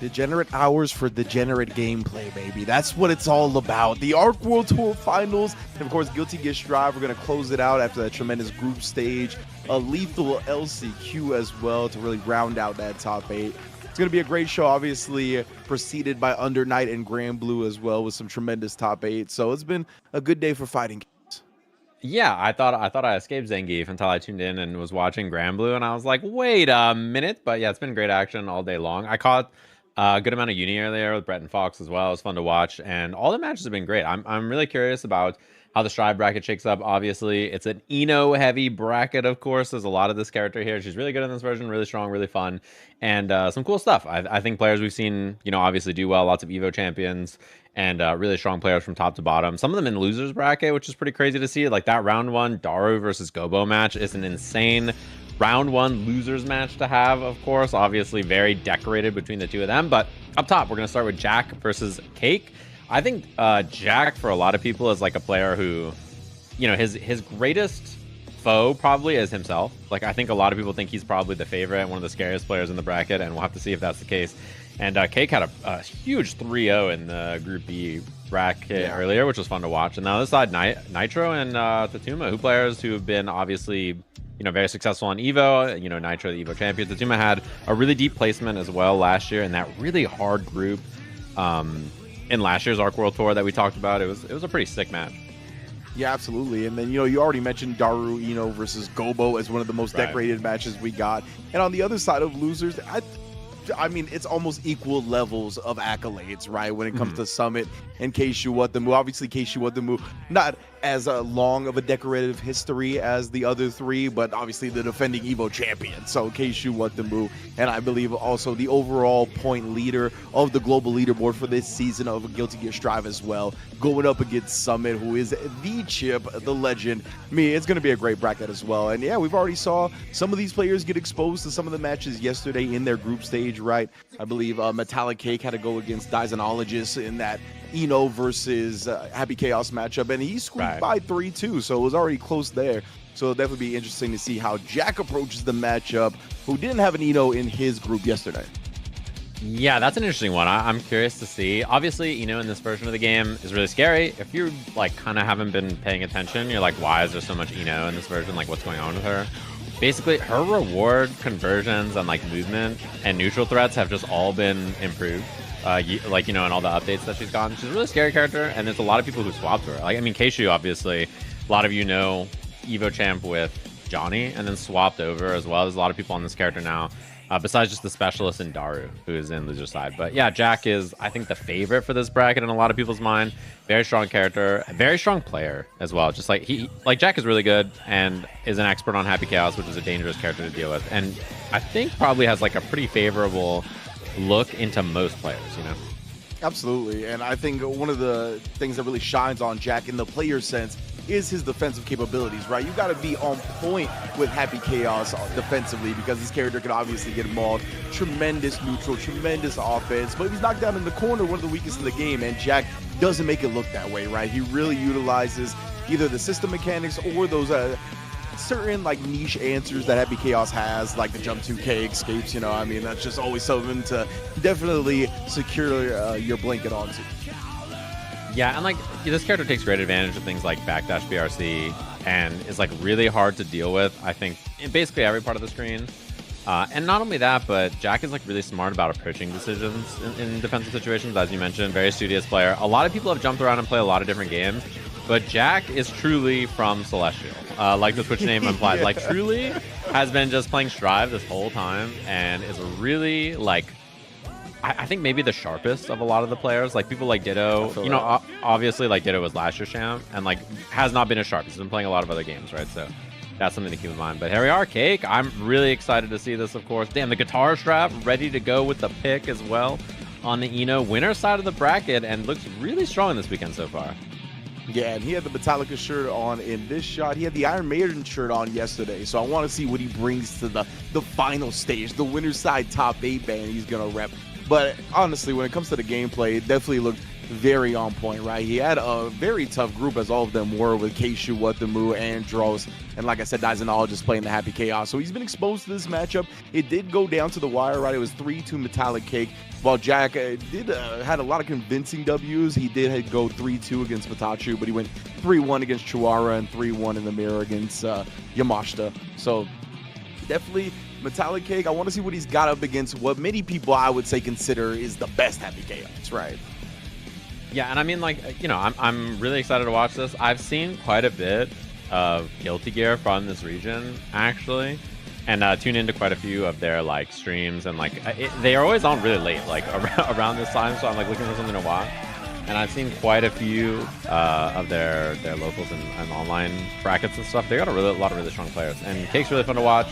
Degenerate hours for degenerate gameplay, baby. That's what it's all about. The Arc World Tour Finals, and of course, Guilty Gear Strive. We're going to close it out after that tremendous group stage. A lethal LCQ as well to really round out that top 8. It's going to be a great show, obviously preceded by Under Night and Grand Blue as well with some tremendous top 8. So it's been a good day for fighting. Yeah, I thought I escaped Zangief until I tuned in and was watching Grand Blue, and I was like, wait a minute. But yeah, it's been great action all day long. I caught a good amount of uni earlier with Brett and Fox as well. It was fun to watch, and all the matches have been great. I'm really curious about how the Strive bracket shakes up. Obviously, it's an Eno heavy bracket, of course. There's a lot of this character here. She's really good in this version, really strong, really fun, and some cool stuff. I think players we've seen, obviously do well. Lots of Evo champions and really strong players from top to bottom. Some of them in losers bracket, which is pretty crazy to see. Like that round 1 Daru versus Gobo match is an insane round 1 losers match to have, of course. Obviously very decorated between the two of them. But up top, we're going to start with Jack versus Cake. I think Jack, for a lot of people, is like a player who, his greatest foe probably is himself. Like, I think a lot of people think he's probably the favorite, one of the scariest players in the bracket, and we'll have to see if that's the case. And Cake had a huge 3-0 in the Group B bracket earlier, which was fun to watch. And on the other side, Nitro and Tatuma, who players who have been obviously, very successful on Evo. Nitro, the Evo champion. Tatuma had a really deep placement as well last year in that really hard group in last year's Arc World Tour that we talked about. It was a pretty sick match. Yeah, absolutely. And then, you already mentioned Daru, versus Gobo as one of the most decorated matches we got. And on the other side of losers, I mean, it's almost equal levels of accolades, right? When it comes to Summit and Keishu Watamu. Obviously, Keishu Watamu, not as long of a decorative history as the other three, but obviously the defending Evo champion. So Keishu Watamu, and I believe also the overall point leader of the global leaderboard for this season of Guilty Gear Strive as well, going up against Summit, who is the Chip, the legend. It's going to be a great bracket as well. And yeah, we've already saw some of these players get exposed to some of the matches yesterday in their group stage, right? I believe Metallic Cake had to go against Dysonologist in that Eno versus Happy Chaos matchup, and he squeaked by 3-2, so it was already close there. So it'll definitely be interesting to see how Jack approaches the matchup, who didn't have an Eno in his group yesterday. Yeah, that's an interesting one. I'm curious to see. Obviously, in this version of the game is really scary. If you kind of haven't been paying attention, you're like, why is there so much Eno in this version? Like, what's going on with her? Basically, her reward conversions and movement and neutral threats have just all been improved. In all the updates that she's gotten. She's a really scary character, and there's a lot of people who swapped her. Keishu, obviously, a lot of Evo champ with Johnny, and then swapped over as well. There's a lot of people on this character now, besides just the specialist in Daru, who is in loser side. But yeah, Jack is, I think, the favorite for this bracket in a lot of people's mind. Very strong character, a very strong player as well. Just Jack is really good and is an expert on Happy Chaos, which is a dangerous character to deal with. And I think probably has a pretty favorable look into most players, Absolutely. And I think one of the things that really shines on Jack in the player sense is his defensive capabilities, right? You got to be on point with Happy Chaos defensively, because this character can obviously get mauled. Tremendous neutral, tremendous offense, but if he's knocked down in the corner, one of the weakest in the game, and Jack doesn't make it look that way, right? He really utilizes either the system mechanics or those certain niche answers that Happy Chaos has, like the jump 2K escapes. That's just always something to definitely secure your blanket onto. Yeah, and this character takes great advantage of things like backdash BRC and is really hard to deal with, I think, in basically every part of the screen. And not only that, but Jack is really smart about approaching decisions in defensive situations, as you mentioned. Very studious player. A lot of people have jumped around and played a lot of different games, but Jack is truly from Celestial, like the Twitch name implies. Truly has been just playing Strive this whole time, and is really I think maybe the sharpest of a lot of the players. People like Ditto, obviously Ditto was last year's champ, and has not been as sharp. He's been playing a lot of other games, right? So that's something to keep in mind. But here we are, Cake. I'm really excited to see this, of course. Damn, the guitar strap ready to go with the pick as well on the Eno winner side of the bracket, and looks really strong this weekend so far. Yeah, and he had the Metallica shirt on in this shot. He had the Iron Maiden shirt on yesterday, so I want to see what he brings to the final stage, the winner's side top 8 band he's going to rep. But honestly, when it comes to the gameplay, it definitely looked very on point, right? He had a very tough group, as all of them were, with Keishu, Watamu, Andros, and like I said, Daizen just playing the Happy Chaos. So he's been exposed to this matchup. It did go down to the wire, right? It was 3-2 Metallic Cake. While Jack had a lot of convincing W's, he did go 3-2 against Matachu, but he went 3-1 against Chihuahua and 3-1 in the mirror against Yamashita. So definitely Metallic Cake. I want to see what he's got up against what many people I would say consider is the best Happy Chaos, right? Yeah, and I mean, like, you know, I'm really excited to watch this. I've seen quite a bit of Guilty Gear from this region, actually, and tune into quite a few of their, like, streams, and, like, they are always on really late, like, around this time, so I'm, like, looking for something to watch. And I've seen quite a few of their locals and online brackets and stuff. They got a lot of really strong players, and Cake's really fun to watch.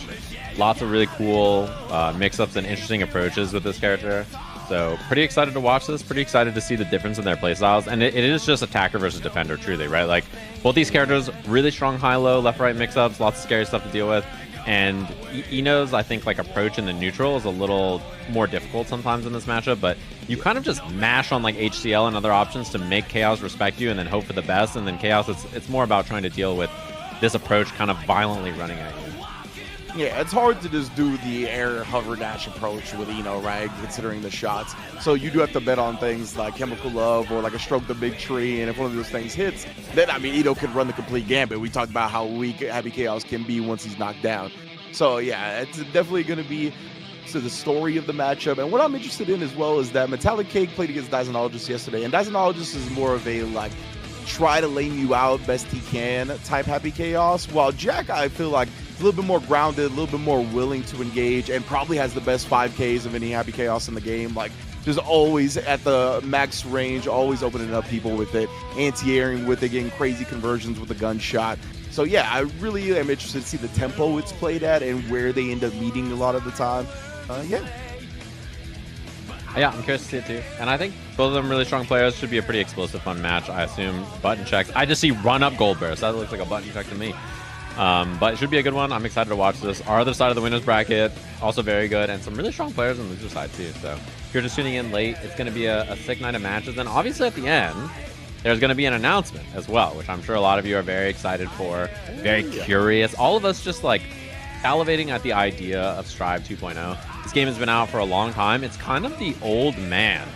Lots of really cool mix-ups and interesting approaches with this character. So pretty excited to watch this. Pretty excited to see the difference in their playstyles. And it is just attacker versus defender, truly, right? Like, both these characters, really strong high-low, left-right mix-ups, lots of scary stuff to deal with. And Ino's, I think, like, approach in the neutral is a little more difficult sometimes in this matchup, but you kind of just mash on, like, HCL and other options to make Chaos respect you and then hope for the best. And then Chaos, it's more about trying to deal with this approach kind of violently running at you. Yeah, it's hard to just do the air hover dash approach with Ino, right? Considering the shots. So you do have to bet on things like Chemical Love or like a Stroke the Big Tree. And if one of those things hits, then, I mean, Ino can run the complete gambit. We talked about how weak Happy Chaos can be once he's knocked down. So yeah, it's definitely going to be the story of the matchup. And what I'm interested in as well is that Metallic Cake played against Daizenologist yesterday. And Daizenologist is more of a, like, try to lane you out best he can type Happy Chaos, while Jack, I feel like, is a little bit more grounded, a little bit more willing to engage, and probably has the best 5Ks of any Happy Chaos in the game. Like, just always at the max range, always opening up people with it, anti-airing with it, getting crazy conversions with a gunshot. So yeah, I really am interested to see the tempo it's played at and where they end up meeting a lot of the time. Yeah, I'm curious to see it too. And I think both of them really strong players. Should be a pretty explosive, fun match. I assume button checks. I just see run-up gold burst. That looks like a button check to me. But it should be a good one. I'm excited to watch this. Our other side of the winners bracket, also very good. And some really strong players on the loser side too. So if you're just tuning in late, it's going to be a sick night of matches. And obviously at the end, there's going to be an announcement as well, which I'm sure a lot of you are very excited for. Very curious. All of us just, like, salivating at the idea of Strive 2.0. This game has been out for a long time. It's kind of the old man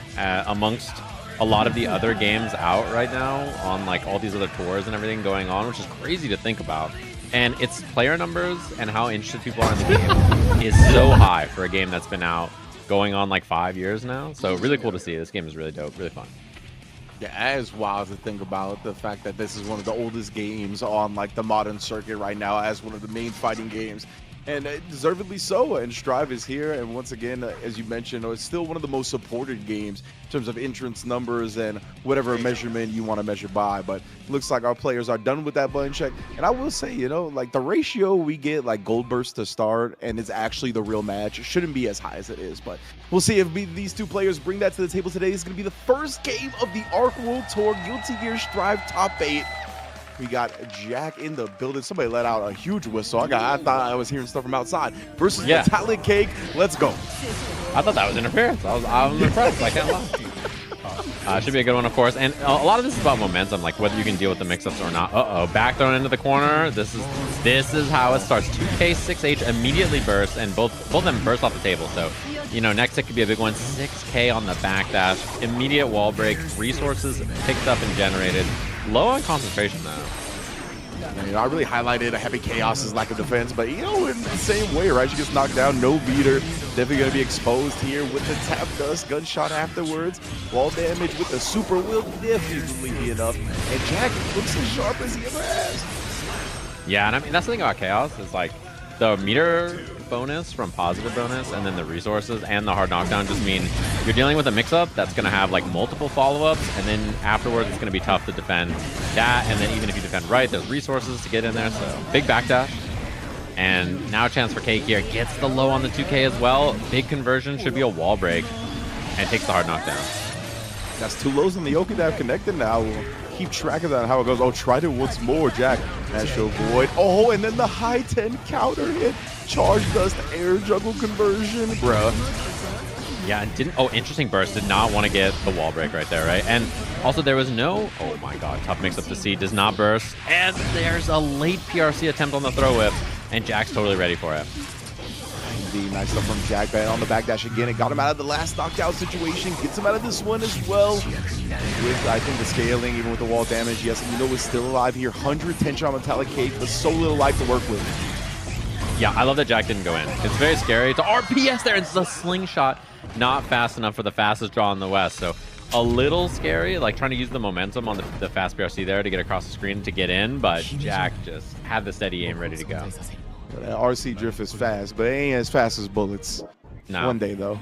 amongst a lot of the other games out right now on, like, all these other tours and everything going on, which is crazy to think about. And its player numbers and how interested people are in the game is so high for a game that's been out going on like 5 years now. So really cool to see. This game is really dope, really fun. Yeah, it's wild to think about the fact that this is one of the oldest games on, like, the modern circuit right now as one of the main fighting games. And deservedly so. And Strive is here. And once again, as you mentioned, it's still one of the most supported games in terms of entrance numbers and whatever measurement you want to measure by. But it looks like our players are done with that button check. And I will say, you know, like, the ratio we get, like, gold burst to start and it's actually the real match, it shouldn't be as high as it is. But we'll see if these two players bring that to the table today. It's going to be the first game of the Arc World Tour Guilty Gear Strive Top 8. We got Jack in the building. Somebody let out a huge whistle. I thought I was hearing stuff from outside. Versus Metallic Cake. Let's go. I thought that was interference. I was impressed. I can't lie. Should be a good one, of course. And a lot of this is about momentum, like whether you can deal with the mix-ups or not. Back thrown into the corner. This is how it starts. 2K, 6H immediately burst, and both of them burst off the table. So, you know, next hit could be a big one. 6K on the backdash. Immediate wall break. Resources picked up and generated. Low on concentration, though. You know, I really highlighted Happy Chaos's lack of defense, but, you know, in the same way, right? She gets knocked down, no beater. Definitely going to be exposed here with the tap dust, gunshot afterwards. Wall damage with the super will definitely be enough. And Jack looks as sharp as he ever has. Yeah, and I mean, that's the thing about Chaos is, like, the meter bonus from positive bonus and then the resources and the hard knockdown just mean you're dealing with a mix-up that's going to have, like, multiple follow-ups, and then afterwards it's going to be tough to defend that. And then even if you defend right, there's resources to get in there. So big backdash. And now a chance for Cake here. Gets the low on the 2K as well. Big conversion, should be a wall break, and takes the hard knockdown. That's two lows on the Yoki that have connected now. We'll keep track of that and how it goes. Oh, tried it once more, Jack. Astro Void. Oh, and then the high 10 counter hit. Charge dust air juggle conversion. Bruh. Yeah, and didn't. Oh, interesting burst. Did not want to get the wall break right there, right? And also there was no. Oh my God, tough mix up to C. Does not burst. And there's a late PRC attempt on the throw whip, and Jack's totally ready for it. Indeed, nice stuff from Jack. But on the backdash again, it got him out of the last knockout situation. Gets him out of this one as well. With I think the scaling, even with the wall damage. Yes, and is still alive here. 100 tension on Metallic Cake, but so little life to work with. Yeah, I love that Jack didn't go in. It's very scary to RPS there. It's a slingshot, not fast enough for the fastest draw in the West. So a little scary, like trying to use the momentum on the fast PRC there to get across the screen to get in, but Jack just had the steady aim ready to go. That RC drift is fast, but it ain't as fast as bullets. No. One day, though.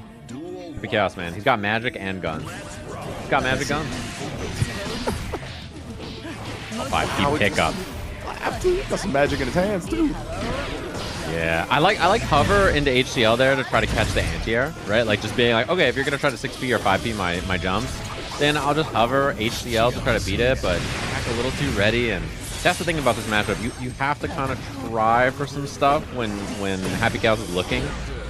The Chaos Man. He's got magic and guns. He's got magic guns. A 5P pickup. Got some magic in his hands, too. Yeah, I like hover into HCL there to try to catch the anti-air, right? Like just being like, okay, if you're gonna try to 6P or 5P my jumps, then I'll just hover HCL to try to beat it, but Jack's a little too ready, and that's the thing about this matchup. You have to kind of try for some stuff when Happy Chaos is looking,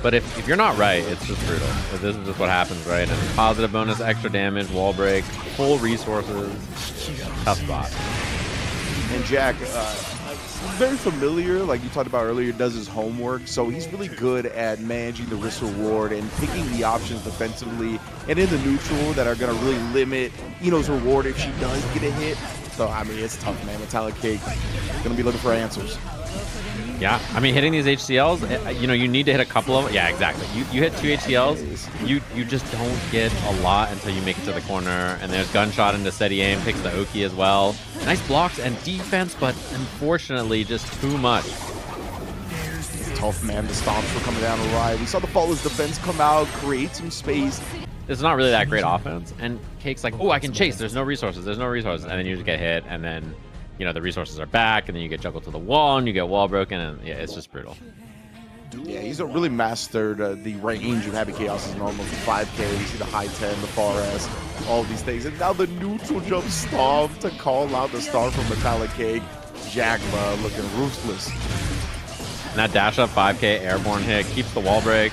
but if you're not right, it's just brutal. This is just what happens, right? And positive bonus, extra damage, wall break, full resources, tough spot. And Jack, very familiar, like you talked about earlier, does his homework, so he's really good at managing the risk reward and picking the options defensively and in the neutral that are going to really limit Ino's reward if she does get a hit. So, I mean, it's tough, man. Metallic Cake going to be looking for answers. Yeah, I mean, hitting these HCLs, you need to hit a couple of. Yeah, exactly. You hit 2 HCLs, you just don't get a lot until you make it to the corner. And there's gunshot into steady aim, takes the Oki as well. Nice blocks and defense, but unfortunately, just too much. It's tough, man. The stomps were coming down the right. We saw the Flawless defense come out, create some space. It's not really that great offense. And Cake's like, oh, I can chase. There's no resources. And then you just get hit, and then the resources are back, and then you get juggled to the wall, and you get wall broken, and yeah, it's just brutal. Yeah, he's really mastered the range of Happy Chaos in almost 5K. You see the high 10, the far S, all these things. And now the neutral jump stomp to call out the star from Metallic Cake. Jack looking ruthless. And that dash up 5K airborne hit keeps the wall break.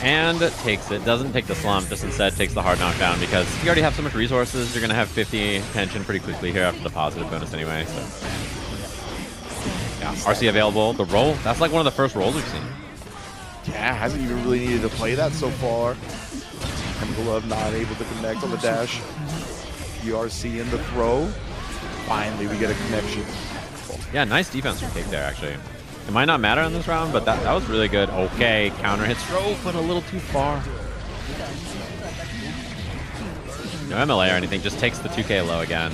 And takes it. Doesn't take the slump, just instead takes the hard knockdown because you already have so much resources. You're going to have 50 tension pretty quickly here after the positive bonus anyway. So, yeah, RC available. The roll, that's like one of the first rolls we've seen. Yeah, hasn't even really needed to play that so far. Chemical Love not able to connect on the dash. URC in the throw. Finally, we get a connection. Yeah, nice defense from Cake there, actually. It might not matter in this round, but that was really good. Okay, counter hit stroke, but a little too far. No MLA or anything, just takes the 2K low again.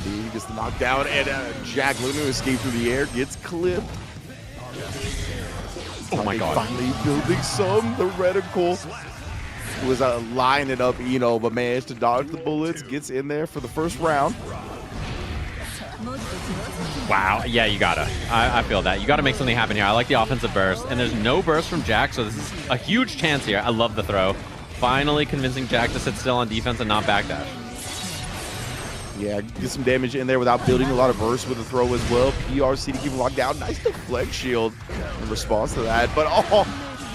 He gets the knockdown, and Jack looking to escape through the air, gets clipped. Oh my God. Finally building some. The reticle was lining it up, but managed to dodge the bullets, gets in there for the first round. Wow, yeah, you gotta. I feel that. You gotta make something happen here. I like the offensive burst, and there's no burst from Jack, so this is a huge chance here. I love the throw. Finally convincing Jack to sit still on defense and not backdash. Yeah, get some damage in there without building a lot of burst with the throw as well. PRC to keep him locked down. Nice deflect shield in response to that. But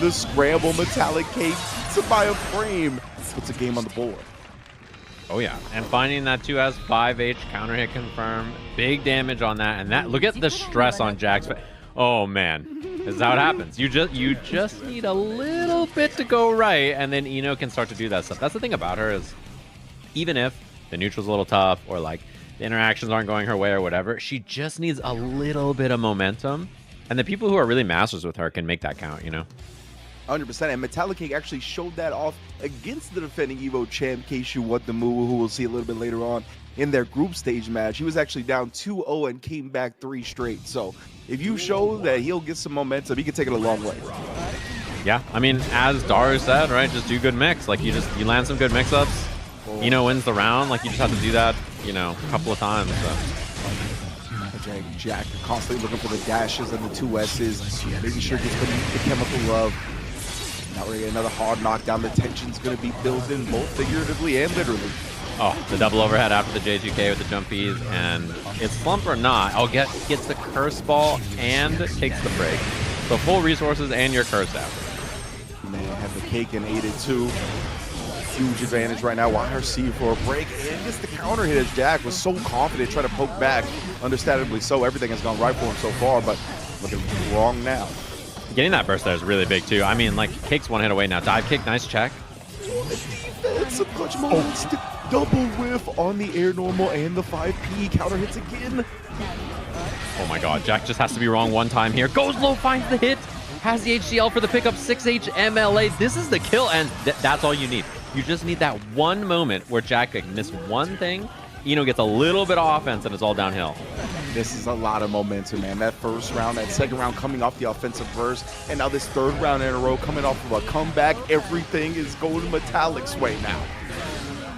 the scramble Metallic Cake to buy a frame puts a game on the board. Oh yeah, and finding that 2S 5H counter hit confirm, big damage on that, and that look at the stress on Jack's face. Oh man, this is how it happens. You just need a little bit to go right, and then Ino can start to do that stuff. That's the thing about her is, even if the neutral's a little tough or like the interactions aren't going her way or whatever, she just needs a little bit of momentum, and the people who are really masters with her can make that count. 100%, and Metallic Cake actually showed that off against the defending EVO champ, Keishu Watamu, who we'll see a little bit later on in their group stage match. He was actually down 2-0 and came back 3 straight. So if you show that he'll get some momentum, he can take it a long way. Yeah, I mean, as Daru said, right, just do good mix. Like, you land some good mix-ups. Ino wins the round. Like, you just have to do that, a couple of times. So. Jack constantly looking for the dashes and the 2S's, making sure he gets beneath the Chemical Love. Now we're getting another hard knockdown. The tension's going to be built in both figuratively and literally. Oh, the double overhead after the JGK with the jumpies, and it's slump or not. Gets the curse ball and takes the break. So full resources and your curse after. have the cake and 8-2. Huge advantage right now. YRC for a break and gets the counter hit as Jack was so confident, trying to poke back. Understandably so. Everything has gone right for him so far, but looking wrong now. Getting that burst there is really big too. I mean, like, Cake's one hit away now. Dive kick, nice check. Some clutch moments. Double whiff on the air normal and the 5P. Counter hits again. Oh my god, Jack just has to be wrong one time here. Goes low, finds the hit. Has the HCL for the pickup, 6H MLA. This is the kill, and that's all you need. You just need that one moment where Jack can miss one thing. Eno gets a little bit of offense, and it's all downhill. This is a lot of momentum, man. That first round, that second round coming off the offensive burst, and now this third round in a row coming off of a comeback. Everything is going Metallic's way now.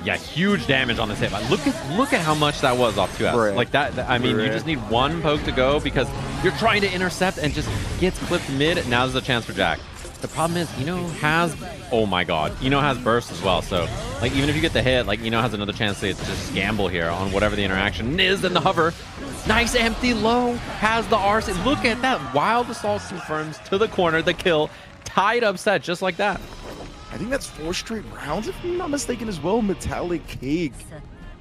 Yeah, huge damage on this hit. But look at how much that was off 2S. Right. Like that, I mean, you just need one poke to go because you're trying to intercept and just gets clipped mid. Now there's a chance for Jack. The problem is, Eno has, oh my god, Eno has burst as well. So, like, even if you get the hit, like, Eno has another chance to just gamble here on whatever the interaction is. And the hover, nice empty low, has the RC. Look at that, Wild Assault confirms to the corner, the kill, tied up set just like that. I think that's 4 straight rounds, if I'm not mistaken, as well. Metallic Cake.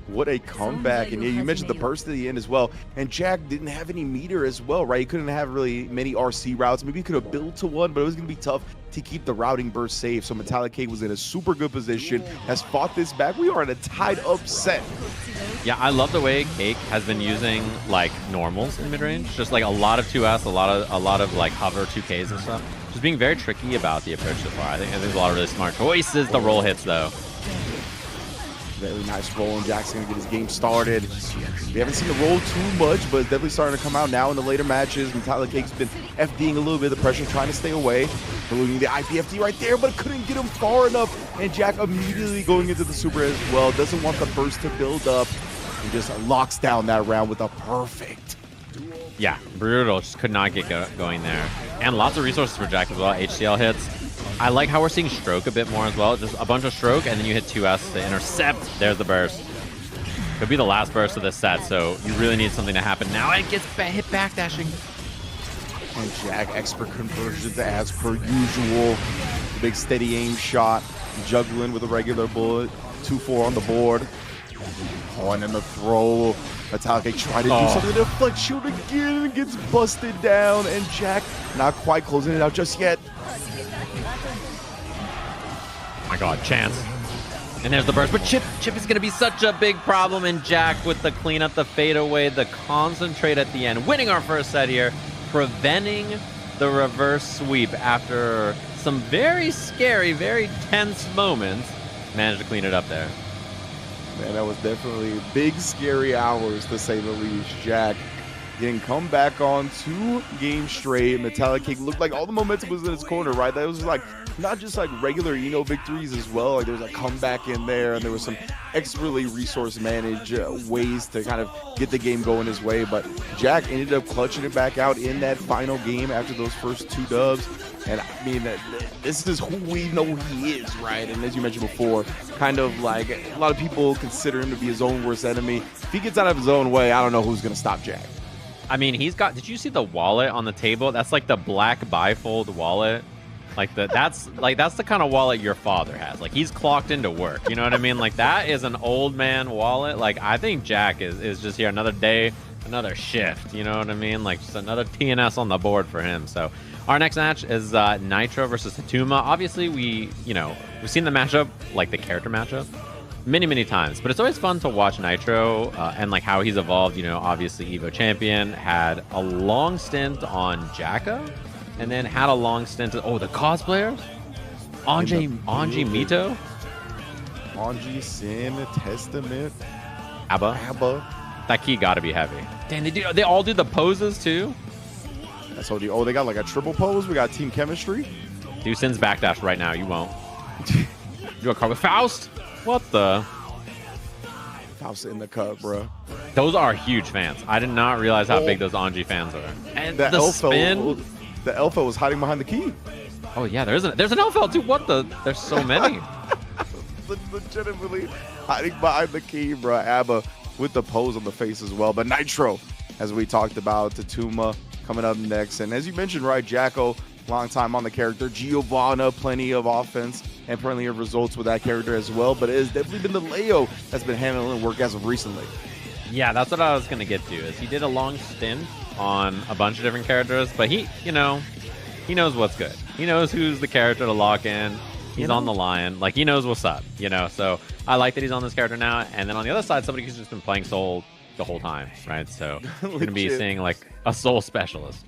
What a comeback. And yeah, you mentioned the burst at the end as well. And Jack didn't have any meter as well, right? He couldn't have really many RC routes. Maybe he could have built to one, but it was going to be tough to keep the routing burst safe. So Metallic Cake was in a super good position, has fought this back. We are in a tied up set. Yeah, I love the way Cake has been using, like, normals in mid-range. Just, like, a lot of 2S, a lot of like, hover 2Ks and stuff. Just being very tricky about the approach so far. I think there's a lot of really smart choices. The roll hits, though. Very nice roll, and Jack's going to get his game started. We haven't seen the roll too much, but it's definitely starting to come out now in the later matches. Metallic Cake's been FDing a little bit of the pressure, trying to stay away. Eluding the IPFD right there, but couldn't get him far enough. And Jack immediately going into the super as well. Doesn't want the burst to build up. He just locks down that round with a perfect. Yeah, brutal. Just could not get going there. And lots of resources for Jack as well. HCL hits. I like how we're seeing stroke a bit more as well. Just a bunch of stroke, and then you hit 2S to intercept. There's the burst. Could be the last burst of this set, so you really need something to happen now. And gets hit backdashing. And Jack, expert conversions as per usual. The big steady aim shot. Juggling with a regular bullet. 2-4 on the board. Oh, and then the throw. Metallic tried to do something to deflect shield again. Gets busted down. And Jack not quite closing it out just yet. My god, chance. And there's the burst, but Chip is going to be such a big problem, and Jack with the cleanup, the fade away, the concentrate at the end, winning our first set here, preventing the reverse sweep after some very scary, very tense moments. Managed to clean it up there. Man, that was definitely big, scary hours, to say the least. Jack getting come back on 2 games straight. Metallic Cake looked like all the momentum was in his corner, right? That was like not just like regular Eno victories as well. Like there was a comeback in there, and there was some expertly resource managed ways to kind of get the game going his way. But Jack ended up clutching it back out in that final game after those first 2 dubs. And I mean, this is who we know he is, right? And as you mentioned before, kind of like a lot of people consider him to be his own worst enemy. If he gets out of his own way, I don't know who's going to stop Jack. I mean, he's got, did you see the wallet on the table? That's like the black bifold wallet. Like that's the kind of wallet your father has. Like he's clocked into work. You know what I mean? Like that is an old man wallet. Like I think Jack is just here another day, another shift. You know what I mean? Like just another TNS on the board for him. So our next match is Nitro versus Tatuma. Obviously we've seen the matchup, like the character matchup, many times, but it's always fun to watch Nitro and like how he's evolved. You know, obviously Evo champion, had a long stint on Jacka, and then had a long stint the cosplayers, Anji Mito, Anji, Sin, Testament, Abba. That key gotta be heavy. Damn, they all do the poses too. I told you. Oh, they got like a triple pose. We got team chemistry. Do Sin's backdash right now. You won't. Do a card with Faust. What the? Faust in the cup, bro. Those are huge fans. I did not realize how big those Anji fans are. And the spin. The Elfa was hiding behind the key. Oh yeah, there's an Elfa too. What the? There's so many. Legitimately hiding behind the key, bro. Abba with the pose on the face as well. But Nitro, as we talked about, Tatuma coming up next. And as you mentioned, right, Jacko long time on the character. Giovanna, plenty of offense and plenty of results with that character as well. But it has definitely been the Leo that's been handling work as of recently. Yeah, that's what I was going to get to, is he did a long stint on a bunch of different characters, but he knows what's good. He knows who's the character to lock in. He's on the line. Like, he knows what's up, So I like that he's on this character now. And then on the other side, somebody who's just been playing Soul the whole time, right? So we're going to be seeing, like, a Soul specialist.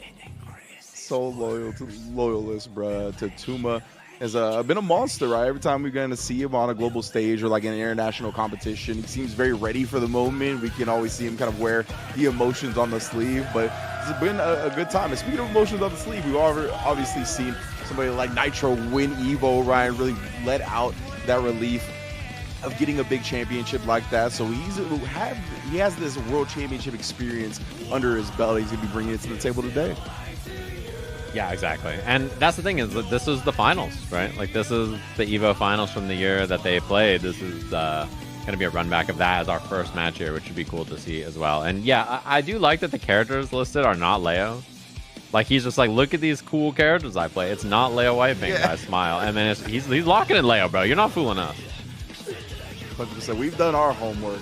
Soul loyalist, bruh. Tatuma has been a monster, right? Every time we're going to see him on a global stage or like an international competition, he seems very ready for the moment. We can always see him kind of wear the emotions on the sleeve, but it's been a good time. And speaking of emotions on the sleeve, we've obviously seen somebody like Nitro win Evo, Ryan, really let out that relief of getting a big championship like that. So he has this world championship experience under his belt. He's going to be bringing it to the table today. Yeah, exactly. And that's the thing, is that this is the finals, right? Like, this is the Evo finals from the year that they played. This is going to be a run back of that as our first match here, which would be cool to see as well. And yeah, I do like that the characters listed are not Leo. Like, he's just like, look at these cool characters I play. It's not Leo Whitefang. I smile. And then he's locking in Leo, bro. You're not fooling us. 100%. We've done our homework.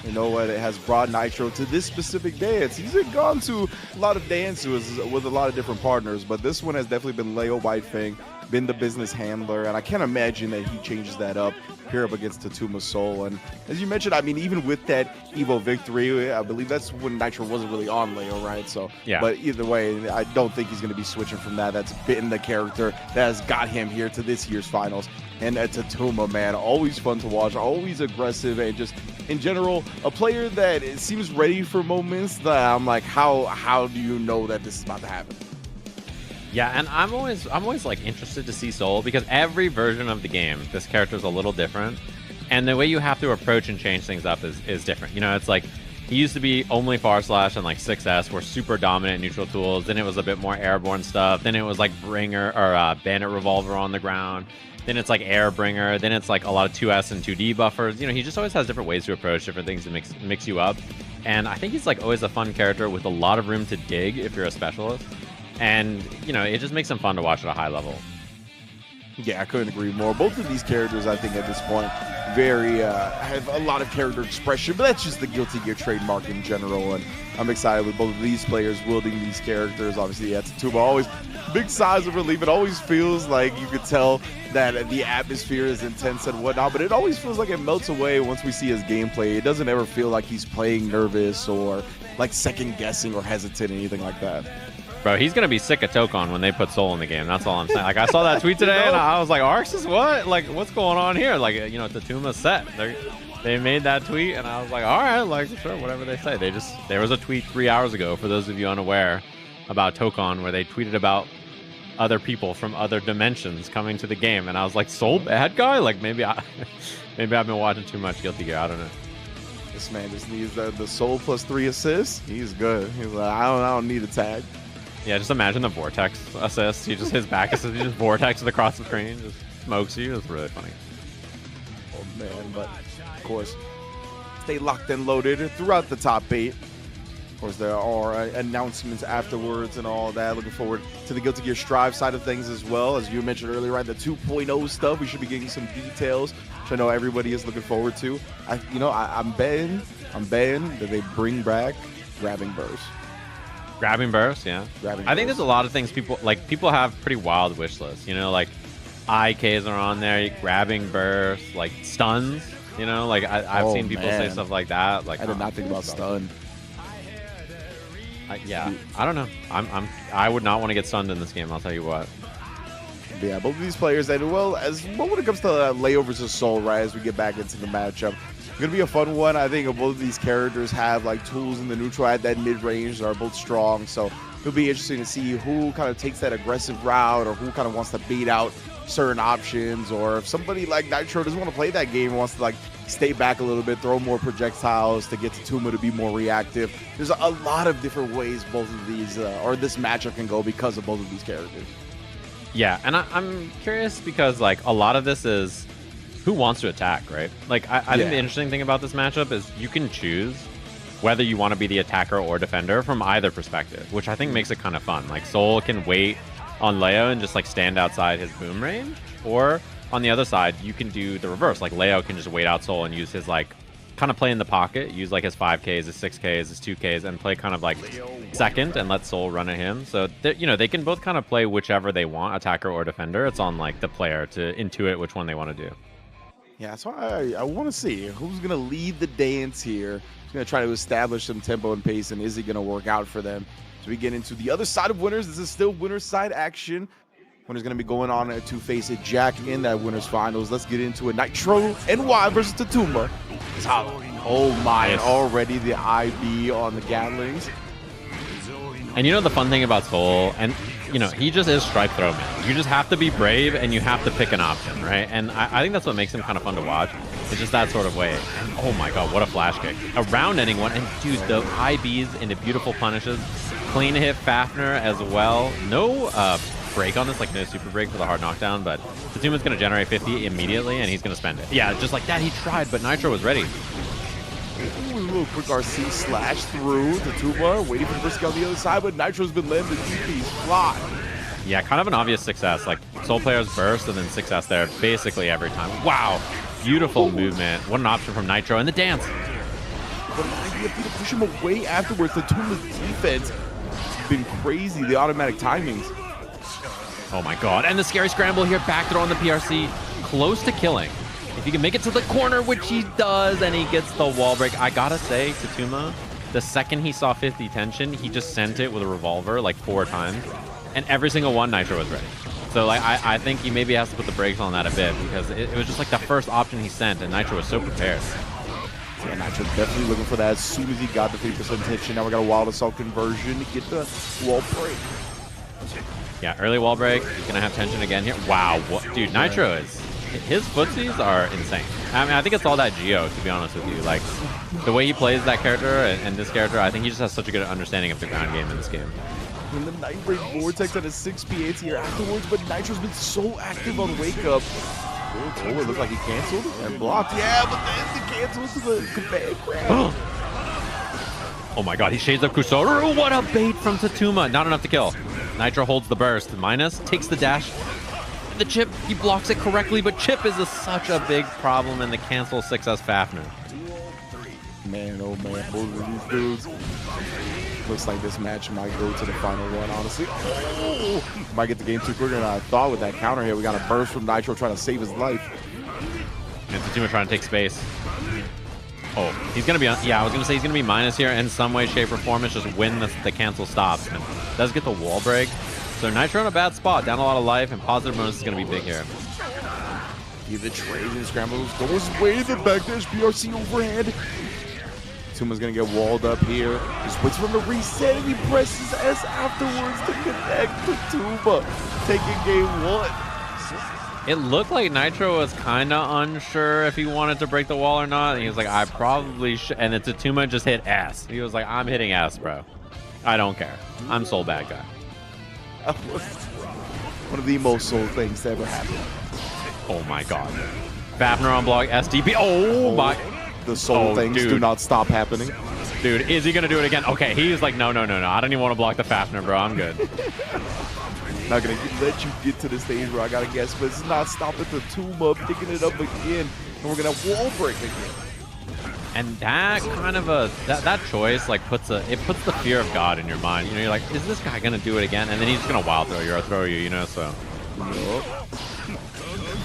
You know what? It has brought Nitro to this specific dance. He's gone to a lot of dances with a lot of different partners, but this one has definitely been Leo Whitefang, been the business handler, and I can't imagine that he changes that up here up against Tatuma Soul. And as you mentioned, I mean, even with that Evo victory, I believe that's when Nitro wasn't really on Leo, right? So, yeah. But either way, I don't think he's going to be switching from that. That's been the character that has got him here to this year's finals. And Tatuma, man, always fun to watch, always aggressive, and just in general, a player that seems ready for moments that I'm like, how do you know that this is about to happen? Yeah, and I'm always like interested to see Soul, because every version of the game, this character is a little different, and the way you have to approach and change things up is different. It's like, he used to be only Far Slash and like 6S were super dominant neutral tools. Then it was a bit more airborne stuff. Then it was like Bringer or Bandit Revolver on the ground. Then it's like Airbringer. Then it's like a lot of 2S and 2D buffers. He just always has different ways to approach different things to mix you up. And I think he's like always a fun character with a lot of room to dig if you're a specialist. And, it just makes him fun to watch at a high level. Yeah, I couldn't agree more. Both of these characters, I think, at this point, have a lot of character expression, but that's just the Guilty Gear trademark in general. And I'm excited with both of these players wielding these characters. Obviously, yeah, Tatuma always big sighs of relief. It always feels like you could tell that the atmosphere is intense and whatnot, but it always feels like it melts away once we see his gameplay. It doesn't ever feel like he's playing nervous or like second guessing or hesitant or anything like that. Bro, he's going to be sick of Tokon when they put Soul in the game. That's all I'm saying. Like, I saw that tweet today, and I was like, Arxis, what? Like, what's going on here? Like, Tatuma's set. They made that tweet, and I was like, all right, like, sure, whatever they say. There was a tweet 3 hours ago, for those of you unaware, about Tokon, where they tweeted about other people from other dimensions coming to the game, and I was like, Soul bad guy? Like, maybe I've been watching too much Guilty Gear. I don't know. This man just needs the Soul plus 3 assists. He's good. He's like, I don't need a tag. Yeah, just imagine the Vortex assist. His back assist, he just vortexes across the screen, just smokes you. It's really funny. Oh, man. But, of course, stay locked and loaded throughout the top 8. Of course, there are announcements afterwards and all that. Looking forward to the Guilty Gear Strive side of things as well. As you mentioned earlier, right, the 2.0 stuff. We should be getting some details, which I know everybody is looking forward to. I'm betting that they bring back Grabbing Burst. Grabbing Burst, yeah. I think there's a lot of things people have pretty wild wish lists. Like IKs are on there, Grabbing Burst, like stuns. Like I've seen people say stuff like that. Like, I did not think about stun. Yeah, I don't know. I would not want to get stunned in this game. I'll tell you what. Yeah, both of these players, and when it comes to Leo versus Soul, right? As we get back into the matchup. Going to be a fun one. I think both of these characters have like tools in the neutral at that mid-range that are both strong. So it'll be interesting to see who kind of takes that aggressive route or who kind of wants to beat out certain options. Or if somebody like Nitro doesn't want to play that game and wants to like stay back a little bit, throw more projectiles to get Tatuma to be more reactive. There's a lot of different ways both of these or this matchup can go because of both of these characters. Yeah, and I'm curious because like a lot of this is who wants to attack, right? Like, I think the interesting thing about this matchup is you can choose whether you want to be the attacker or defender from either perspective, which I think makes it kind of fun. Like, Soul can wait on Leo and just like stand outside his boom range. Or on the other side, you can do the reverse. Like Leo can just wait out Soul and use his like kind of play in the pocket, use like his 5Ks, his 6Ks, his 2Ks, and play kind of like second and let Soul run at him. So you know, they can both kind of play whichever they want, attacker or defender. It's on like the player to intuit which one they want to do. Yeah, so I want to see who's going to lead the dance here. Who's going to try to establish some tempo and pace, and is it going to work out for them? So we get into the other side of winners. This is still winner's side action. Winner's going to be going on to face a Jack in that winner's finals. Let's get into it. Nitro NY versus Tatuma. Oh my, and already the IB on the Gatlings. And you know the fun thing about Soul, and you know, he just is strike throw man. You just have to be brave and you have to pick an option, right? And I think that's what makes him kind of fun to watch. It's just that sort of way. And oh my god, what a flash kick. A round ending one, and dude, the IBs into beautiful punishes. Clean hit Fafnir as well. No break on this, like no super break for the hard knockdown, but Tatuma's going to generate 50 immediately and he's going to spend it. Yeah, just like that, he tried, but Nitro was ready. Ooh, a little quick RC slash through Tatuma, waiting for the first on the other side, but Nitro's been letting the DPs fly. Yeah, kind of an obvious success. Like Soul players burst and then success there basically every time. Wow, beautiful movement. What an option from Nitro and the dance. But an idea to push him away afterwards. Tatuma's defense has been crazy. The automatic timings. Oh my god, and the scary scramble here, back throw on the PRC, close to killing. If he can make it to the corner, which he does, and he gets the wall break. I gotta say, Tatuma, the second he saw 50 tension, he just sent it with a revolver like 4 times, and every single one, Nitro was ready. So like, I think he maybe has to put the brakes on that a bit, because it was just like the first option he sent, and Nitro was so prepared. Yeah, Nitro's definitely looking for that as soon as he got the 3% tension. Now we got a wild assault conversion to get the wall break. Yeah, early wall break. He's gonna have tension again here. Wow, what, dude, Nitro is, his footsies are insane. I mean, I think it's all that Geo, to be honest with you. Like, the way he plays that character and this character, I think he just has such a good understanding of the ground game in this game. And the Night Break Vortex at a 6 P8 here afterwards, but Nitro's been so active on Wake Up. Oh, it looked like he canceled and blocked. Yeah, but then the cancels to the command grab. Oh my god, he shades up Kusoru. What a bait from Tatuma. Not enough to kill. Nitro holds the burst. Minus takes the dash. The chip, he blocks it correctly, but chip is such a big problem in the cancel 6S Fafnir. Man, oh man, both of these dudes. Looks like this match might go to the final one, honestly. Oh, might get the game too quicker than I thought with that counter here. We got a burst from Nitro trying to save his life. And Tatuma trying to take space. Oh, he's going to be on, yeah, I was going to say he's going to be minus here in some way, shape, or form. It's just when the cancel stops. And does get the wall break. So Nitro in a bad spot, down a lot of life, and positive bonus is going to be big here. The trade and scrambles goes way the backdash PRC overhead. Tuma's gonna get walled up here. Just waits for him to reset and he presses S afterwards to connect to Tuma, taking game 1. It looked like Nitro was kind of unsure if he wanted to break the wall or not. And he was like, I probably should. And then Tatuma just hit S. He was like, I'm hitting S, bro. I don't care. I'm Soul bad guy. That was one of the most Soul things to ever happen. Oh my god. Fafnir on block, SDP. Oh my. The Soul things do not stop happening. Dude, is he going to do it again? Okay, he's like, no. I don't even want to block the Fafnir, bro. I'm good. Not going to let you get to the stage where I got to guess, but it's not stopping the Tuma picking it up again. And we're going to wall break again. And that kind of that choice like puts the fear of God in your mind. You know, you're like, is this guy going to do it again? And then he's going to wild throw you or throw you, you know, so.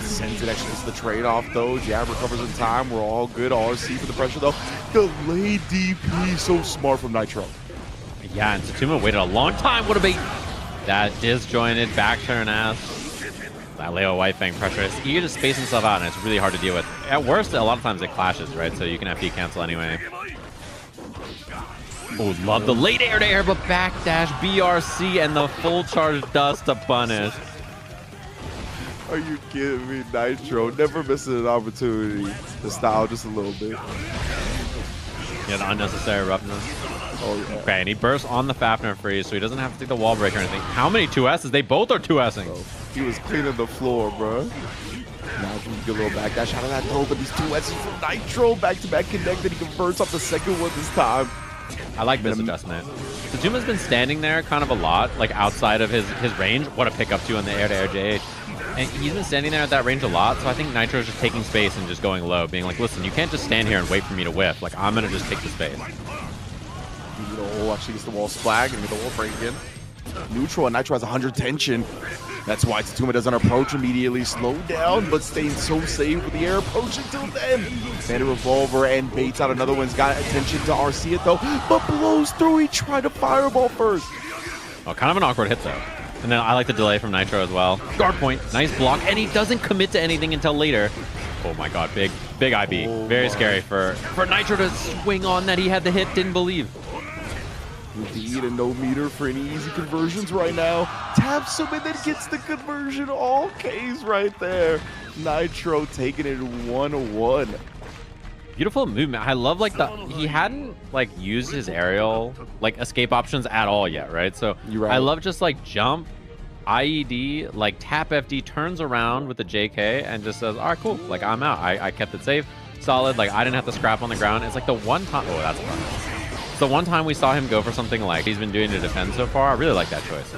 Sends it, actually gets the trade-off though. Jab recovers in time. We're all good. RC for the pressure though. Delayed DP, so smart from Nitro. Yeah, and Tatuma waited a long time. What a bait. That disjointed back turn ass. That Leo White Fang pressure. It's eager to space himself out, and it's really hard to deal with. At worst, a lot of times it clashes, right? So you can FD cancel anyway. Oh, love the late air to air, but backdash BRC and the full charge dust to punish. Are you kidding me? Nitro never missing an opportunity to style just a little bit. Yeah, the unnecessary roughness. Oh, yeah. Okay, and he bursts on the Fafnir freeze, so he doesn't have to take the wall break or anything. How many 2S's? They both are 2S'ing. Bro, he was cleaning the floor, bro. Now he can get a little backdash out of that though, but these 2S's from Nitro back-to-back connected. He converts off the second one this time. I like this adjustment. Tsutuma's been standing there kind of a lot, like outside of his range. What a pickup too in the air-to-air JH. And he's been standing there at that range a lot, so I think Nitro's just taking space and just going low, being like, listen, you can't just stand here and wait for me to whiff. Like, I'm going to just take the space. Oh, actually gets the wall splag and get the wall break again. Neutral, and Nitro has 100 tension. That's why Tsutuma doesn't approach immediately. Slow down, but staying so safe with the air approach until then. And a revolver and baits out another one's got attention to RC it though, but blows through. He tried to fireball first. Oh, kind of an awkward hit though. And then I like the delay from Nitro as well. Guard point, nice block, and he doesn't commit to anything until later. Oh my god, big IB. Very scary for Nitro to swing on that he had the hit, didn't believe. Indeed, and no meter for any easy conversions right now. Taps him and then gets the conversion. All K's right there. Nitro taking it 1-1. Beautiful movement. I love like he hadn't like used his aerial like escape options at all yet, right? So You're right. I love just like jump, IED, like tap FD, turns around with the JK and just says, all right, cool. Like I'm out. I kept it safe, solid. Like I didn't have to scrap on the ground. It's like the one time. Oh, that's fun. It's the one time we saw him go for something like he's been doing to defend so far. I really like that choice.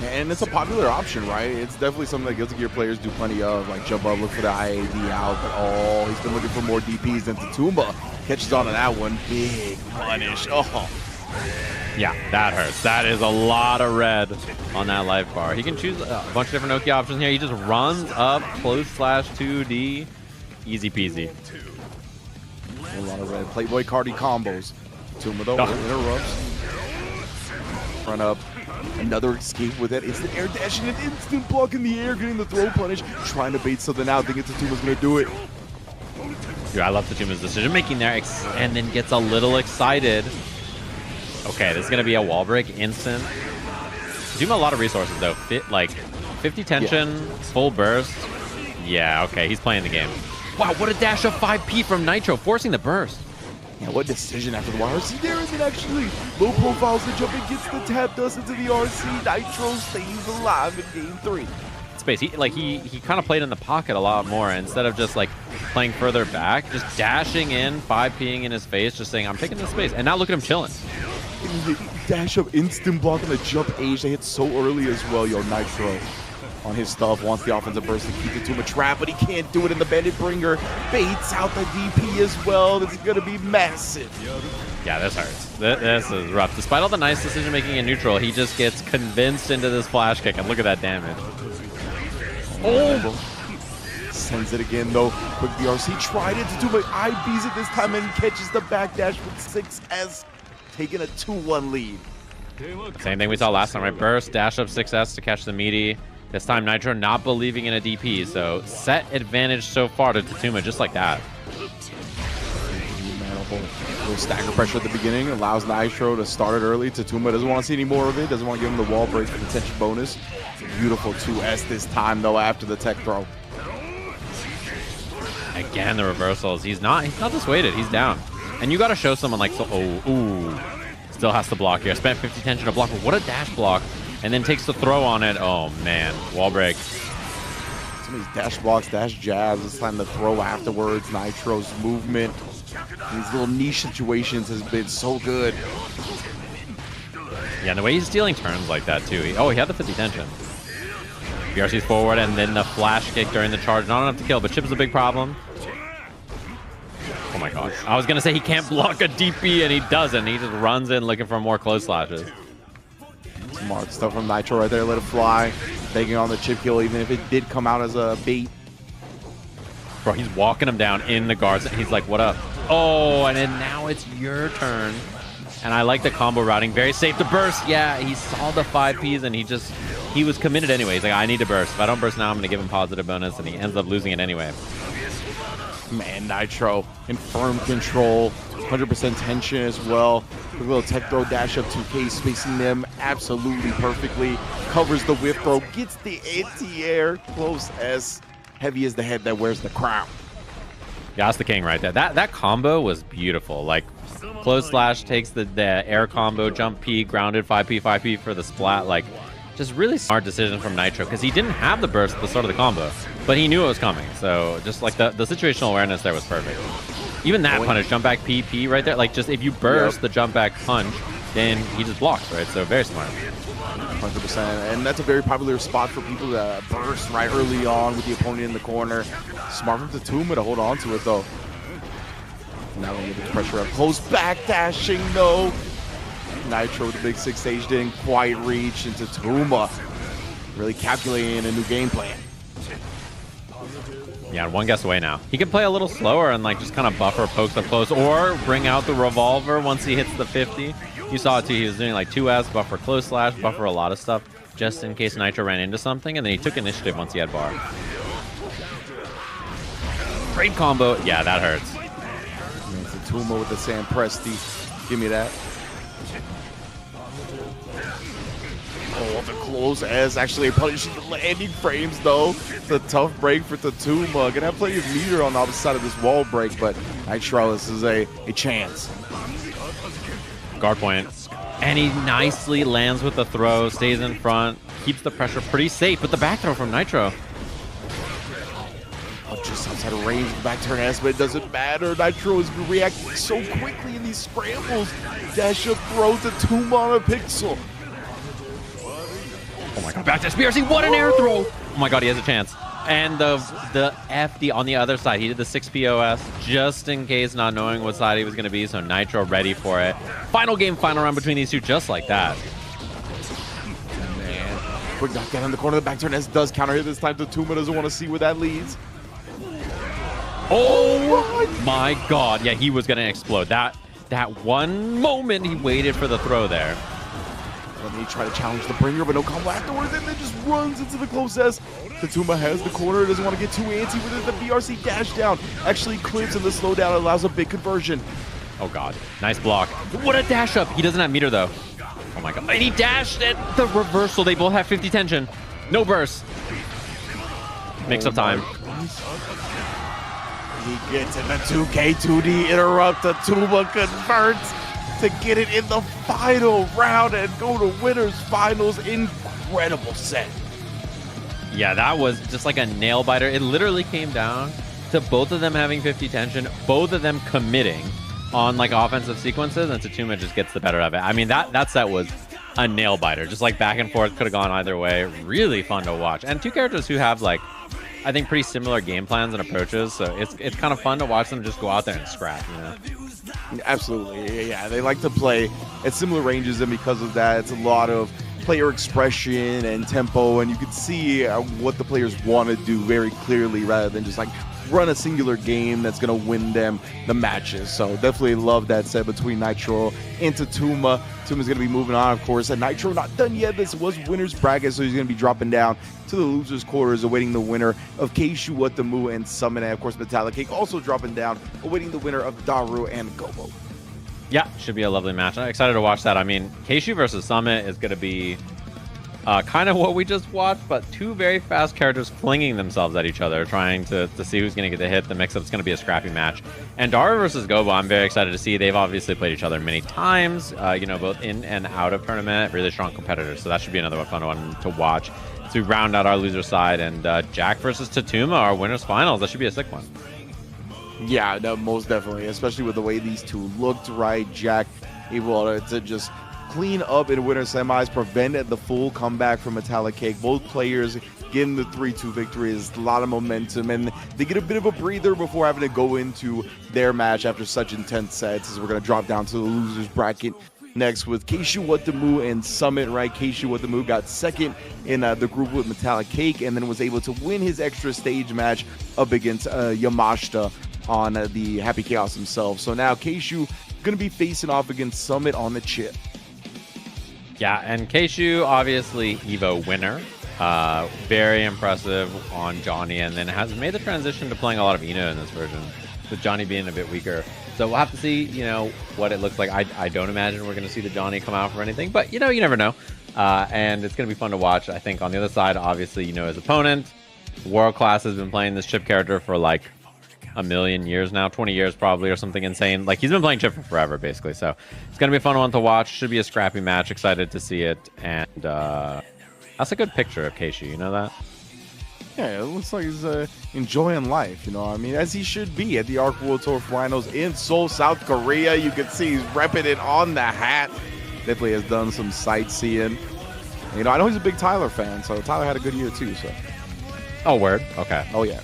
And it's a popular option, right? It's definitely something that Guilty Gear players do plenty of, like jump up, look for the IAD out, but oh, he's been looking for more DPs than Tsutuma. Catches on to that one. Big punish. Oh. Yeah, that hurts. That is a lot of red on that life bar. He can choose a bunch of different Nokia options here. He just runs up close slash 2D. Easy peasy. A lot of red. Playboy Cardi combos. Tsutuma though interrupts. Run up. Another escape with that instant air dash and an instant block in the air, getting the throw punish. Trying to bait something out, thinking Tsutuma's going to do it. Dude, I love Tsutuma's decision making there, and then gets a little excited. Okay, this is going to be a wall break instant. Tsutuma a lot of resources though. Like 50 tension, full burst. Yeah, okay, he's playing the game. Wow, what a dash of 5P from Nitro, forcing the burst. Yeah, what decision after the RC there, and then actually low profiles the jump and gets the tap, does into the RC. Nitro stays alive in game 3. Space, he kind of played in the pocket a lot more instead of just like playing further back, just dashing in, 5Ping in his face, just saying I'm taking this space, and now look at him chilling. Dash up, instant block on the jump age. They hit so early as well. Yo, Nitro on his stuff wants the offensive burst to keep it to a trap, but he can't do it in the Bandit Bringer. Baits out the DP as well. This is going to be massive. Yeah, this hurts. This is rough. Despite all the nice decision making in neutral, he just gets convinced into this flash kick, and look at that damage. Oh! Sends it again though. Quick BRC tried it to do, but IBs it this time and catches the backdash with 6S, taking a 2-1 lead. Same thing we saw last time, right? Burst, dash up 6S to catch the meaty. This time Nitro not believing in a DP, so set advantage so far to Tsutuma just like that. A little stagger pressure at the beginning allows Nitro to start it early. Tsutuma doesn't want to see any more of it, doesn't want to give him the wall break for the tension bonus. Beautiful 2S this time though after the tech throw. Again, the reversals. He's not dissuaded. He's down. And you got to show someone like, so, ooh, still has to block here. Spent 50 tension to block, but what a dash block. And then takes the throw on it. Oh, man. Wall break. Some of these dash blocks, dash jabs, this time the throw afterwards. Nitro's movement in these little niche situations has been so good. Yeah, and the way he's stealing turns like that, too. He had the 50 tension. BRC's forward, and then the flash kick during the charge. Not enough to kill, but Chip's a big problem. Oh, my gosh. I was going to say he can't block a DP, and he doesn't. He just runs in looking for more close slashes. Smart stuff from Nitro right there. Let it fly. Begging on the chip kill, even if it did come out as a bait. Bro, he's walking him down in the guards. And he's like, what up? Oh, and then now it's your turn. And I like the combo routing. Very safe to burst. Yeah, he saw the 5Ps, and he was committed anyway. He's like, I need to burst. If I don't burst now, I'm going to give him positive bonus, and he ends up losing it anyway. Man, Nitro in firm control. 100% tension as well. A little tech throw dash up 2K, spacing them absolutely perfectly. Covers the whip throw, gets the anti-air. Close S. Heavy as the head that wears the crown. Yeah, that's the king right there. That combo was beautiful. Like, close slash takes the air combo, jump P, grounded 5P, 5P for the splat. Like, just really smart decision from Nitro, because he didn't have the burst at the start of the combo, but he knew it was coming. So just like the situational awareness there was perfect. Even that punish, jump back PP right there. Like, just if you burst the jump back punch, then he just blocks, right? So very smart. 100%. And that's a very popular spot for people to burst right early on with the opponent in the corner. Smart from Tatuma to hold on to it, though. Now we get the pressure up close, backdashing, no. Nitro with the big 6 stage didn't quite reach, and Tatuma really calculating a new game plan. Yeah, one guess away now. He can play a little slower and like just kind of buffer pokes up close, or bring out the revolver once he hits the 50. You saw it too. He was doing like 2S, buffer close slash, buffer a lot of stuff just in case Nitro ran into something, and then he took initiative once he had bar. Great combo. Yeah, that hurts. Tatuma with the Sam Presti. Give me that. Oh, the close as actually punishing the landing frames, though. It's a tough break for Tatuma. Gonna have plenty of meter on the opposite side of this wall break, but Nitro, this is a chance. Guard point. And he nicely lands with the throw, stays in front, keeps the pressure pretty safe with the back throw from Nitro. Oh, just outside of range, back turn S, but it doesn't matter. Nitro is reacting so quickly in these scrambles. Dash up throw Tatuma on a pixel. Oh my god, back to BRC, what an air throw! Oh my god, he has a chance. And the FD on the other side, he did the 6 POS just in case, not knowing what side he was going to be, so Nitro ready for it. Final game, final round between these two, just like that. Man, quick knockdown in the corner, the back turn S does counter hit this time. Tatuma doesn't want to see where that leads. Oh my god, yeah, he was going to explode. That one moment he waited for the throw there. And he tried to challenge the bringer, but no combo afterwards, and then just runs into the close S. Tatuma has the corner, doesn't want to get too antsy with it. The BRC dash down actually clips, and the slowdown allows a big conversion. Oh god, nice block. What a dash up. He doesn't have meter though. Oh my god, and he dashed it. The reversal, they both have 50 tension. No burst. Makes up time. He gets in the 2K 2D interrupt. Tatuma converts to get it in the final round and go to winners finals. Incredible set. Yeah, that was just like a nail biter. It literally came down to both of them having 50 tension, both of them committing on like offensive sequences, and Tatuma just gets the better of it. I mean, that set was a nail biter, just like back and forth, could have gone either way. Really fun to watch, and two characters who have like, I think, pretty similar game plans and approaches, so it's kind of fun to watch them just go out there and scrap, you know. Absolutely, yeah. They like to play at similar ranges, and because of that, it's a lot of player expression and tempo, and you can see what the players want to do very clearly rather than just like run a singular game that's going to win them the matches. So definitely love that set between Nitro and Tatuma. Tatuma's going to be moving on, of course, and Nitro not done yet. This was winner's bracket, so he's going to be dropping down to the loser's quarters, awaiting the winner of Keishu Watamu and Summon, and of course Metallic Cake also dropping down, awaiting the winner of Daru and Gobo. Yeah, should be a lovely match. I'm excited to watch that. I mean, Keishu versus Summit is going to be kind of what we just watched, but two very fast characters flinging themselves at each other, trying to see who's going to get the hit. The mix-up is going to be a scrappy match. And Daru versus Gobo, I'm very excited to see. They've obviously played each other many times, you know, both in and out of tournament. Really strong competitors, so that should be another fun one to watch. So we round out our loser side, and Jack versus Tatuma, our winners finals. That should be a sick one. Yeah, no, most definitely, especially with the way these two looked, right? Jack able to just clean up in winter semis, prevented the full comeback from Metallic Cake. Both players getting the 3-2 victory is a lot of momentum, and they get a bit of a breather before having to go into their match after such intense sets, as we're going to drop down to the losers bracket next with Keishu Watamu and Summit, right? Keishu Watamu got second in the group with Metallic Cake, and then was able to win his extra stage match up against Yamashita on the Happy Chaos himself. So now Keishu going to be facing off against Summit on the chip. Yeah, and Keishu, obviously Evo winner. Very impressive on Johnny, and then has made the transition to playing a lot of Ino in this version, with Johnny being a bit weaker. So we'll have to see, you know, what it looks like. I don't imagine we're going to see the Johnny come out for anything, but, you know, you never know. And it's going to be fun to watch. I think on the other side, obviously, you know, his opponent, World Class, has been playing this chip character for like a million years now, 20 years probably, or something insane. Like, he's been playing chip for forever, basically. So it's going to be a fun one to watch. Should be a scrappy match. Excited to see it. And that's a good picture of Keishu. You know that? Yeah, it looks like he's enjoying life, you know what I mean? As he should be at the Arc World Tour Finals in Seoul, South Korea. You can see he's repping it on the hat. Definitely has done some sightseeing. You know, I know he's a big Tyler fan, so Tyler had a good year too, so. Oh, word? Okay. Oh, yeah.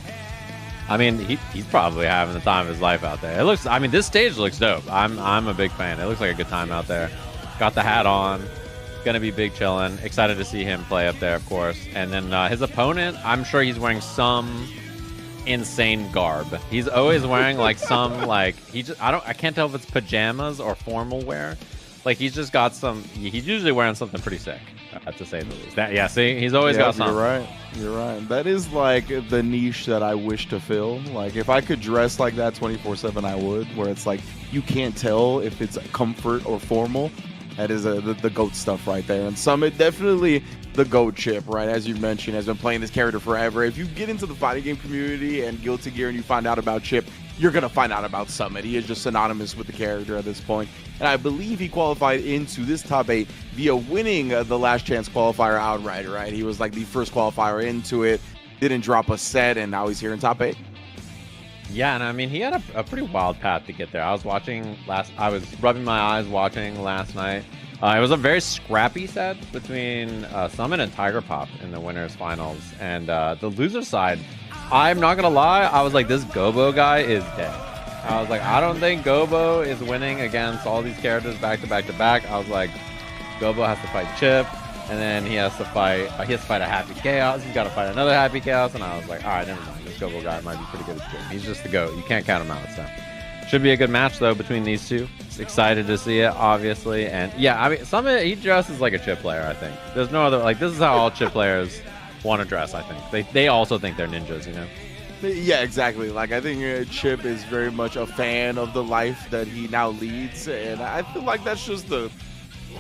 I mean, he's probably having the time of his life out there. It looks, I mean, this stage looks dope. I'm a big fan. It looks like a good time out there. Got the hat on. Gonna be big chillin'. Excited to see him play up there, of course. And then his opponent, I'm sure he's wearing some insane garb. He's always wearing like some like I can't tell if it's pajamas or formal wear. Like he's just got some. He's usually wearing something pretty sick, to say the least. Yeah, see, he's always got something. You're right. You're right. That is like the niche that I wish to fill. Like if I could dress like that 24/7, I would. Where it's like you can't tell if it's comfort or formal. That is the GOAT stuff right there. And Summit, definitely the GOAT chip, right? As you mentioned, has been playing this character forever. If you get into the fighting game community and Guilty Gear and you find out about Chip, you're going to find out about Summit. He is just synonymous with the character at this point. And I believe he qualified into this top 8 via winning the Last Chance qualifier outright, right? He was like the first qualifier into it, didn't drop a set, and now he's here in top 8. Yeah, and I mean, he had a pretty wild path to get there. I was rubbing my eyes watching last night. It was a very scrappy set between Summit and Tiger Pop in the winners finals. And the loser side, I'm not going to lie, I was like, this Gobo guy is dead. I was like, I don't think Gobo is winning against all these characters back to back to back. I was like, Gobo has to fight Chip. And then he has to fight a Happy Chaos. He's got to fight another Happy Chaos. And I was like, all right, never mind. This Gobo guy might be pretty good at this game. He's just the GOAT. You can't count him out. So should be a good match, though, between these two. Just excited to see it, obviously. And yeah, I mean, he dresses like a Chip player, I think. There's no other, like, this is how all Chip players want to dress, I think. They also think they're ninjas, you know? Yeah, exactly. Like, I think Chip is very much a fan of the life that he now leads. And I feel like that's just the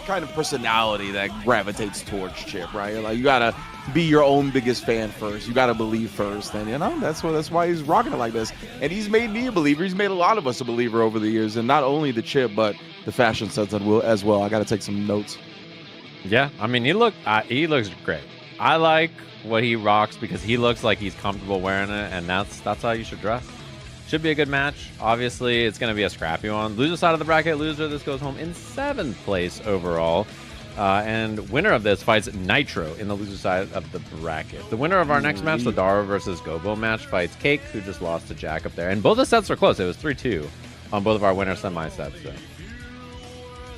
kind of personality that gravitates towards Chip, right? Like you gotta be your own biggest fan first. You gotta believe first, and you know that's why he's rocking it like this. And he's made me a believer. He's made a lot of us a believer over the years, and not only the Chip, but the fashion sense as well. I gotta take some notes. Yeah, I mean he looks great. I like what he rocks because he looks like he's comfortable wearing it, and that's how you should dress. Should be a good match. Obviously, it's going to be a scrappy one. Loser side of the bracket, loser. This goes home in 7th place overall. And winner of this fights Nitro in the loser side of the bracket. The winner of our next match, the Dara versus Gobo match, fights Cake, who just lost to Jack up there. And both the sets were close. It was 3-2 on both of our winner semi-sets. So.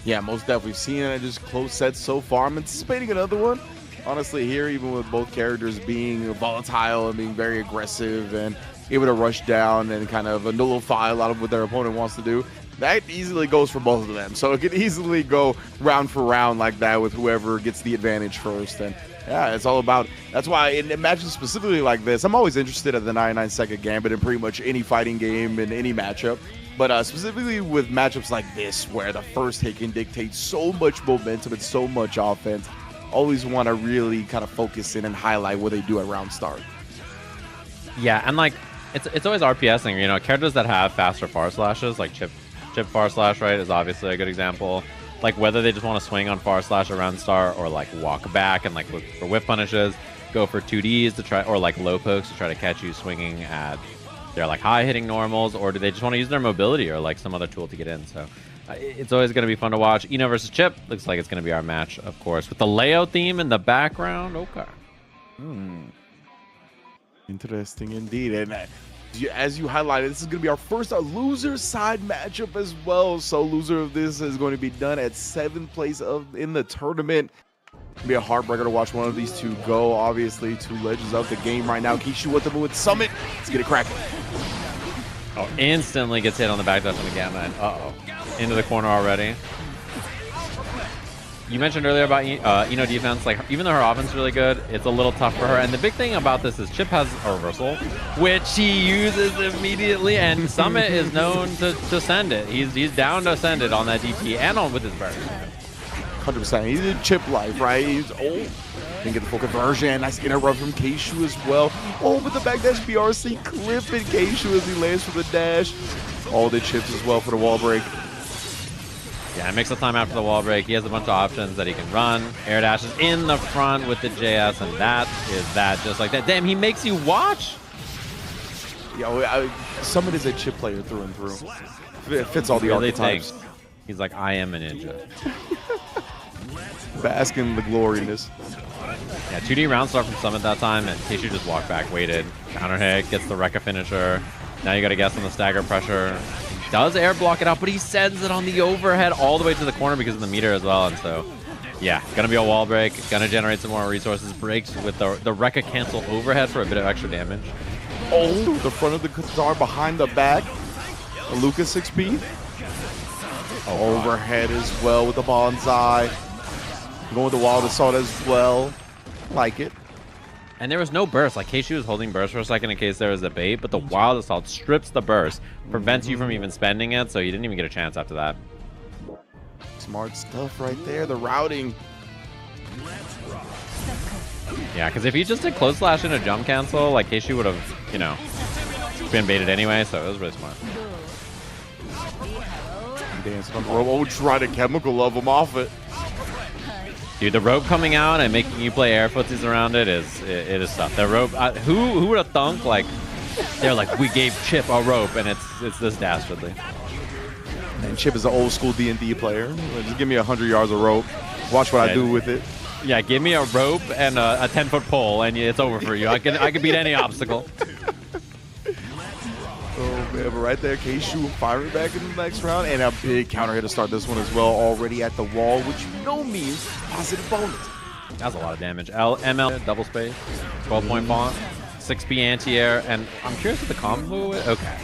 Yeah, most definitely. Seen it just close sets so far. I'm anticipating another one. Honestly, here, even with both characters being volatile and being very aggressive and able to rush down and kind of nullify a lot of what their opponent wants to do, that easily goes for both of them. So it could easily go round for round like that with whoever gets the advantage first. And yeah, it's all about, that's why in matches specifically like this, I'm always interested in the 99-second gambit in pretty much any fighting game in any matchup. But specifically with matchups like this, where the first hit can dictate so much momentum and so much offense, always want to really kind of focus in and highlight what they do at round start. Yeah, and like, it's always RPSing, you know, characters that have faster far slashes, like Chip far slash, right, is obviously a good example. Like whether they just want to swing on far slash around start or like walk back and like look for whip punishes, go for 2Ds to try, or like low pokes to try to catch you swinging at their like high hitting normals, or do they just want to use their mobility or like some other tool to get in? So it's always going to be fun to watch. Eno versus Chip looks like it's going to be our match, of course, with the Leo theme in the background. Okay. Interesting indeed. And as you highlighted, this is going to be our first loser side matchup as well. So loser of this is going to be done at 7th place in the tournament. It'll be a heartbreaker to watch one of these two go. Obviously, two legends of the game right now. Kishu with Summit. Let's get it cracking. Oh, instantly gets hit on the back dash on the Gamma. And uh-oh. Into the corner already. You mentioned earlier about Eno defense. Like, even though her offense is really good, it's a little tough for her. And the big thing about this is Chip has a reversal, which he uses immediately. And Summit is known to send it. He's down to send it on that DP and on with his burst. 100%. He's a Chip life, right? He's old. Can get the full conversion. Nice interrupt from Keishu as well. Oh, but the back dash BRC clipping Keishu as he lands for the dash. All the chips as well for the wall break. Yeah, makes the time after the wall break. He has a bunch of options that he can run. Air dashes in the front with the JS, and that is that just like that. Damn, he makes you watch. Yeah, Summit is a chip player through and through. It fits all the archetypes. He's like, I am a ninja. Bask in the gloriness. Yeah, 2D round start from Summit that time, and Keishu just walked back, waited. Counter hit, gets the Rekka finisher. Now you got to guess on the stagger pressure. He does air block it out, but he sends it on the overhead all the way to the corner because of the meter as well. And so, yeah, gonna be a wall break. Gonna generate some more resources. Breaks with the Rekka cancel overhead for a bit of extra damage. Oh, the front of the guitar behind the back. A Lucas 6B. Oh, overhead as well with the bonsai. Going with the wild assault as well. Like it. And there was no burst. Like, Keishu was holding burst for a second in case there was a bait, but the wild assault strips the burst, prevents you from even spending it, so you didn't even get a chance after that. Smart stuff right there. The routing. Yeah, because if he just did close slash in a jump cancel, like, Keishu would have, you know, been baited anyway, so it was really smart. Dancing on the rope. Oh, try to chemical love him off it. Dude, the rope coming out and making you play air footsies around it is tough. The rope, who would have thunk, like, they're like, we gave Chip a rope, and it's this dastardly. And Chip is an old school D&D player. Just give me 100 yards of rope. Watch what I do with it. Yeah, give me a rope and a 10-foot pole, and it's over for you. I can beat any obstacle. Oh man, but right there, Keishu firing back in the next round, and a big counter hit to start this one as well. Already at the wall, which no means positive bonus. That's a lot of damage. ML double space, 12-point font, 6B anti-air, and I'm curious what the combo is. Okay,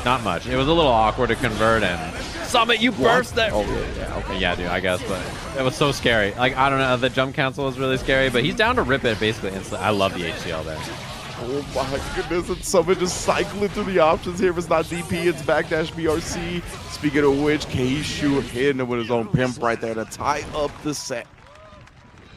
not much. It was a little awkward to convert, and Summit, you burst there. Oh yeah, okay, yeah, dude, I guess, but it was so scary. Like, I don't know, the jump cancel was really scary, but he's down to rip it basically instantly. I love the HCL there. Oh my goodness, and Summit just cycling through the options here. If it's not DP, it's backdash BRC. Speaking of which, Keishu hitting him with his own pimp right there to tie up the set.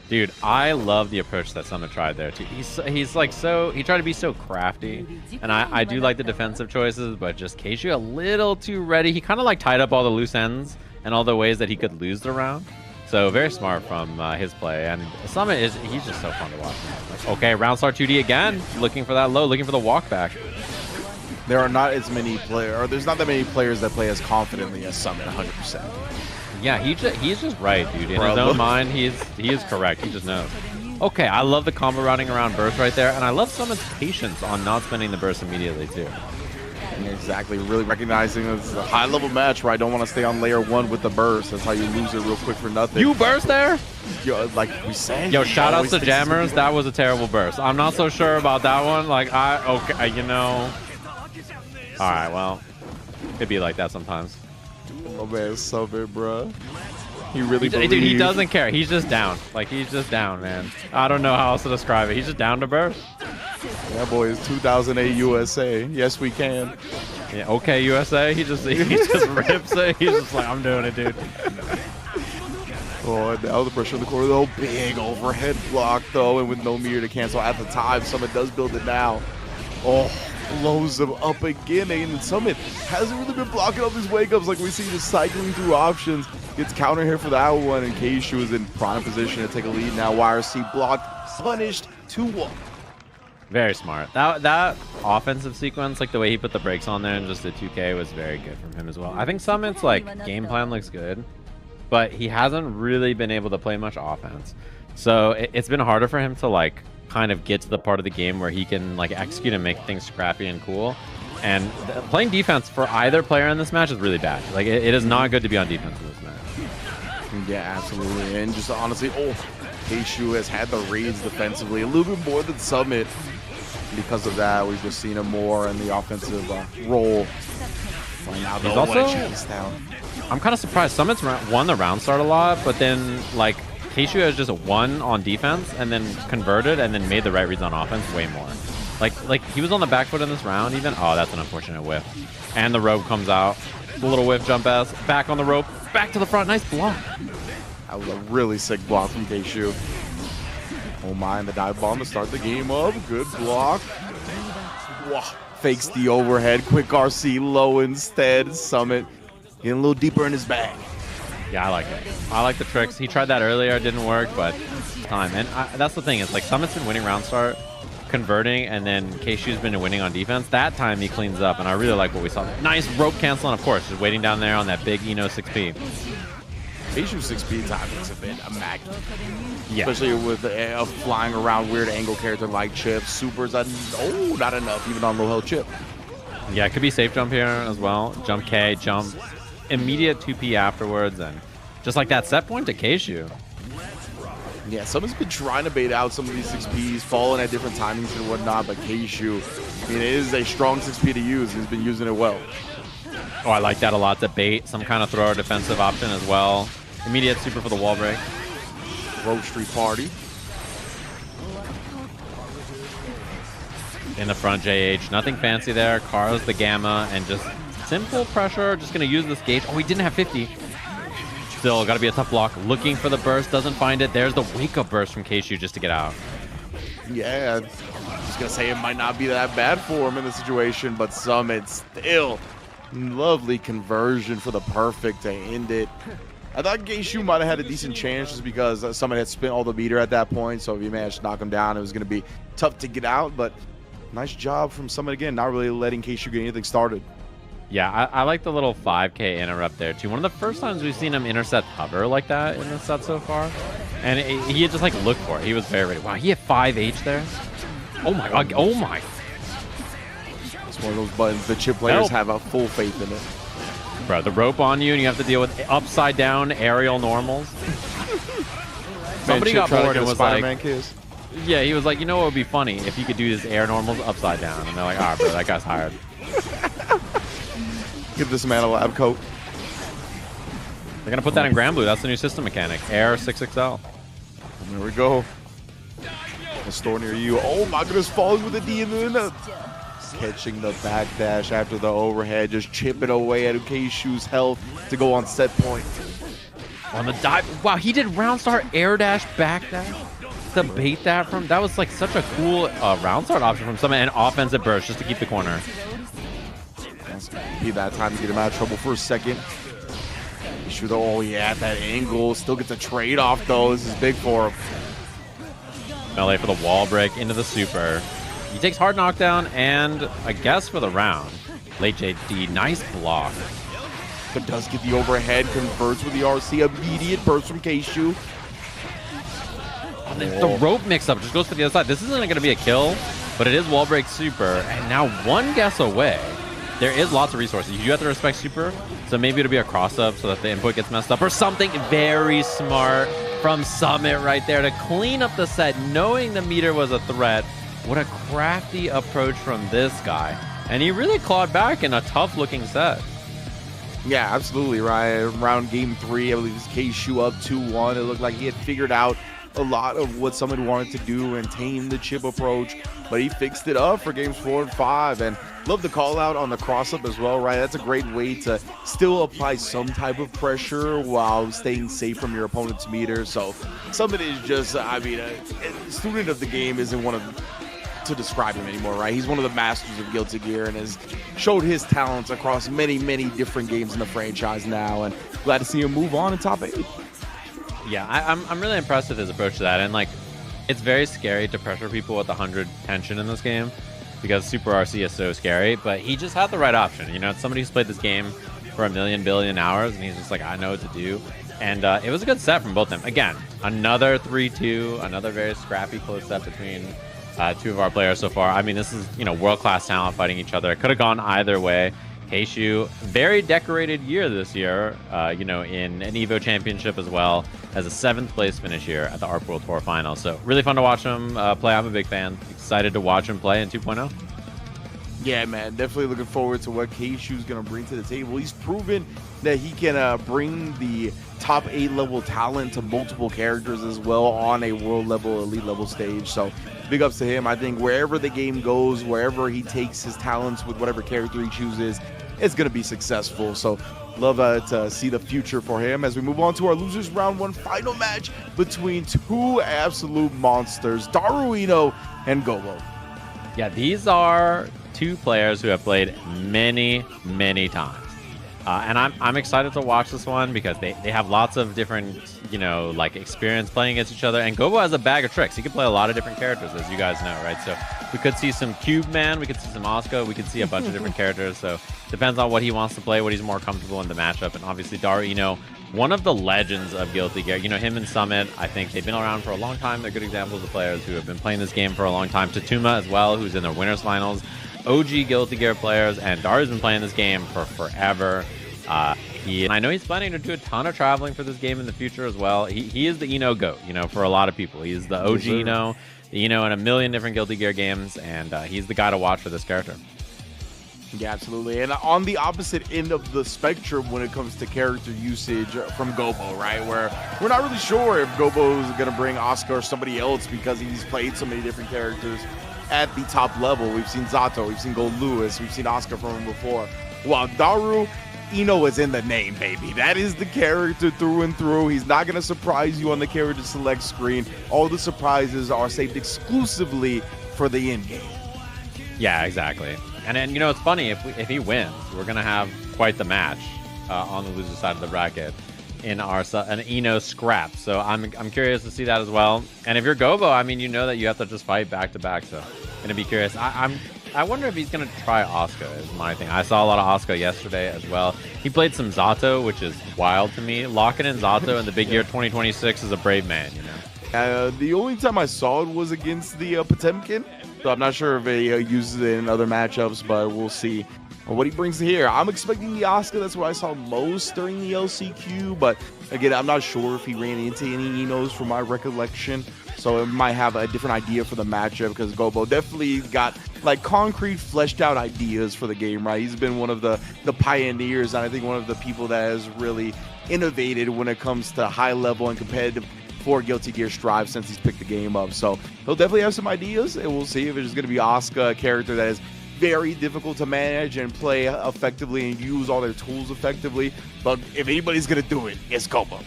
Dude, I love the approach that Summit tried there too. He's like he tried to be so crafty, and I do like the defensive choices, but just Keishu a little too ready. He kind of like tied up all the loose ends and all the ways that he could lose the round. So very smart from his play, and Summit he's just so fun to watch. Okay, round start 2D again, looking for that low, looking for the walk back. There are not as many there's not that many players that play as confidently as Summit 100%. Yeah, he's just right, dude. In his own mind, he is correct. He just knows. Okay, I love the combo routing around burst right there, and I love Summit's patience on not spending the burst immediately too. Exactly, really recognizing it's a high-level match where I don't want to stay on layer 1 with the burst. That's how you lose it real quick for nothing. You burst there? Yo, like we said. Yo, shout outs to Jammers. That was a terrible burst. I'm not so sure about that one. Like, okay, you know. All right, well, it'd be like that sometimes. Oh man, Summit, bro. He really dude, he doesn't care. He's just down. Like, he's just down, man. I don't know how else to describe it. He's just down to burst. That boy is 2008 USA. Yes, we can. Yeah, okay, USA. He just rips it. He's just like, I'm doing it, dude. Oh, and now the pressure in the corner, though. Big overhead block, though, and with no meter to cancel at the time. Summit does build it now. Oh, blows him up again. And Summit hasn't really been blocking up these wake-ups like we see, just cycling through options. Gets counter here for that one, and Keishu is in prime position to take a lead now. YRC blocked, punished, 2-1. Very smart. That offensive sequence, like the way he put the brakes on there and just the 2K was very good from him as well. I think Summit's like game plan looks good, but he hasn't really been able to play much offense. So it's been harder for him to like kind of get to the part of the game where he can like execute and make things scrappy and cool. And playing defense for either player in this match is really bad. Like it is not good to be on defense in this match. Yeah, absolutely. And just honestly, Keishu has had the reads defensively a little bit more than Summit. Because of that, we've just seen him more in the offensive role. Now he's also, I'm kind of surprised. Summit's won the round start a lot, but then like Keishu has just won on defense and then converted and then made the right reads on offense way more. Like he was on the back foot in this round even. Oh, that's an unfortunate whiff. And the rope comes out. The little whiff jump pass. Back on the rope. Back to the front. Nice block. That was a really sick block from Keishu. Oh my, and the dive bomb to start the game up. Good block. Wow. Fakes the overhead. Quick RC low instead. Summit getting a little deeper in his bag. Yeah, I like it. I like the tricks. He tried that earlier, it didn't work, but time. And that's the thing. It's like Summit's been winning round start, converting, and then Keishu's been winning on defense. That time he cleans up, and I really like what we saw. Nice rope canceling, of course, just waiting down there on that big Eno 6P. Keishu's 6P timings have been immaculate. Yeah. Especially with a flying around weird angle character like Chip. Supers, not enough, even on low health Chip. Yeah, it could be safe jump here as well. Jump K, jump, immediate 2P afterwards, and just like that set point to Keishu. Yeah, someone's been trying to bait out some of these 6Ps, falling at different timings and whatnot, but Keishu, I mean, it is a strong 6P to use. He's been using it well. Oh, I like that a lot. To bait, some kind of thrower defensive option as well. Immediate super for the wall break. Road Street Party. In the front, JH. Nothing fancy there. Cars the Gamma, and just simple pressure. Just going to use this gauge. Oh, he didn't have 50. Still, got to be a tough block. Looking for the burst. Doesn't find it. There's the wake-up burst from Keishu just to get out. Yeah, I was going to say it might not be that bad for him in the situation, but Summit still. Lovely conversion for the perfect to end it. I thought Keishu might have had a decent chance just because Summit had spent all the meter at that point, so if he managed to knock him down, it was going to be tough to get out, but nice job from Summit again, not really letting Keishu get anything started. Yeah, I like the little 5K interrupt there, too. One of the first times we've seen him intercept hover like that in the set so far. And he had just, like, looked for it. He was very ready. Wow, he had 5H there? Oh, my God. Oh, my. It's one of those buttons the Chip players have a full faith in it. Bro, the rope on you, and you have to deal with upside-down aerial normals. Somebody got bored and was like... Kiss. Yeah, he was like, you know what would be funny? If you could do this air normals upside down. And they're like, all right, bro, that guy's hired. Give this man a lab coat. They're going to put that in Grand Blue. That's the new system mechanic. Air 6XL. There we go. A store near you. Oh my goodness, falling with a D in the catching the backdash after the overhead, just chipping away at Keishu's health to go on set point. On the dive. Wow, he did round start air dash backdash to bait that from. That was like such a cool round start option from someone, and offensive burst just to keep the corner. Be that time to get him out of trouble for a second. Keishu, though, oh yeah, at that angle, still gets a trade off though. This is big for him. Melee for the wall break into the super. He takes hard knockdown and I guess for the round. Late JD, nice block. But does get the overhead, converts with the RC, immediate burst from Keishu. The rope mix-up just goes for the other side. This isn't going to be a kill, but it is wall break super. And now one guess away. There is lots of resources. You do have to respect super, so maybe it'll be a cross-up so that the input gets messed up or something. Very smart from Summit right there to clean up the set, knowing the meter was a threat. What a crafty approach from this guy. And he really clawed back in a tough-looking set. Yeah, absolutely, right. Around game 3, I believe it was Keishu up 2-1. It looked like he had figured out a lot of what Summit wanted to do and tame the chip approach, but he fixed it up for games 4 and 5. And love the call out on the cross up as well, right? That's a great way to still apply some type of pressure while staying safe from your opponent's meter. So Summit is just, I mean, a student of the game isn't one of to describe him anymore, right? He's one of the masters of Guilty Gear and has showed his talents across many, many different games in the franchise now, and glad to see him move on in top 8. Yeah, I'm really impressed with his approach to that, and like, it's very scary to pressure people with 100 tension in this game because Super RC is so scary, but he just had the right option. You know, it's somebody who's played this game for a million billion hours, and he's just like, I know what to do. And it was a good set from both of them. Again, another 3-2, another very scrappy close set between two of our players so far. I mean, this is, you know, world-class talent fighting each other. It could have gone either way. Keishu, very decorated year this year, you know, in an EVO championship as well as a 7th place finish here at the ARP World Tour Final. So really fun to watch him play. I'm a big fan. Excited to watch him play in 2.0. Yeah, man, definitely looking forward to what Keishu's going to bring to the table. He's proven that he can bring the top 8 level talent to multiple characters as well on a world level, elite level stage. So big ups to him. I think wherever the game goes, wherever he takes his talents with whatever character he chooses, it's going to be successful. So love to see the future for him as we move on to our losers round 1 final match between two absolute monsters, Daruino and Gobo. Yeah, these are two players who have played many, many times. And I'm excited to watch this one because they have lots of different, you know, like experience playing against each other. And Gobo has a bag of tricks. He can play a lot of different characters, as you guys know, right? So we could see some Cube Man, we could see some Oscar, we could see a bunch of different characters. So depends on what he wants to play, what he's more comfortable in the matchup. And obviously Daru, you know, one of the legends of Guilty Gear. You know, him and Summit, I think they've been around for a long time. They're good examples of players who have been playing this game for a long time. Tatuma as well, who's in their winners finals. OG Guilty Gear players, and Daru's been playing this game for forever. I know he's planning to do a ton of traveling for this game in the future as well. He is the Eno GOAT, you know, for a lot of people. He's the OG Eno, in a million different Guilty Gear games, and he's the guy to watch for this character. Yeah, absolutely. And on the opposite end of the spectrum when it comes to character usage from Gobo, right? Where we're not really sure if Gobo is going to bring Oscar or somebody else because he's played so many different characters at the top level. We've seen Zato, we've seen Gold Lewis, we've seen Oscar from him before. While Daru, Eno is in the name, baby. That is the character through and through. He's not going to surprise you on the character select screen. All the surprises are saved exclusively for the end game. Yeah, exactly. And then, you know, it's funny, if he wins, we're going to have quite the match on the loser side of the bracket in an Eno scrap. So I'm curious to see that as well. And if you're Gobo, I mean, you know that you have to just fight back to back. So I'm going to be curious. I wonder if he's going to try Oscar is my thing. I saw a lot of Oscar yesterday as well. He played some Zato, which is wild to me. Locking in Zato in the big year 2026 is a brave man, you know. The only time I saw it was against the Potemkin. So I'm not sure if he uses it in other matchups, but we'll see what he brings here. I'm expecting the Oscar. That's what I saw most during the LCQ. But again, I'm not sure if he ran into any Enos from my recollection. So it might have a different idea for the matchup because Gobo definitely got like concrete, fleshed out ideas for the game, right? He's been one of the pioneers, and I think one of the people that has really innovated when it comes to high level and competitive for Guilty Gear Strive since he's picked the game up. So he'll definitely have some ideas, and we'll see if it's going to be Oscar, a character that is very difficult to manage and play effectively and use all their tools effectively. But if anybody's going to do it, it's Gobo.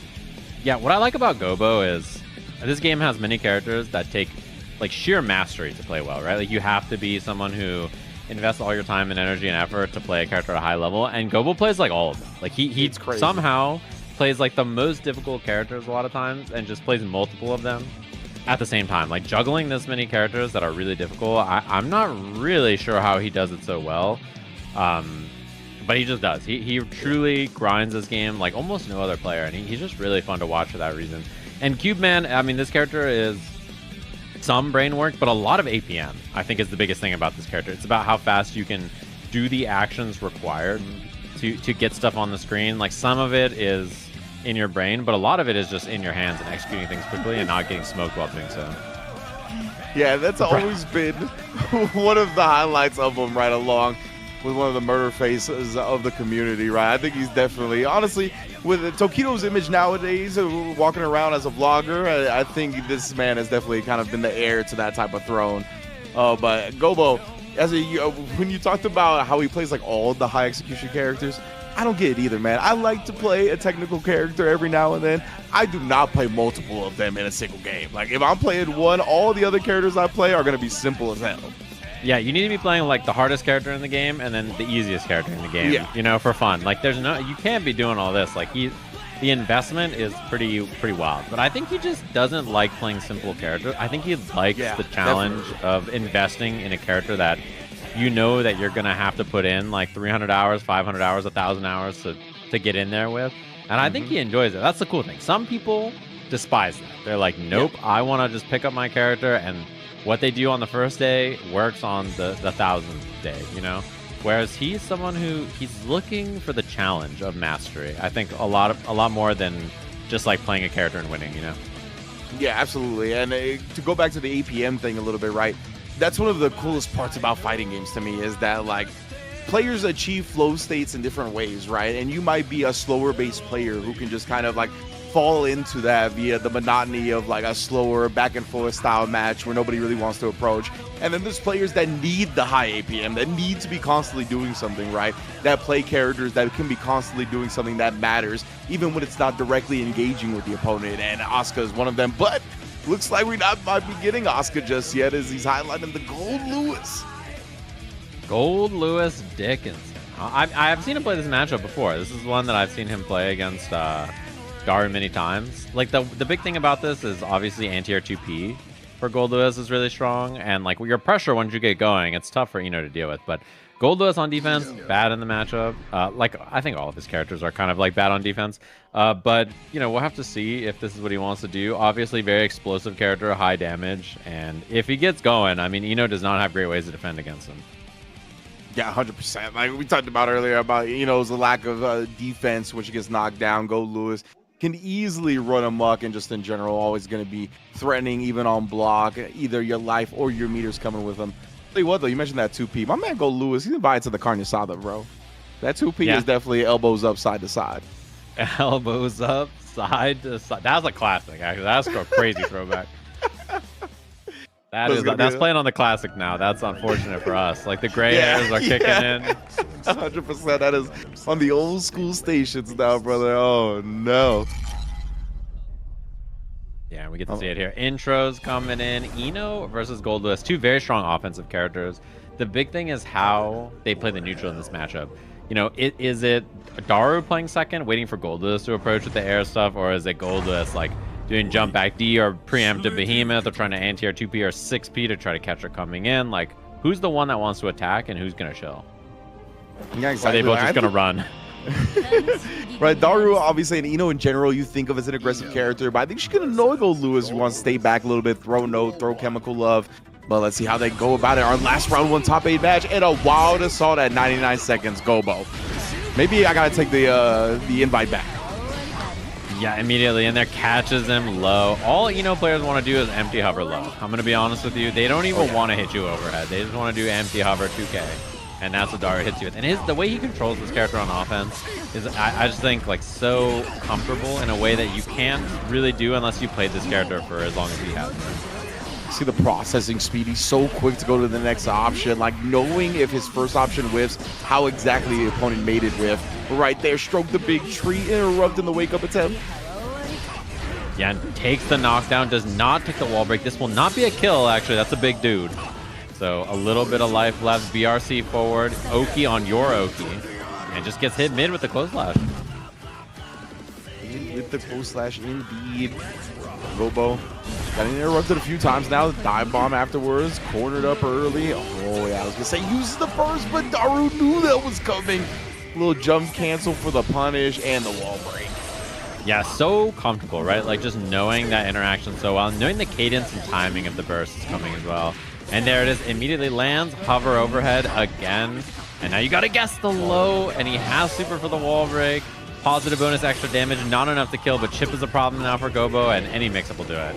Yeah, what I like about Gobo is this game has many characters that take like sheer mastery to play well, right? Like you have to be someone who invests all your time and energy and effort to play a character at a high level, and Gobo plays like all of them. Like he somehow plays like the most difficult characters a lot of times and just plays multiple of them at the same time. Like juggling this many characters that are really difficult, I'm not really sure how he does it so well. But he just does. He truly grinds this game like almost no other player, and he's just really fun to watch for that reason. And Cube Man, I mean, this character is some brain work, but a lot of APM, I think, is the biggest thing about this character. It's about how fast you can do the actions required to get stuff on the screen. Like some of it is in your brain, but a lot of it is just in your hands and executing things quickly and not getting smoked while doing so. Yeah, that's always been one of the highlights of him right along with one of the murder faces of the community, right? I think he's definitely, honestly, with Tokido's image nowadays, walking around as a vlogger, I think this man has definitely kind of been the heir to that type of throne. But Gobo, when you talked about how he plays like all the high execution characters, I don't get it either, man. I like to play a technical character every now and then. I do not play multiple of them in a single game. Like if I'm playing one, all the other characters I play are going to be simple as hell. Yeah, you need to be playing like the hardest character in the game and then the easiest character in the game, you know, for fun. Like you can't be doing all this. Like the investment is pretty wild. But I think he just doesn't like playing simple characters. I think he likes the challenge of investing in a character that you know that you're going to have to put in like 300 hours, 500 hours, 1,000 hours to get in there with. And I think he enjoys it. That's the cool thing. Some people despise that. They're like, nope, I want to just pick up my character and what they do on the first day works on the 1,000th day, you know? Whereas he's someone he's looking for the challenge of mastery. I think a lot more than just like playing a character and winning, you know? Yeah, absolutely. And to go back to the APM thing a little bit, right? That's one of the coolest parts about fighting games to me is that like players achieve flow states in different ways, right? And you might be a slower based player who can just kind of like fall into that via the monotony of like a slower back and forth style match where nobody really wants to approach. And then there's players that need the high APM, that need to be constantly doing something, right? That play characters that can be constantly doing something that matters, even when it's not directly engaging with the opponent. And Oscar is one of them, but looks like we might be getting Oscar just yet as he's highlighting the Gold Lewis. Gold Lewis Dickinson. I've seen him play this matchup before. This is one that I've seen him play against Daru many times. Like the big thing about this is obviously anti-air 2P for Gold Lewis is really strong, and like your pressure once you get going, it's tough for Ino to deal with. But Gold Lewis on defense, bad in the matchup. Like I think all of his characters are kind of like bad on defense. But you know, we'll have to see if this is what he wants to do. Obviously, very explosive character, high damage, and if he gets going, I mean, Ino does not have great ways to defend against him. Yeah, 100%. Like we talked about earlier about, you know, the lack of defense when she gets knocked down. Gold Lewis can easily run amok and just in general always going to be threatening even on block, either your life or your meters coming with him. Tell you what, though, you mentioned that 2P. My man Gold Lewis, he's invited to the Carne Asada, bro. That 2P is definitely elbows up side to side. Elbows up side to side. That's a classic, actually. That's a crazy throwback. That's playing on the classic now. That's unfortunate for us. Like the gray hairs are kicking in. 100%. That is on the old school stations now, brother. Oh no. Yeah, we get to see it here. Intros coming in. Ino versus Gold Lewis. Two very strong offensive characters. The big thing is how they play the neutral in this matchup. You know, is it Daru playing second, waiting for Gold Lewis to approach with the air stuff, or is it Gold Lewis like doing jump back D or preemptive Behemoth or trying to anti-air 2P or 6P to try to catch her coming in? Like, who's the one that wants to attack and who's going to chill? Yeah, exactly. Are they both just going to run? Right, Daru, obviously, and Ino in general, you think of as an aggressive character, but I think she's going to know Gold Lewis who wants to stay back a little bit, throw note, throw chemical love. But let's see how they go about it. Our last round one top 8 match and a wild assault at 99 seconds. Gobo. Maybe I got to take the invite back. Yeah, immediately in there, catches him low. All Ino players want to do is empty hover low. I'm going to be honest with you. They don't even want to hit you overhead. They just want to do empty hover 2K. And that's what Daru hits you with. And the way he controls this character on offense is, I just think, like, so comfortable in a way that you can't really do unless you played this character for as long as he has. See the processing speed. He's so quick to go to the next option. Like, knowing if his first option whiffs, how exactly the opponent made it whiff. Right there, stroke the big tree, interrupt in the wake-up attempt. Yeah, and takes the knockdown, does not take the wall break. This will not be a kill, actually. That's a big dude. So a little bit of life left. BRC forward. Oki on your Oki. And just gets hit mid with the close slash. With the close slash, indeed. Gobo got interrupted a few times now. Dive bomb afterwards. Cornered up early. Oh, yeah, I was going to say uses the burst, but Daru knew that was coming. Little jump cancel for the punish and the wall break. Yeah, so comfortable, right? Like just knowing that interaction so well, knowing the cadence and timing of the burst is coming as well. And there it is, immediately lands, hover overhead again. And now you gotta guess the low, and he has super for the wall break. Positive bonus extra damage, not enough to kill, but chip is a problem now for Gobo, and any mix-up will do it.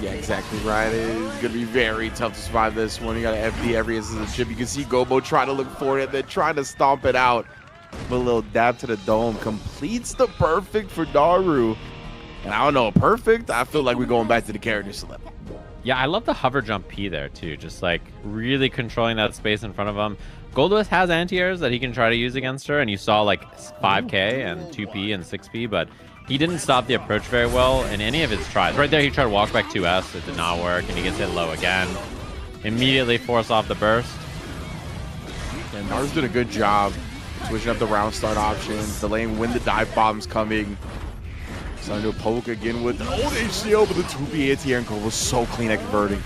Yeah, exactly right. It's going to be very tough to survive this one. You got to FD every instance of chip. You can see Gobo try to look for it, then trying to stomp it out. With a little dab to the dome. Completes the perfect for Daru. And I don't know, perfect? I feel like we're going back to the character select. Yeah, I love the hover jump P there, too. Just, like, really controlling that space in front of him. Gold Lewis has anti-airs that he can try to use against her, and you saw, like, 5K and 2P and 6P, but he didn't stop the approach very well in any of his tries. Right there, he tried to walk back 2S. It did not work, and he gets hit low again. Immediately force off the burst. And Daru's did a good job switching up the round start options, delaying when the dive bomb's coming. Starting to poke again with the old HCL, but the 2B anti-air and Gobo was so clean at converting.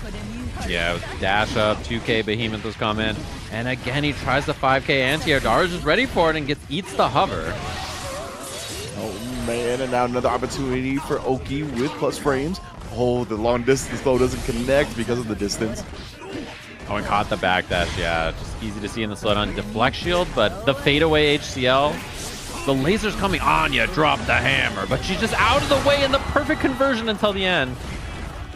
Yeah, with dash up, 2K Behemoth was coming. And again, he tries the 5K anti-air. Daru's just ready for it and eats the hover. Oh, man, and now another opportunity for Oki with plus frames. Oh, the long distance, though, doesn't connect because of the distance. Oh, and caught the backdash. Yeah, just easy to see in the slowdown. Deflect shield, but the fadeaway HCL. The laser's coming on you. Drop the hammer. But she's just out of the way in the perfect conversion until the end.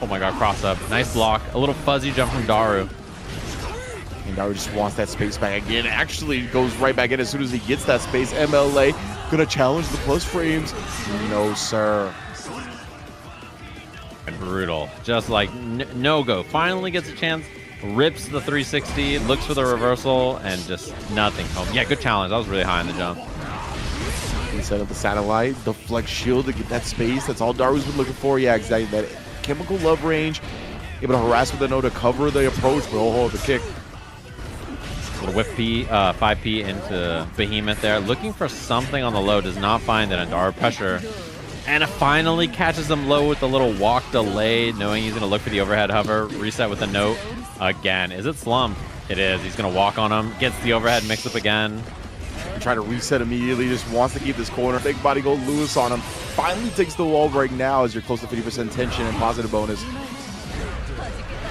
Oh my god, cross up. Nice block. A little fuzzy jump from Daru. And Daru just wants that space back again. Actually goes right back in as soon as he gets that space. MLA gonna challenge the plus frames. No, sir. And brutal. Just like no go. Finally gets a chance. Rips the 360. Looks for the reversal. And just nothing home. Yeah, good challenge. That was really high in the jump. He set up the satellite. Deflect shield to get that space. That's all Daru's been looking for. Yeah, exactly. That chemical love range. Able to harass with the no to cover the approach. But oh, the kick. Little whiff P, 5P into Behemoth there. Looking for something on the low. Does not find it. And Daru pressure. And it finally catches him low with a little walk delay, knowing he's going to look for the overhead hover. Reset with a note again. Is it slump? It is. He's going to walk on him. Gets the overhead mix up again. Try to reset immediately. Just wants to keep this corner. Big body go Lewis on him. Finally takes the wall break now as you're close to 50% tension and positive bonus.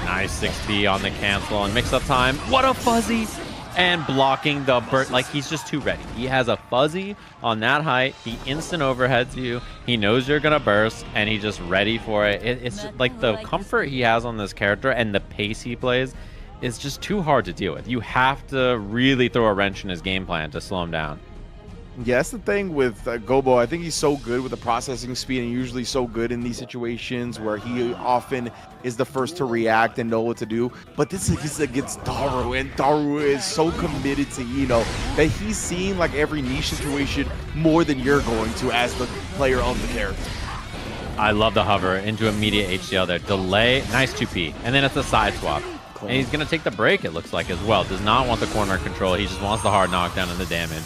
Nice 6B on the cancel and mix up time. What a fuzzy! And blocking the burst. Like, he's just too ready. He has a fuzzy on that height. He instant overheads you. He knows you're going to burst, and he's just ready for it. It's like the comfort he has on this character and the pace he plays is just too hard to deal with. You have to really throw a wrench in his game plan to slow him down. Yeah, that's the thing with Gobo. I think he's so good with the processing speed and usually so good in these situations where he often is the first to react and know what to do. But this is against Daru, and Daru is so committed to Ino that he's seeing like every niche situation more than you're going to as the player of the character. I love the hover into immediate HCL there. Delay, nice 2P, and then it's a side swap. And he's going to take the break, it looks like, as well. Does not want the corner control. He just wants the hard knockdown and the damage.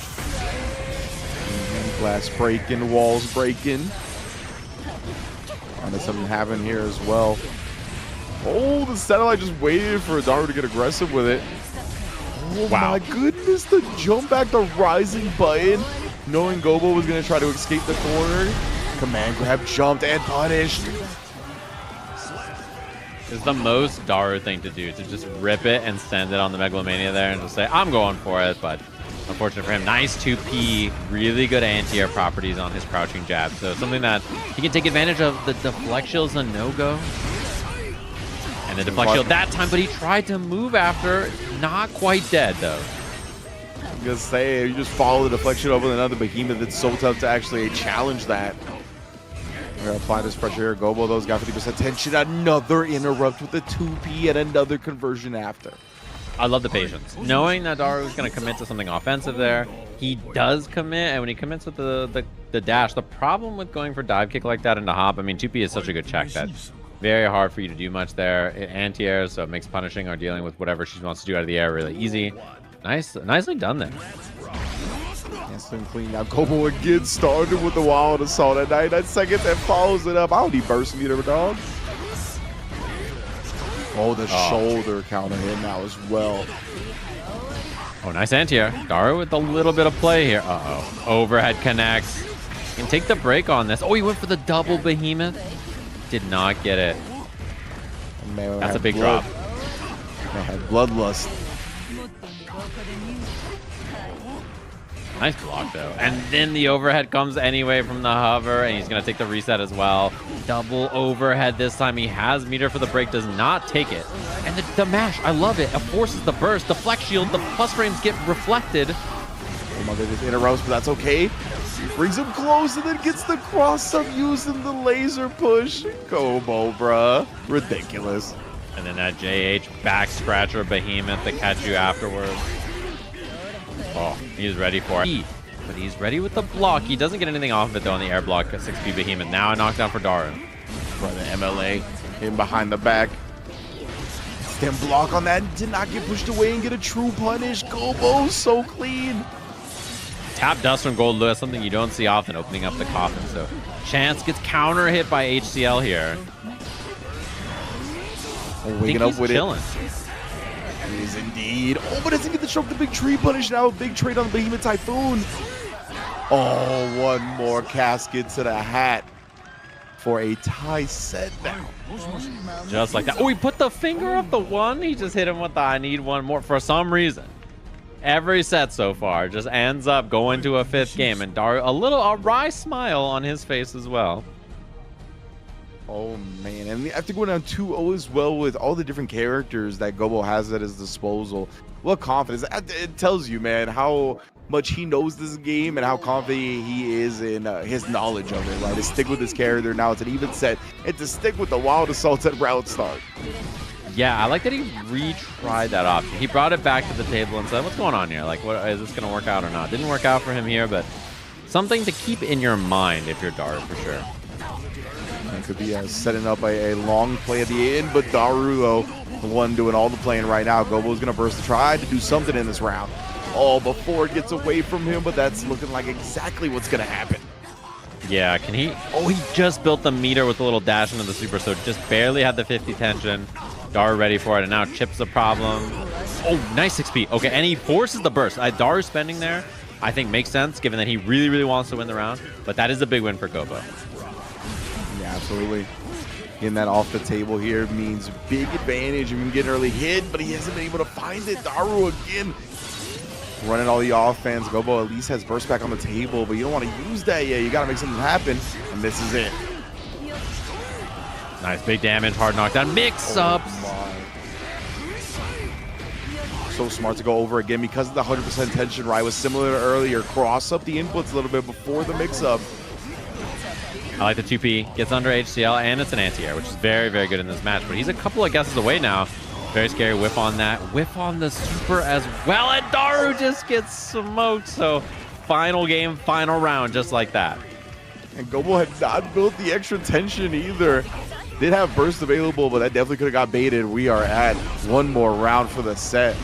Glass breaking, walls breaking. And there's something happening here as well. Oh, the satellite just waited for Daru to get aggressive with it. Oh wow. My goodness, the jump back, the rising button. Knowing Gobo was going to try to escape the corner. Command grab, jumped, and punished. Is the most Daru thing to do, to just rip it and send it on the Megalomania there and just say, I'm going for it, but unfortunate for him. Nice 2P, really good anti-air properties on his crouching jab. So something that he can take advantage of. The deflect shield's a no-go. And the deflect shield that time, but he tried to move after. Not quite dead, though. I'm gonna say, you just follow the deflection over another behemoth. It's so tough to actually challenge that. We're gonna apply this pressure here. Gobo, those got 50% tension. Another interrupt with the 2P and another conversion after. I love the patience. Knowing that Daru is going to commit to something offensive there, he does commit, and when he commits with the dash, the problem with going for dive kick like that into hop, I mean, 2P is such a good check that very hard for you to do much there. Anti-air, so it makes punishing or dealing with whatever she wants to do out of the air really easy. Nicely done there. Instant clean. Now Gobo again started with the wild assault at 99 seconds and follows it up. I don't need burst meter, dog. Oh, the shoulder counter hit now as well. Oh, nice anti-air. Daru with a little bit of play here. Uh-oh. Overhead connects. Can take the break on this. Oh, he went for the double behemoth. Did not get it. Man, that's a big drop. Man had bloodlust. Nice block, though. And then the overhead comes anyway from the hover, and he's going to take the reset as well. Double overhead this time. He has meter for the break, does not take it. And the mash, I love it. It forces the burst. The flex shield, the plus frames get reflected. Oh my goodness, interrupts, but that's okay. Brings him close and then gets the cross up using the laser push. Gobo, bruh. Ridiculous. And then that JH back scratcher behemoth to catch you afterwards. Oh, he's ready for it. But he's ready with the block. He doesn't get anything off of it, though, on the air block. A 6B behemoth. Now a knockdown for Daru. For the MLA. Him behind the back. Stem block on that. Did not get pushed away and get a true punish. Gobo so clean. Tap dust from Gold Lewis, something you don't see often, opening up the coffin. So Chance gets counter hit by HCL here. Oh, waking up with chilling. He is indeed. Oh, but doesn't get the stroke. The big tree punish now. Big trade on the Behemoth Typhoon. Oh, one more casket to the hat for a tie set now. Just like that. Oh, he put the finger up the one. He just hit him with the I need one more for some reason. Every set so far just ends up going to a fifth game, and Daru, a wry smile on his face as well. Oh man, and after going down 2-0 as well with all the different characters that Gobo has at his disposal, what confidence. It tells you, man, how much he knows this game and how confident he is in his knowledge of it, right? To stick with his character now, it's an even set, and to stick with the wild assaults at route start. Yeah, I like that he retried that option. He brought it back to the table and said, what's going on here? Like, what is this going to work out or not? Didn't work out for him here, but something to keep in your mind if you're Daru, for sure. It could be setting up a long play at the end, but Daru, though, the one doing all the playing right now. Gobo's going to burst to try to do something in this round. Oh, before it gets away from him, but that's looking like exactly what's going to happen. Yeah, can he? Oh, he just built the meter with a little dash into the super, so just barely had the 50 tension. Daru ready for it, and now Chip's a problem. Oh, nice XP. Okay, and he forces the burst. Daru spending there, I think, makes sense, given that he really, really wants to win the round. But that is a big win for Gobo. Yeah, absolutely. Getting that off the table here means big advantage. I mean, getting an early hit, but he hasn't been able to find it. Daru again running all the offense. Gobo at least has burst back on the table, but you don't want to use that yet. You got to make something happen, and this is it. Nice, big damage, hard knockdown, mix-ups. So smart to go over again because of the 100% tension, right? Was similar to earlier. Cross up the inputs a little bit before the mix-up. I like the 2P. Gets under HCL, and it's an anti-air, which is very, very good in this match. But he's a couple of guesses away now. Very scary whiff on that. Whiff on the super as well, and Daru just gets smoked. So final game, final round, just like that. And Gobo had not built the extra tension either. Did have burst available, but that definitely could have got baited. We are at one more round for the set.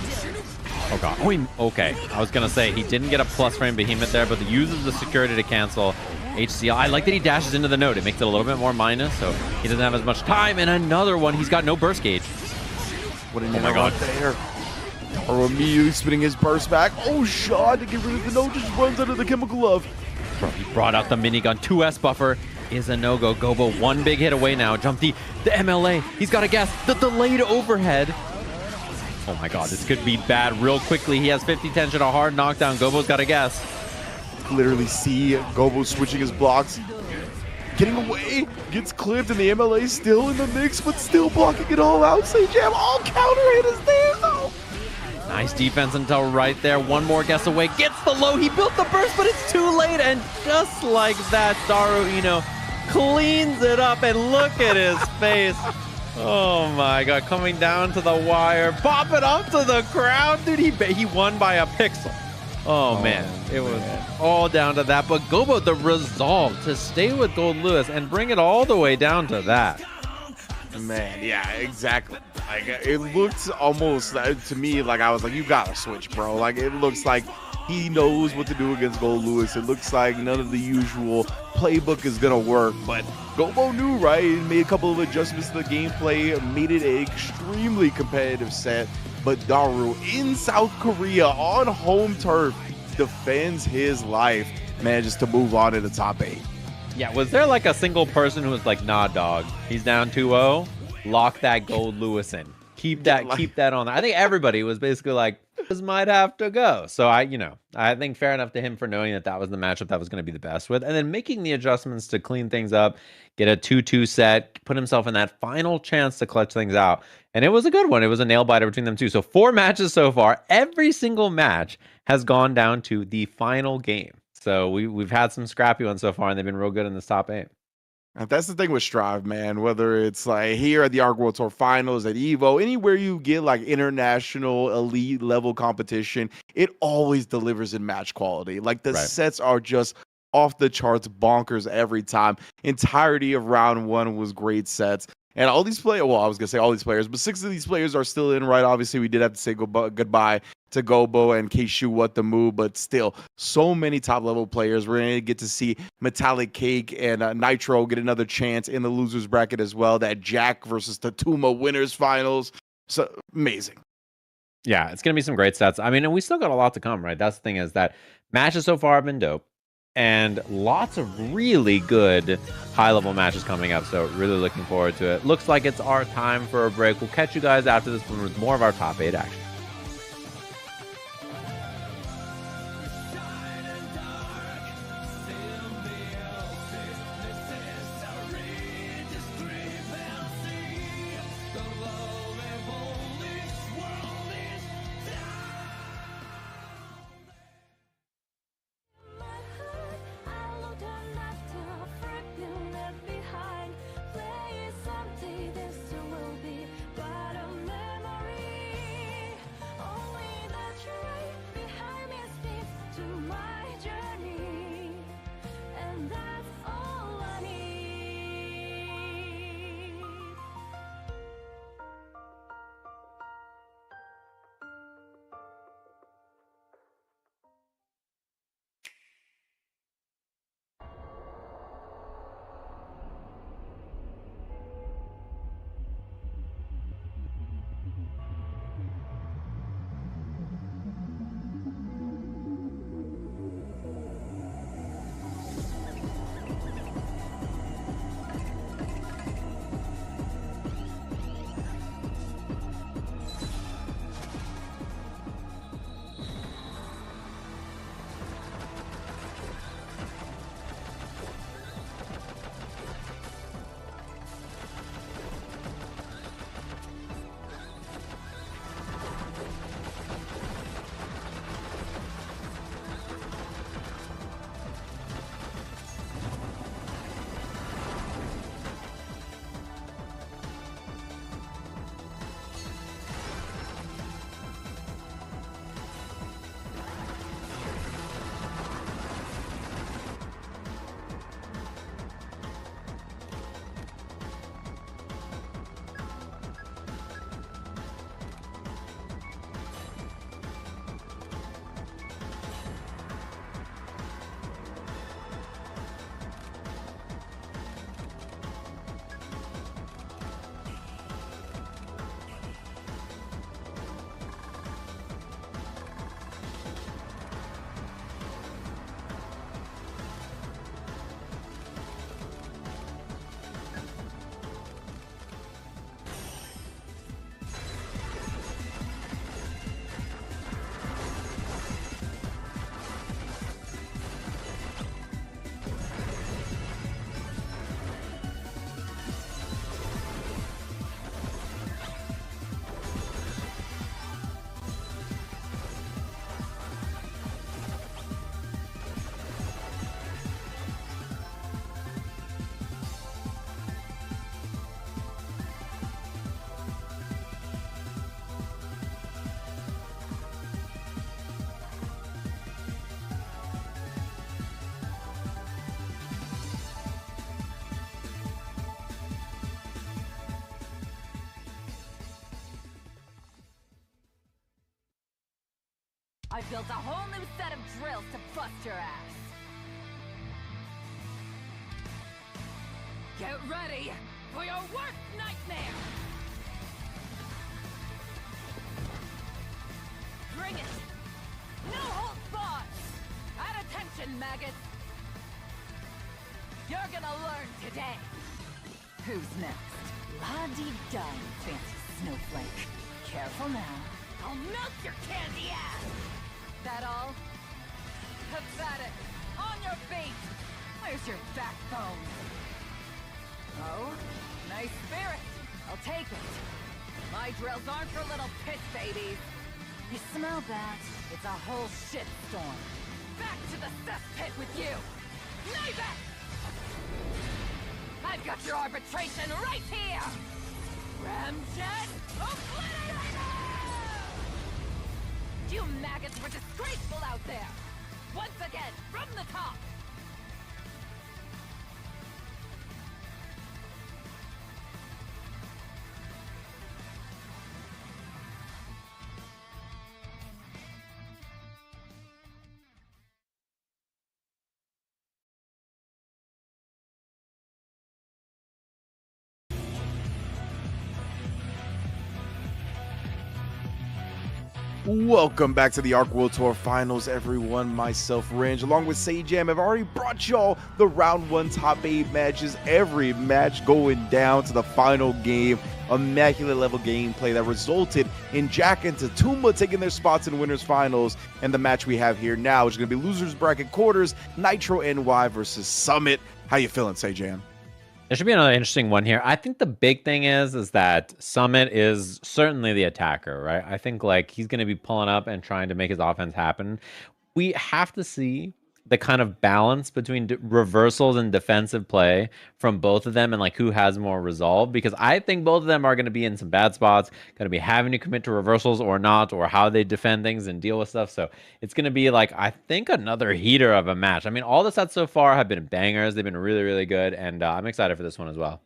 Oh god. Oh, okay. I was gonna say he didn't get a plus frame behemoth there, but he uses the security to cancel HCL. I like that he dashes into the node. It makes it a little bit more minus, so he doesn't have as much time. And another one. He's got no burst gauge. What an god there. Or immediately spinning his burst back. Oh, shot to get rid of the node. Just runs under the chemical glove. Bro, he brought out the minigun. 2S buffer is a no-go. Gobo one big hit away now. Jump the MLA. He's got a gas. The delayed overhead. Oh my god, this could be bad real quickly. He has 50 tension, a hard knockdown. Gobo's got a guess. Literally see Gobo switching his blocks. Getting away, gets clipped, and the MLA still in the mix, but still blocking it all out. Say Jam, all counter hit is there though. Nice defense until right there. One more guess away. Gets the low. He built the burst, but it's too late. And just like that, Daru cleans it up, and look at his face. Oh my god, coming down to the wire, pop it up to the crowd. Dude, he won by a pixel. Oh man, it was all down to that. But Gobo, the resolve to stay with Gold Lewis and bring it all the way down to that. Man, yeah, exactly. Like, it looks almost to me like I was like, you gotta switch, bro. Like, it looks like he knows what to do against Gold Lewis. It looks like none of the usual playbook is gonna work, but Gobo knew, right? He made a couple of adjustments to the gameplay, made it an extremely competitive set. But Daru in South Korea on home turf defends his life, manages to move on to the top 8. Yeah, was there like a single person who was like, nah, dog, he's down 2-0, lock that Gold Lewis in. Keep that on there. I think everybody was basically like, this might have to go. So I think fair enough to him for knowing that was the matchup that was going to be the best with, and then making the adjustments to clean things up, get a 2-2 set, put himself in that final chance to clutch things out. And it was a good one. It was a nail biter between them two. So 4 matches so far. Every single match has gone down to the final game. So we've had some scrappy ones so far, and they've been real good in this top 8. And that's the thing with Strive, man. Whether it's like here at the ARC World Tour Finals, at EVO, anywhere you get like international elite level competition, it always delivers in match quality. Like the sets are just off the charts, bonkers every time. Entirety of round 1 was great sets. And all these players, well, I was going to say all these players, but 6 of these players are still in, right? Obviously, we did have to say goodbye to Gobo and Keishu what the move, but still, so many top-level players. We're going to get to see Metallic Cake and Nitro get another chance in the losers bracket as well. That Jack versus Tatuma winners finals. So, amazing. Yeah, it's going to be some great sets. I mean, and we still got a lot to come, right? That's the thing, is that matches so far have been dope. And lots of really good high-level matches coming up, so really looking forward to it. Looks like it's our time for a break. We'll catch you guys after this one with more of our top 8 action. I built a whole new set of drills to bust your ass. Get ready for your worst nightmare! Bring it! No holds barred! At attention, maggots! You're gonna learn today! Who's next? La-dee-da, you fancy snowflake. Careful now. I'll melt your candy ass! That all? Pathetic! On your feet! Where's your backbone? Oh? Nice spirit! I'll take it! My drills aren't for little piss babies! You smell that? It's a whole shitstorm. Back to the cesspit with you! Knife it! I've got your arbitration right here! Ramjet Obliterator! You maggots were disgraceful out there! Once again, from the top! Welcome back to the Arc World Tour Finals, everyone. Myself, Range, along with Sajam, have already brought y'all the round 1 top 8 matches. Every match going down to the final game. Immaculate level gameplay that resulted in Jack and Tatuma taking their spots in winners finals. And the match we have here now is going to be losers bracket quarters, Nitro NY versus Summit. How you feeling, Sajam? There should be another interesting one here. I think the big thing is that Summit is certainly the attacker, right? I think like he's going to be pulling up and trying to make his offense happen. We have to see the kind of balance between reversals and defensive play from both of them and like who has more resolve, because I think both of them are going to be in some bad spots, going to be having to commit to reversals or not, or how they defend things and deal with stuff. So it's going to be like, I think, another heater of a match. I mean, all the sets so far have been bangers. They've been really, really good. And I'm excited for this one as well.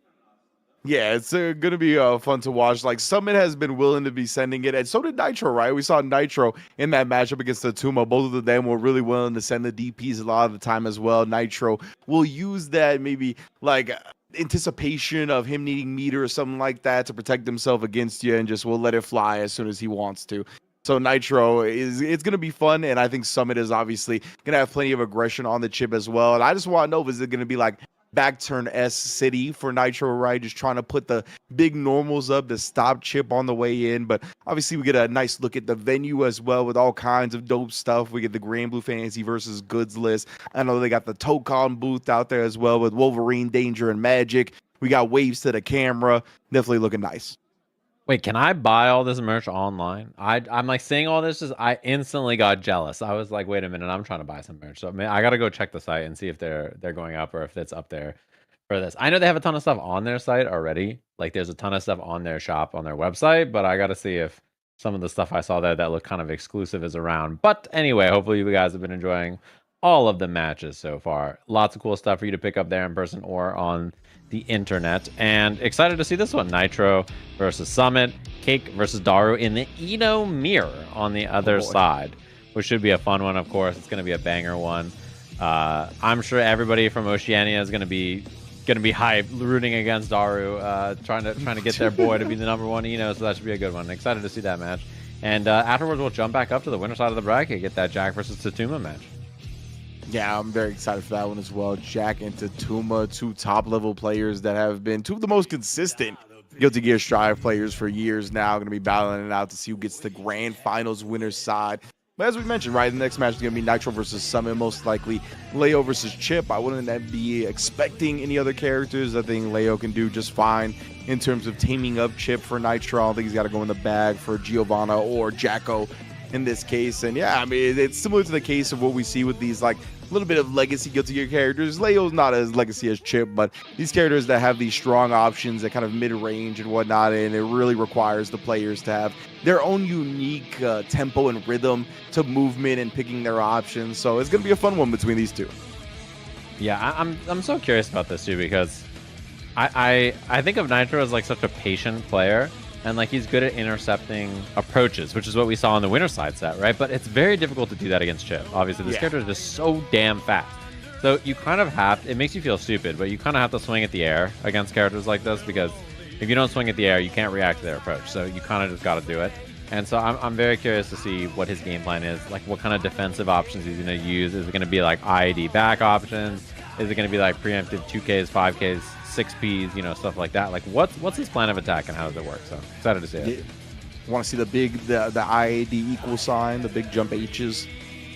Yeah, it's going to be fun to watch. Like, Summit has been willing to be sending it, and so did Nitro, right? We saw Nitro in that matchup against Tatuma. Both of them were really willing to send the DPs a lot of the time as well. Nitro will use that maybe, like, anticipation of him needing meter or something like that to protect himself against you, and just will let it fly as soon as he wants to. So Nitro it's going to be fun, and I think Summit is obviously going to have plenty of aggression on the chip as well. And I just want to know, is it going to be like back turn S City for Nitro, right? Just trying to put the big normals up to stop Chip on the way in. But obviously we get a nice look at the venue as well with all kinds of dope stuff. We get the Grand Blue Fantasy versus Goods list. I know they got the Tokon booth out there as well with Wolverine, Danger, and Magic. We got waves to the camera. Definitely looking nice. Wait, can I buy all this merch online? I'm like saying all this, I instantly got jealous. I was like, wait a minute, I'm trying to buy some merch. So I gotta go check the site and see if they're going up or if it's up there for this. I know they have a ton of stuff on their site already. Like there's a ton of stuff on their shop, on their website, but I gotta see if some of the stuff I saw there that looked kind of exclusive is around. But anyway, hopefully you guys have been enjoying all of the matches so far. Lots of cool stuff for you to pick up there in person or on the internet, and excited to see this one. Nitro versus Summit, Cake versus Daru in the Eno mirror on the other side, which should be a fun one. Of course, it's going to be a banger one. I'm sure everybody from Oceania is going to be hyped, rooting against Daru, trying to get their boy to be the #1 Eno. So that should be a good one. Excited to see that match. And afterwards, we'll jump back up to the winner side of the bracket, get that Jack versus Tatuma match. Yeah, I'm very excited for that one as well. Jack and Tatuma, 2 top-level players that have been 2 of the most consistent Guilty Gear Strive players for years now. Going to be battling it out to see who gets the grand finals winner's side. But as we mentioned, right, the next match is going to be Nitro versus Summit, most likely Leo versus Chip. I wouldn't be expecting any other characters. I think Leo can do just fine in terms of teaming up Chip for Nitro. I don't think he's got to go in the bag for Giovanna or Jacko in this case. And yeah, I mean, it's similar to the case of what we see with these, like, a little bit of legacy Guilty Gear characters. Leo's not as legacy as Chip, but these characters that have these strong options at kind of mid-range and whatnot, and it really requires the players to have their own unique tempo and rhythm to movement and picking their options. So it's going to be a fun one between these 2. Yeah, I'm so curious about this too, because I think of Nitro as like such a patient player, and like he's good at intercepting approaches, which is what we saw in the winter side set, right? But it's very difficult to do that against Chip. Obviously, this character is just so damn fast. So you kind of have, it makes you feel stupid, but you kind of have to swing at the air against characters like this, because if you don't swing at the air, you can't react to their approach. So you kind of just got to do it. And so I'm very curious to see what his game plan is, like what kind of defensive options he's going to use. Is it going to be like IAD back options? Is it going to be like preemptive 2Ks, 5Ks, 6Ps, you know, stuff like that? Like what's his plan of attack and how does it work? So excited to see it. Want to see the IAD equal sign, the big jump H's,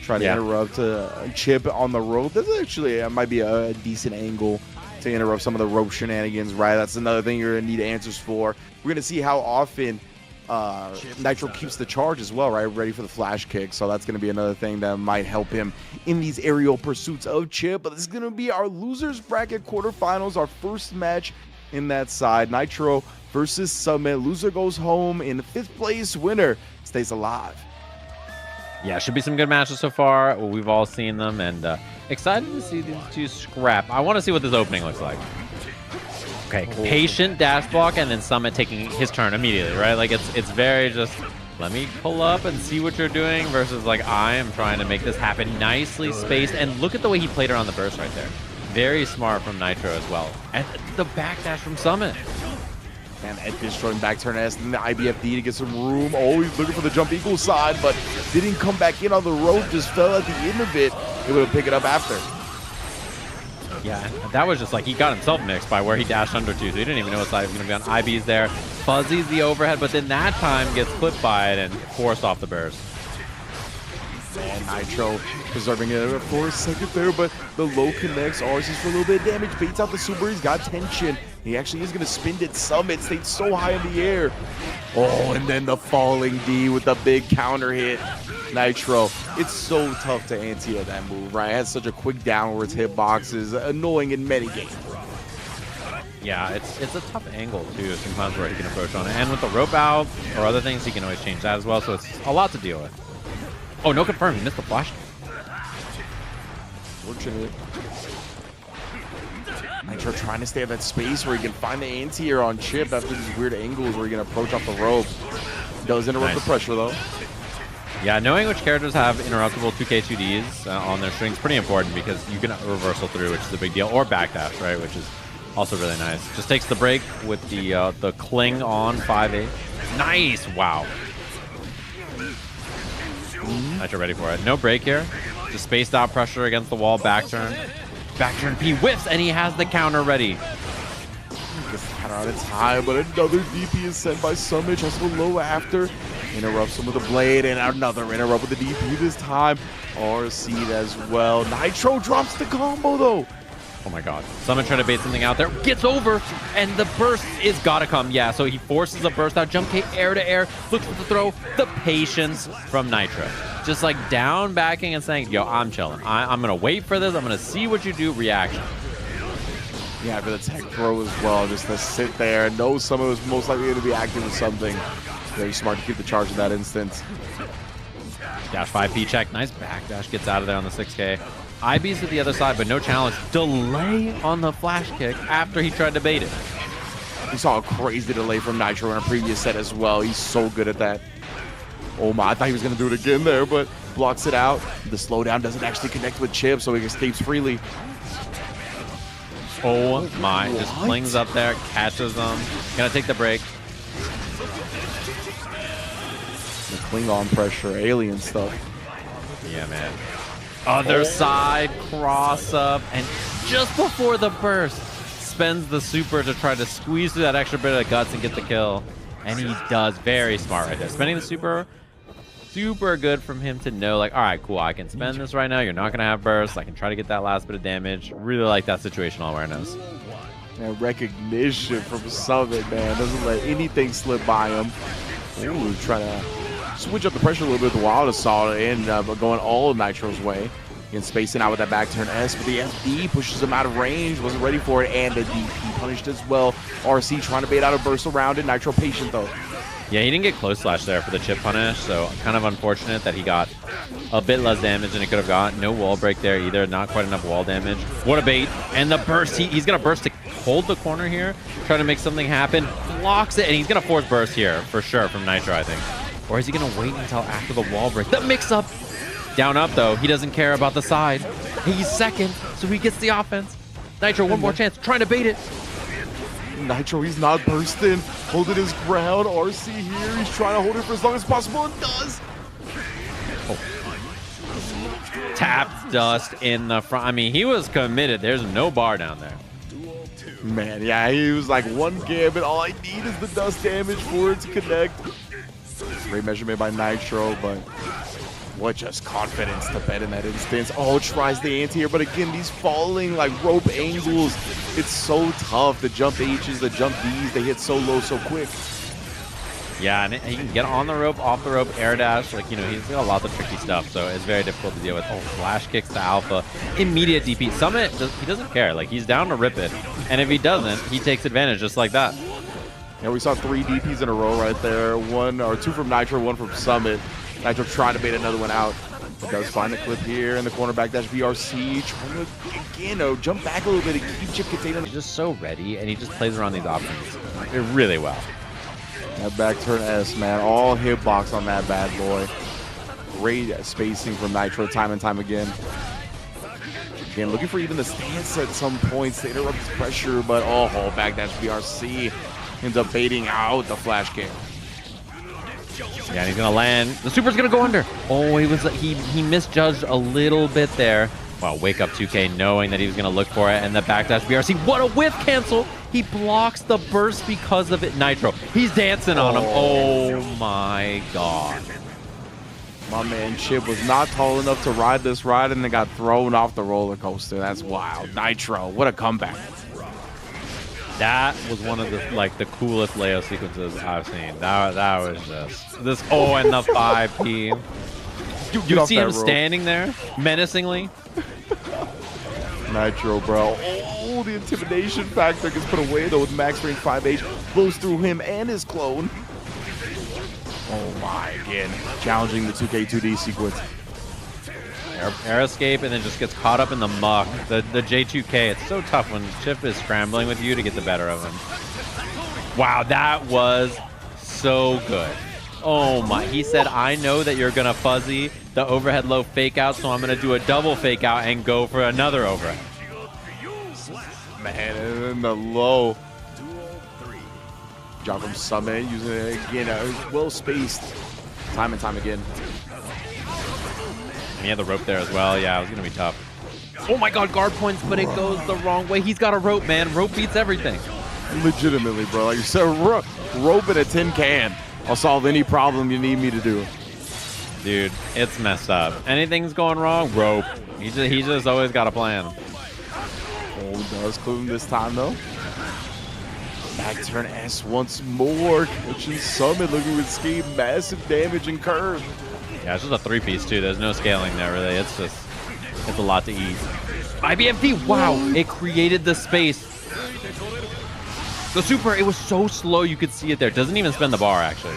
try to interrupt Chip on the rope. This actually might be a decent angle to interrupt some of the rope shenanigans, right? That's another thing you're going to need answers for. We're going to see how often Nitro keeps the charge as well, right? Ready for the flash kick. So that's going to be another thing that might help him in these aerial pursuits of Chip. But this is going to be our losers bracket quarterfinals, our first match in that side. Nitro versus Summit. Loser goes home in 5th place. Winner stays alive. Yeah, should be some good matches so far. We've all seen them, and excited to see these two scrap. I want to see what this opening looks like. Okay, patient dash block, and then Summit taking his turn immediately, right? Like it's very just, let me pull up and see what you're doing, versus like I am trying to make this happen nicely spaced. And look at the way he played her on the burst right there. Very smart from Nitro as well. And the backdash from Summit. And Ed destroying back turn S, and the IBFD to get some room. Always looking for the jump equal side, but didn't come back in on the rope, just fell at the end of it. Able to pick it up after. Yeah, that was just like he got himself mixed by where he dashed under to, so he didn't even know what side he was going to be on. IB's there, Fuzzy's the overhead, but then that time gets clipped by it and forced off the burst. And Nitro preserving it for a second there, but the low connects. RC's for a little bit of damage, baits out the super. He's got tension. He actually is going to spin it. Summit stayed so high in the air. Oh, and then the falling D with the big counter hit. Nitro, it's so tough to anti that move, right? It has such a quick downwards hitboxes, annoying in many games. Yeah, it's a tough angle too sometimes where he can approach on it. And with the rope out or other things, he can always change that as well, so it's a lot to deal with. Oh, no confirm, he missed the flash. Fortunate. Nitro trying to stay at that space where he can find the anti-air on Chip after these weird angles where he can approach off the rope. Does interrupt the pressure though. Yeah, knowing which characters have interruptible 2K 2Ds on their strings is pretty important, because you can reversal through, which is a big deal, or backdash, right, which is also really nice. Just takes the break with the cling on 5A. Nice, wow. Nitro ready for it. No break here. Just spaced out pressure against the wall. Back turn. Back turn P whiffs, and he has the counter ready. Gets the counter out, it's high, but another DP is sent by Summit. Just a low after. Interrupts him with a blade, and another interrupt with the DP this time. RC as well. Nitro drops the combo though. Oh my god. Summit trying to bait something out there. Gets over, and the burst is gotta come. Yeah, so he forces a burst out. Jump kick air to air. Looks for the throw. The patience from Nitro. Just like down backing and saying, yo, I'm chilling. I'm going to wait for this. I'm going to see what you do. Reaction. Yeah, for the tech throw as well. Just to sit there and know someone was most likely going to be active with something. Very smart to keep the charge in that instance. Dash 5P check. Nice backdash. Gets out of there on the 6K. IB's to the other side, but no challenge. Delay on the flash kick after he tried to bait it. We saw a crazy delay from Nitro in a previous set as well. He's so good at that. Oh my, I thought he was going to do it again there, but blocks it out. The slowdown doesn't actually connect with Chip, so he escapes freely. Oh my, just flings up there, catches him. Gonna take the break. The Klingon pressure, alien stuff. Yeah, man. Other side, cross up, and just before the burst, spends the super to try to squeeze through that extra bit of guts and get the kill. And he does. Very smart right there. Spending the super, super good from him to know, like, all right, cool, I can spend this right now. You're not going to have burst. I can try to get that last bit of damage. Really like that situational awareness. And recognition from Summit, man. Doesn't let anything slip by him. Ooh, trying to switch up the pressure a little bit with the Wild Assault and going all of Nitro's way. Again, spacing out with that back turn S, but the FD pushes him out of range. Wasn't ready for it, and the DP punished as well. RC trying to bait out a burst around it. Nitro patient, though. Yeah, he didn't get close slash there for the chip punish, so kind of unfortunate that he got a bit less damage than he could have got. No wall break there either. Not quite enough wall damage. What a bait. And the burst. He's going to burst to hold the corner here, trying to make something happen, blocks it, and he's going to force burst here for sure from Nitro, I think. Or is he going to wait until after the wall break? The mix-up! Down up, though. He doesn't care about the side. He's second, so he gets the offense. Nitro, one more chance, trying to bait it. Nitro, he's not bursting, holding his ground. RC here, he's trying to hold it for as long as possible, and does. Tap dust in the front. I mean, he was committed. There's no bar down there. Man, yeah, he was like one gambit. All I need is the dust damage for it to connect. Great measurement by Nitro, but what just confidence to bet in that instance. Oh, tries the anti-air, but again, these falling like rope angles, it's so tough. The jump H's, the jump D's, they hit so low so quick. Yeah, and he can get on the rope, off the rope, air dash. Like, you know, he's got lots of tricky stuff, so it's very difficult to deal with. Oh, flash kicks to Alpha. Immediate DP. Summit, he doesn't care. Like, he's down to rip it. And if he doesn't, he takes advantage just like that. Yeah, we saw 3 DPs in a row right there. 1 or 2 from Nitro, 1 from Summit. Nitro trying to bait another one out. He does find the clip here in the corner back dash BRC. Trying to, again, jump back a little bit and keep Chip containing. He's just so ready, and he just plays around these options really well. That back turn S, man. All hitbox on that bad boy. Great spacing from Nitro time and time again. Again, looking for even the stance at some points to interrupt his pressure, but oh, back dash BRC ends up baiting out the flash kick. Yeah, and he's gonna land. The super's gonna go under. Oh, he misjudged a little bit there. Wow, wake up 2K knowing that he was gonna look for it, and the backdash BRC. What a whiff cancel! He blocks the burst because of it. Nitro, he's dancing on him. Oh my god. My man Chip was not tall enough to ride this ride and then got thrown off the roller coaster. That's wild. Nitro, what a comeback. That was one of the coolest Leo sequences I've seen. That was just this. Oh, and the 5P. You see him standing there menacingly. Nitro, bro. Oh, the intimidation factor gets put away though with max range 5H. Blows through him and his clone. Oh my, again. Challenging the 2K 2D sequence. Air escape and then just gets caught up in the muck. The J2K, it's so tough when Chip is scrambling with you to get the better of him. Wow, that was so good. Oh my, he said, I know that you're gonna fuzzy the overhead low fake out, so I'm gonna do a double fake out and go for another overhead. Man, and then the low. Jump from Summit, using it again, well spaced time and time again. And he had the rope there as well. Yeah, it was going to be tough. Oh my god, guard points, but it goes the wrong way. He's got a rope, man. Rope beats everything. Legitimately, bro. Like you said, rope in a tin can. I'll solve any problem you need me to do. Dude, it's messed up. Anything's going wrong, rope. He just always got a plan. Oh, does clue him this time, though. Back turn S once more. Catching Summit, looking to escape massive damage and curve. Yeah, it's just a 3-piece too. There's no scaling there, really. It's a lot to eat. IBFD, wow, it created the space. The super, it was so slow you could see it there. Doesn't even spin the bar, actually.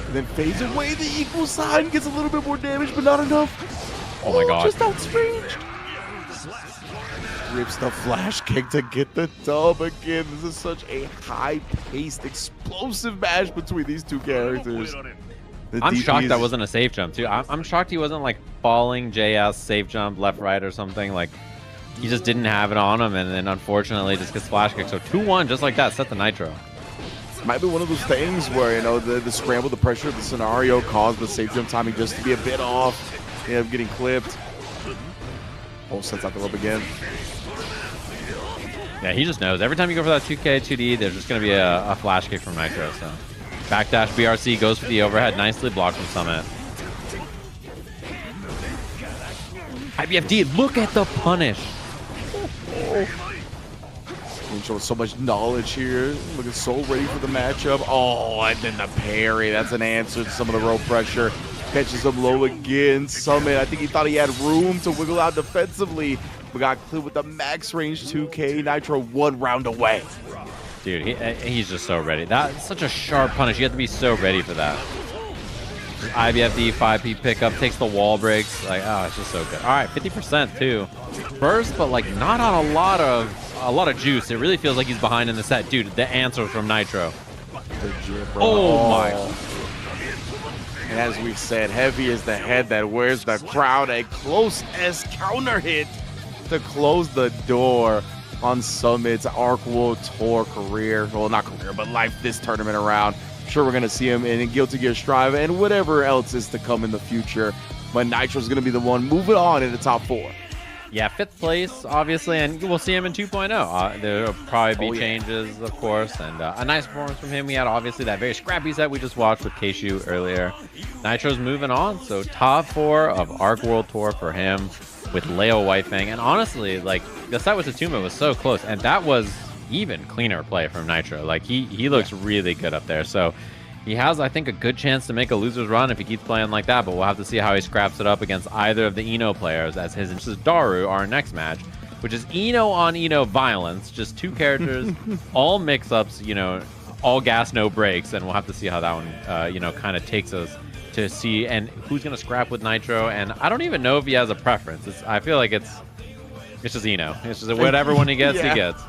And then fades away the equal sign, gets a little bit more damage, but not enough. Oh my god. Just outranged. Rips the flash kick to get the dub again. This is such a high-paced, explosive match between these two characters. I'm shocked that wasn't a safe jump too. I'm shocked he wasn't like falling JS safe jump left right or something. Like he just didn't have it on him, and then unfortunately just gets flash kick. So 2-1 just like that, set the Nitro. Might be one of those things where the scramble, the pressure of the scenario caused the safe jump timing just to be a bit off. Yeah, getting clipped. Oh, sets out the rope again. Yeah, he just knows. Every time you go for that 2K 2D, there's just going to be a flash kick from Nitro. So backdash BRC goes for the overhead. Nicely blocked from Summit. IBFD, look at the punish. Showing so much knowledge here. Looking so ready for the matchup. Oh, and then the parry. That's an answer to some of the rope pressure. Catches him low again. Summit, I think he thought he had room to wiggle out defensively, but got clipped with the max range 2K. Nitro 1 round away. Dude, he's just so ready. That's such a sharp punish. You have to be so ready for that. IBFD 5P pickup, takes the wall breaks. Like, oh, it's just so good. All right, 50% too. Burst, but like not on a lot of a lot of juice. It really feels like he's behind in the set. Dude, the answers from Nitro. Legit, bro. Oh my. And as we said, heavy is the head that wears the crown. A close S counter hit to close the door on Summit's Arc World Tour career. Well, not career, but life this tournament around. I'm sure we're going to see him in Guilty Gear Strive and whatever else is to come in the future. But Nitro's going to be the one moving on in the top 4. Yeah, 5th place, obviously, and we'll see him in 2.0. There'll probably be changes, of course, and a nice performance from him. We had, obviously, that very scrappy set we just watched with Keishu earlier. Nitro's moving on, so top 4 of Arc World Tour for him with Leo Whitefang. And honestly, like, the set with Tatuma was so close, and that was even cleaner play from Nitro. Like, he looks really good up there, so he has, I think, a good chance to make a loser's run if he keeps playing like that, but we'll have to see how he scraps it up against either of the Eno players, as his versus Daru, our next match, which is Eno on Eno violence, just 2 characters, all mix-ups, you know, all gas, no brakes, and we'll have to see how that one, you know, kind of takes us to see, and who's going to scrap with Nitro, and I don't even know if he has a preference. I feel like it's just Eno. It's just whatever one he gets, he gets.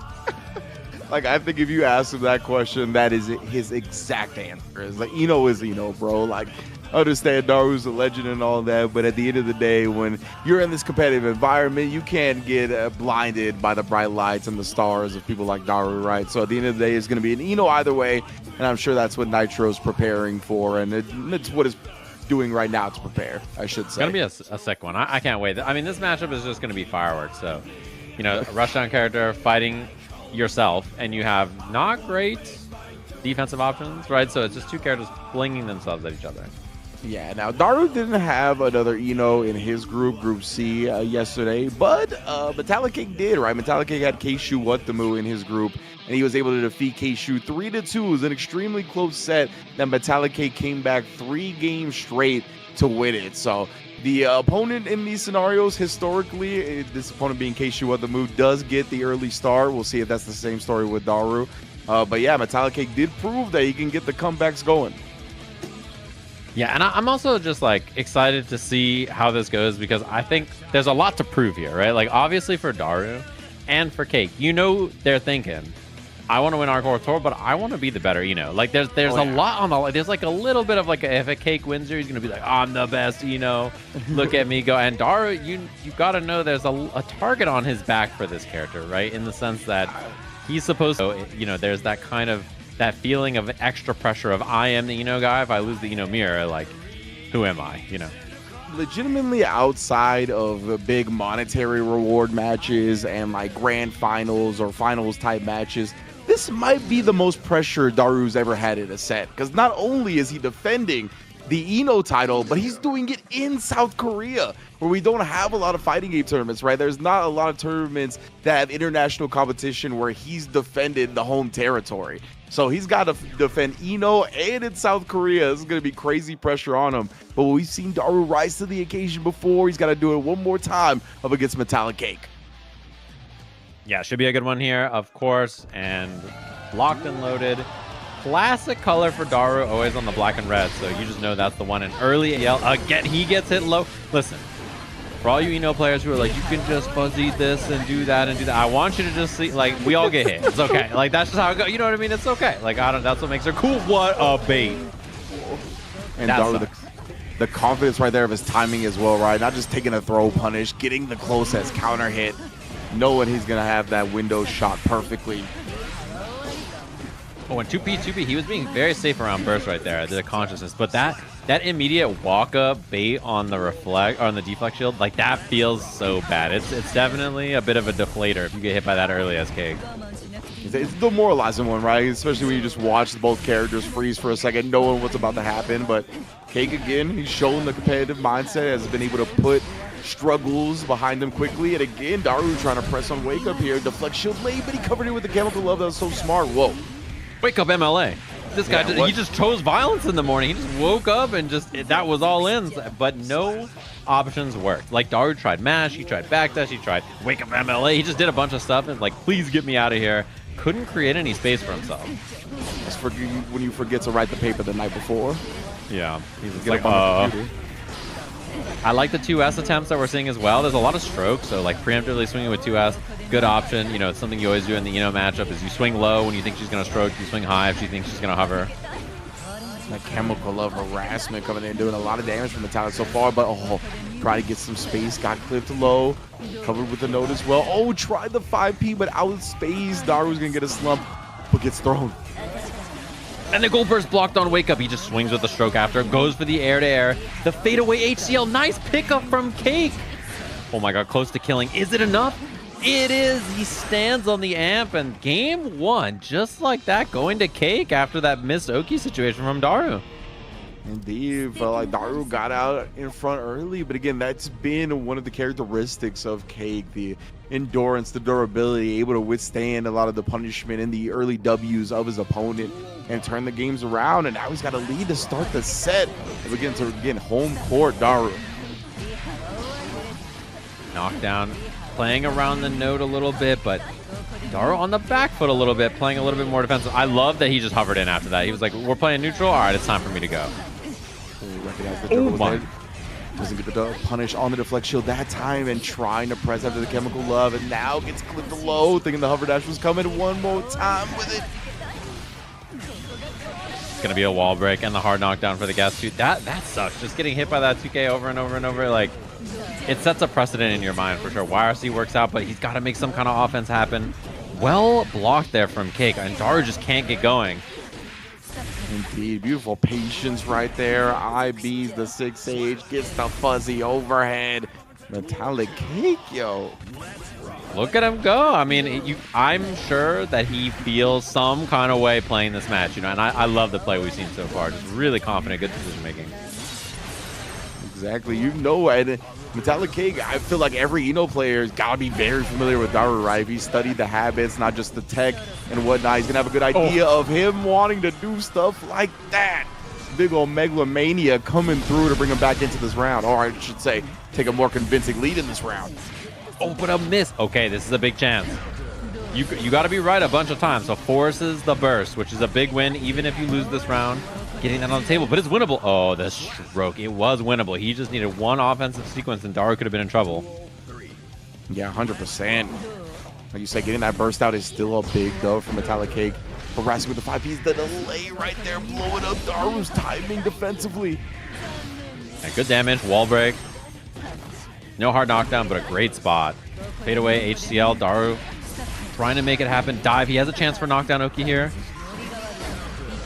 Like, I think if you ask him that question, that is his exact answer. It's like, Eno is Eno, bro. Like, I understand Daru's a legend and all that, but at the end of the day, when you're in this competitive environment, you can't get blinded by the bright lights and the stars of people like Daru, right? So at the end of the day, it's going to be an Eno either way, and I'm sure that's what Nitro's preparing for, and it's what it's doing right now to prepare, I should say. It's going to be a sick one. I can't wait. I mean, this matchup is just going to be fireworks. So, you know, a rushdown character fighting yourself, and you have not great defensive options, right? So it's just 2 characters flinging themselves at each other. Yeah, now Daru didn't have another Eno in his group C, yesterday, but Metallic Cake did, right? Metallic Cake had Keishu Watamu in his group, and he was able to defeat Keishu 3-2. It was an extremely close set that Metallic Cake came back 3 games straight to win it. So the opponent in these scenarios, historically, this opponent being Keishu Watamu, does get the early start. We'll see if that's the same story with Daru. But yeah, Metallic Cake did prove that he can get the comebacks going. Yeah, and I'm also just like excited to see how this goes, because I think there's a lot to prove here, right? Like, obviously for Daru and for Cake, you know, they're thinking, I want to win Arc World Tour, but I want to be the better, Eno. Like, there's a lot on the, there's like a little bit of like if a Cake wins here, he's gonna be like, I'm the best, Eno. Look at me go. And Daru, you got to know there's a target on his back for this character, right? In the sense that he's supposed to, you know, there's that kind of that feeling of extra pressure of I am the Eno guy. If I lose the Eno mirror, like, who am I? You know. Legitimately, outside of big monetary reward matches and like grand finals or finals type matches, this might be the most pressure Daru's ever had in a set, because not only is he defending the Eno title, but he's doing it in South Korea, where we don't have a lot of fighting game tournaments, right? There's not a lot of tournaments that have international competition where he's defended the home territory. So he's got to defend Eno and in South Korea. This is going to be crazy pressure on him. But we've seen Daru rise to the occasion before. He's got to do it one more time up against Metallic Cake. Yeah, should be a good one here, of course. And locked and loaded. Classic color for Daru, always on the black and red. So you just know that's the one. And early yell again, he gets hit low. Listen, for all you Eno players who are like, you can just fuzzy this and do that and do that, I want you to just see, like, we all get hit. It's okay. Like, that's just how it goes. You know what I mean? It's okay. Like, that's what makes her cool. What a bait. And Daru, the confidence right there of his timing as well, right? Not just taking a throw punish, getting the closest counter hit, knowing he's going to have that window shot perfectly. Oh, and 2P, he was being very safe around burst right there, the consciousness. But that immediate walk-up bait on the deflect shield, like, that feels so bad. It's definitely a bit of a deflator if you get hit by that early as Cake. It's a demoralizing one, right? Especially when you just watch both characters freeze for a second, knowing what's about to happen. But Cake, again, he's shown the competitive mindset, has been able to put struggles behind him quickly. And again, Daru trying to press on Wake Up here. Deflect shield late, but he covered it with the chemical love. That was so smart. Whoa. Wake Up MLA. This guy, he just chose violence in the morning. He just woke up and that was all in. But no options worked. Like, Daru tried mash, he tried backdash, he tried Wake Up MLA. He just did a bunch of stuff and like, please get me out of here. Couldn't create any space for himself. That's for when you forget to write the paper the night before. Yeah. He's just like, I like the 2S attempts that we're seeing as well. There's a lot of strokes, so like preemptively swinging with 2S. Good option. You know, it's something you always do in the Ino matchup is you swing low when you think she's going to stroke. You swing high if she thinks she's going to hover. That chemical love harassment coming in, doing a lot of damage from Metallic so far, but trying to get some space, got clipped low, covered with the note as well. Oh, tried the 5P, but out of space. Daru's gonna get a slump, but gets thrown. And the gold burst blocked on wake up. He just swings with the stroke after, goes for the air to air. The fadeaway HCL, nice pickup from Cake. Oh my god, close to killing. Is it enough? It is. He stands on the amp, and game one, just like that, going to Cake after that missed Oki situation from Daru. Indeed, felt like Daru got out in front early, but again, that's been one of the characteristics of Cake, the endurance, the durability, able to withstand a lot of the punishment and the early W's of his opponent and turn the games around, and now he's got a lead to start the set. And begin to, again, home court Daru. Knockdown, playing around the note a little bit, but Daru on the back foot a little bit, playing a little bit more defensive. I love that he just hovered in after that. He was like, we're playing neutral? All right, it's time for me to go. Recognize the dribble there. Doesn't get the punish on the deflect shield that time, and trying to press after the chemical love, and now gets clipped low, thinking the hover dash was coming one more time with it. It's going to be a wall break and the hard knockdown for the gas suit. That sucks. Just getting hit by that 2K over and over and over, like, it sets a precedent in your mind for sure. YRC works out, but he's got to make some kind of offense happen. Well blocked there from Cake, and Daru just can't get going. Indeed, beautiful patience right there. IB's the 6H, gets the fuzzy overhead. Metallic Cake, yo. Look at him go. I mean, I'm sure that he feels some kind of way playing this match, you know, and I love the play we've seen so far. Just really confident, good decision making. Exactly, you know, and Metallic Cake, I feel like every Ino player's gotta be very familiar with Daru, right? If he studied the habits, not just the tech and whatnot, he's gonna have a good idea of him wanting to do stuff like that. Big old megalomania coming through to bring him back into this round, or I should say, take a more convincing lead in this round. Oh, but a miss. Okay, this is a big chance. You got to be right a bunch of times. So forces the burst, which is a big win, even if you lose this round. Getting that on the table, but it's winnable. Oh, the stroke. It was winnable. He just needed one offensive sequence, and Daru could have been in trouble. Yeah, 100%. Like you said, getting that burst out is still a big go for Metallic Cake. Harassing with the 5Ps, the delay right there, blowing up Daru's timing defensively. And good damage, wall break. No hard knockdown, but a great spot. Fade away, HCL, Daru trying to make it happen. Dive, he has a chance for knockdown Oki here.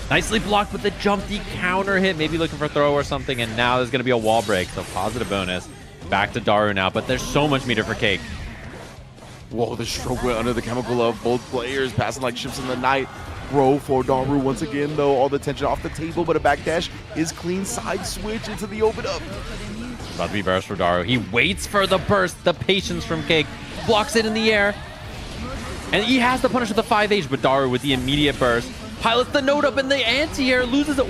Nicely blocked with the jump, the counter hit, maybe looking for a throw or something, and now there's going to be a wall break, so positive bonus. Back to Daru now, but there's so much meter for Cake. Whoa, the stroke went under the chemical of both players, passing like ships in the night. Bro for Daru once again, though, all the tension off the table, but a backdash is clean, side switch into the open up. About to be burst for Daru. He waits for the burst, the patience from Cake, blocks it in the air, and he has the punish with the 5H, but Daru with the immediate burst. Pilots the note up in the anti-air, loses it.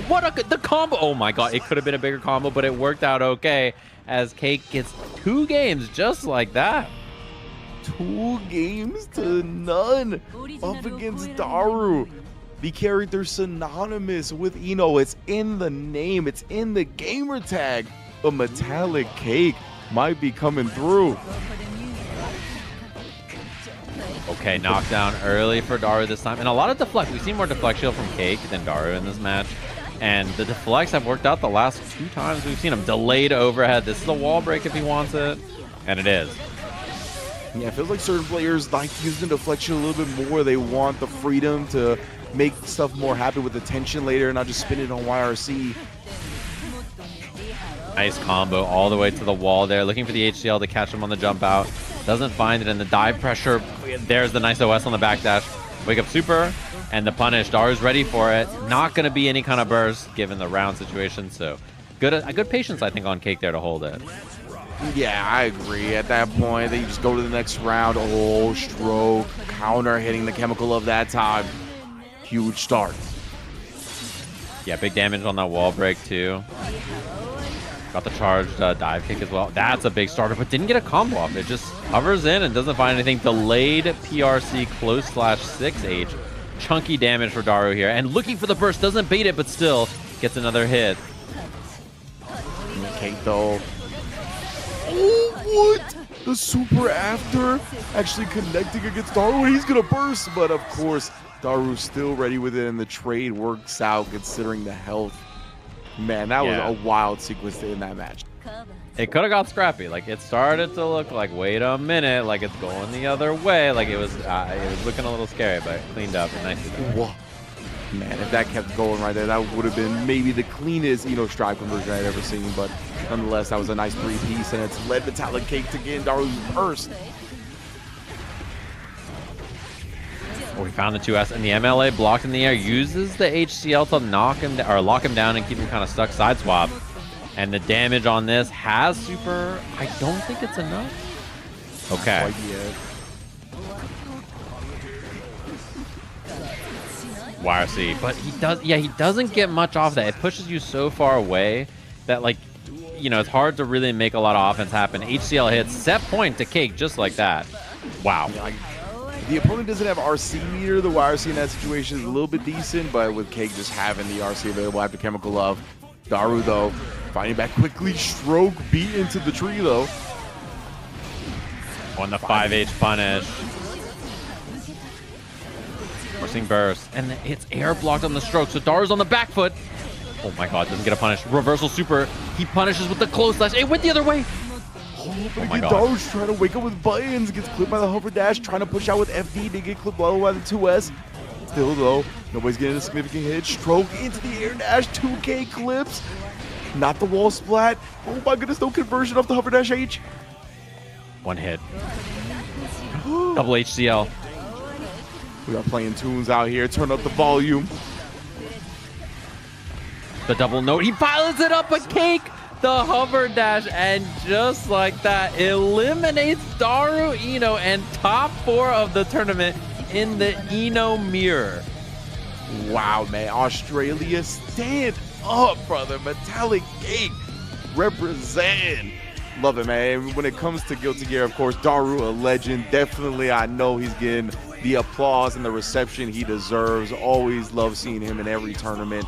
The combo. Oh my god, it could have been a bigger combo, but it worked out okay as Cake gets 2 games just like that. 2 games to none up against Daru. The character synonymous with Ino. It's in the name, it's in the gamer tag. But Metallic Cake might be coming through. Okay, knockdown early for Daru this time. And a lot of deflect. We've seen more deflect shield from Cake than Daru in this match. And the deflects have worked out the last 2 times we've seen him. Delayed overhead. This is a wall break if he wants it. And it is. Yeah, it feels like certain players like using the deflection a little bit more. They want the freedom to make stuff more happen with the tension later and not just spin it on YRC. Nice combo all the way to the wall there. Looking for the HCL to catch him on the jump out. Doesn't find it in the dive pressure. There's the nice OS on the backdash. Wake up super and the punish. Daru's ready for it. Not going to be any kind of burst given the round situation. So a good patience, I think, on Cake there to hold it. Yeah, I agree. At that point, then you just go to the next round. Oh, stroke. Counter hitting the chemical of that time. Huge start. Yeah, big damage on that wall break, too. Got the charged dive kick as well. That's a big starter, but didn't get a combo off. It just hovers in and doesn't find anything. Delayed PRC close slash 6H. Chunky damage for Daru here. And looking for the burst. Doesn't bait it, but still gets another hit. Cake, though. Oh, what? the super after, actually connecting against Daru, and he's gonna burst, but of course, Daru's still ready with it, and the trade works out considering the health. Man, that was a wild sequence in that match. It could have got scrappy. Like, it started to look like, wait a minute, like it's going the other way. Like, it was looking a little scary, but cleaned up and nicely done. Whoa. Man, if that kept going right there, that would have been maybe the cleanest, stride conversion I'd ever seen. But nonetheless, that was a nice three-piece, and it's led Metallic Cake to get Daru's burst. Oh, we found the 2S, and the MLA blocked in the air, uses the HCL to knock him or lock him down and keep him kind of stuck. Side swap. And the damage on this has super. I don't think it's enough. Okay. YRC, but he doesn't get much off that. It pushes you so far away that, like, it's hard to really make a lot of offense happen. HCL hits, set point to Cake just like that. Wow. The opponent doesn't have RC meter. The YRC in that situation is a little bit decent, but with Cake just having the RC available after Chemical Love. Daru, though, fighting back quickly. Stroke beat into the tree, though. On the 5H punish. Forcing burst. And it's air blocked on the stroke, so Daru's on the back foot. Oh my god, doesn't get a punish. Reversal super. He punishes with the close slash. It went the other way. Oh my god. Daru's trying to wake up with buttons. Gets clipped by the hover dash. Trying to push out with FD to get clipped low by the 2S. Still, though, nobody's getting a significant hit. Stroke into the air dash. 2K clips. Not the wall splat. Oh my goodness, no conversion off the hover dash H. One hit. Double HCL. We are playing tunes out here. Turn up the volume. The double note. He pilots it up a Cake. The hover dash, and just like that, eliminates Daru Ino and top 4 of the tournament in the Ino mirror. Wow, man. Australia, stand up, brother. Metallic Cake, represent. Love it, man. When it comes to Guilty Gear, of course, Daru, a legend. Definitely, I know he's getting the applause and the reception he deserves. Always love seeing him in every tournament.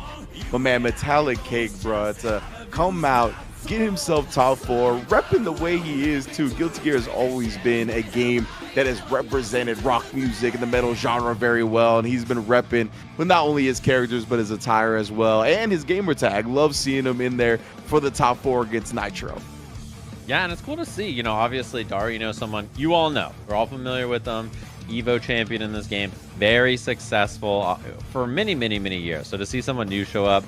But, man, Metallic Cake, bro, to come out, get himself top 4, repping the way he is, too. Guilty Gear has always been a game that has represented rock music and the metal genre very well, and he's been repping with not only his characters, but his attire as well, and his gamer tag. Love seeing him in there for the top 4 against Nitro. Yeah, and it's cool to see, obviously Daru, someone you all know. We're all familiar with him. Evo champion in this game. Very successful for many, many, many years. So to see someone new show up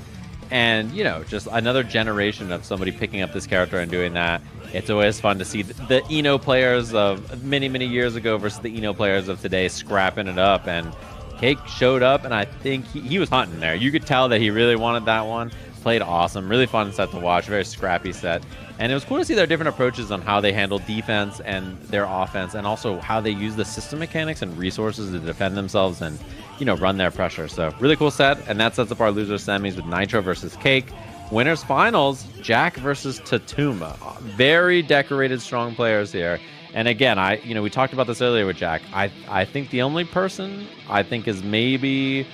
and, just another generation of somebody picking up this character and doing that, it's always fun to see the Eno players of many, many years ago versus the Eno players of today scrapping it up. And Cake showed up, and I think he was hunting there. You could tell that he really wanted that one. Played awesome. Really fun set to watch. Very scrappy set. And it was cool to see their different approaches on how they handle defense and their offense, and also how they use the system mechanics and resources to defend themselves and, run their pressure. So really cool set, and that sets up our loser semis with Nitro versus Cake. Winners finals, Jack versus Tatuma. Very decorated, strong players here. And again, we talked about this earlier with Jack. I think the only person I think is maybe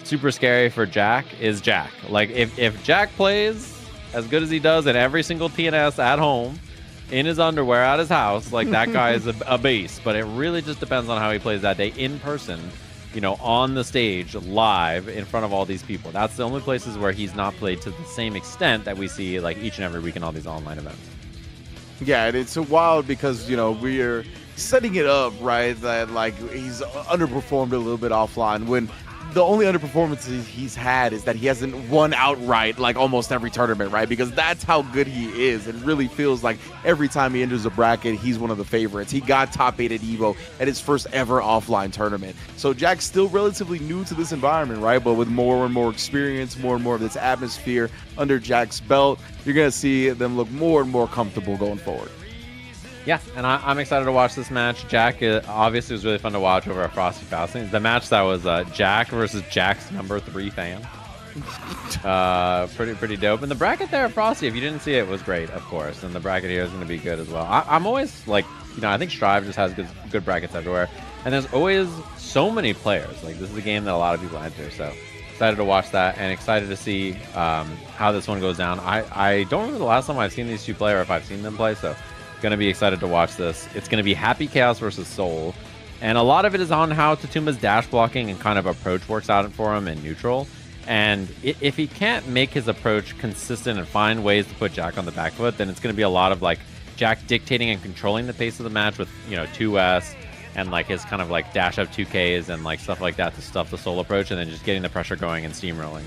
super scary for Jack is Jack. Like, if Jack plays as good as he does in every single TNS at home, in his underwear at his house, like, that guy is a beast. But it really just depends on how he plays that day in person, on the stage, live, in front of all these people. That's the only places where he's not played to the same extent that we see, like, each and every week in all these online events. Yeah, and it's so wild because, we're setting it up, right, that, like, he's underperformed a little bit offline, when the only underperformance he's had is that he hasn't won outright, like, almost every tournament, right? Because that's how good he is. It really feels like every time he enters a bracket, he's one of the favorites. He got top 8 at EVO at his first ever offline tournament. So Jack's still relatively new to this environment, right? But with more and more experience, more and more of this atmosphere under Jack's belt, you're going to see them look more and more comfortable going forward. Yeah, and I'm excited to watch this match. Jack obviously was really fun to watch over at Frosty Faustings. The match that was Jack versus Jack's number 3 fan. Pretty dope. And the bracket there at Frosty, if you didn't see it, was great, of course. And the bracket here is going to be good as well. I'm always like, I think Strive just has good brackets everywhere. And there's always so many players. Like, this is a game that a lot of people enter. So excited to watch that, and excited to see how this one goes down. I don't remember the last time I've seen these two play, or if I've seen them play. So Gonna be excited to watch this. It's gonna be Happy Chaos versus Soul. And a lot of it is on how Tatuma's dash blocking and kind of approach works out for him in neutral. And if he can't make his approach consistent and find ways to put Jack on the back foot, then it's going to be a lot of like Jack dictating and controlling the pace of the match with, 2S and like his kind of like dash up 2Ks and like stuff like that to stuff the Soul approach, and then just getting the pressure going and steamrolling.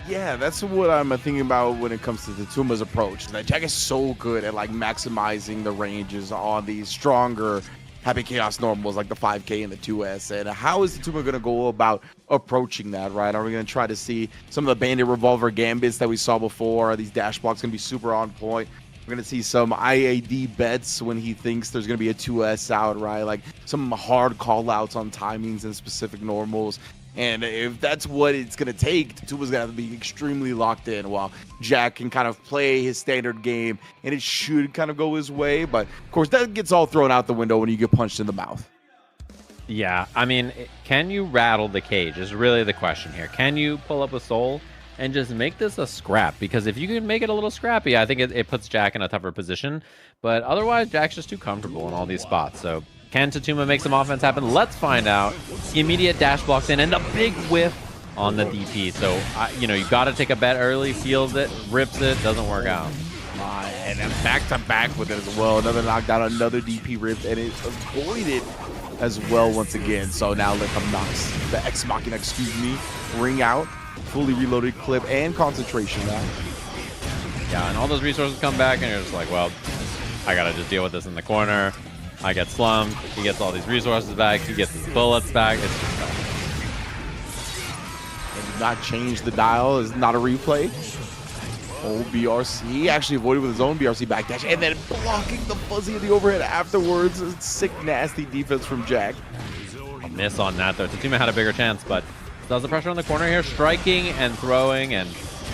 Yeah, that's what I'm thinking about when it comes to Tatuma's approach. That Jack is so good at like maximizing the ranges on these stronger Happy Chaos normals like the 5K and the 2S. And how is Tatuma going to go about approaching that, right? Are we going to try to see some of the Bandit Revolver Gambits that we saw before? Are these dash blocks going to be super on point? We're going to see some IAD bets when he thinks there's going to be a 2S out, right? Like some hard call outs on timings and specific normals. And if that's what it's going to take, Tatuma's going to have to be extremely locked in while Jack can kind of play his standard game, and it should kind of go his way. But, of course, that gets all thrown out the window when you get punched in the mouth. Yeah, I mean, can you rattle the cage is really the question here. Can you pull up a Soul and just make this a scrap? Because if you can make it a little scrappy, I think it puts Jack in a tougher position. But otherwise, Jack's just too comfortable in all these spots. So can Tatuma make some offense happen? Let's find out. Immediate dash blocks in and a big whiff on the DP. So, you got to take a bet early, feels it, rips it, doesn't work out. And then back to back with it as well. Another knockdown, another DP ripped, and it's avoided as well once again. So now Lickham knocks the Ex Machina, ring out. Fully reloaded clip and concentration now. Yeah, and all those resources come back, and you're just like, well, I got to just deal with this in the corner. I get slummed. He gets all these resources back. He gets his bullets back. It's just tough. And not change the dial. Is not a replay. Oh, BRC actually avoided with his own BRC backdash, and then blocking the fuzzy of the overhead afterwards. Sick, nasty defense from Jack. A miss on that, though. Tatuma had a bigger chance, but does the pressure on the corner here, striking and throwing, and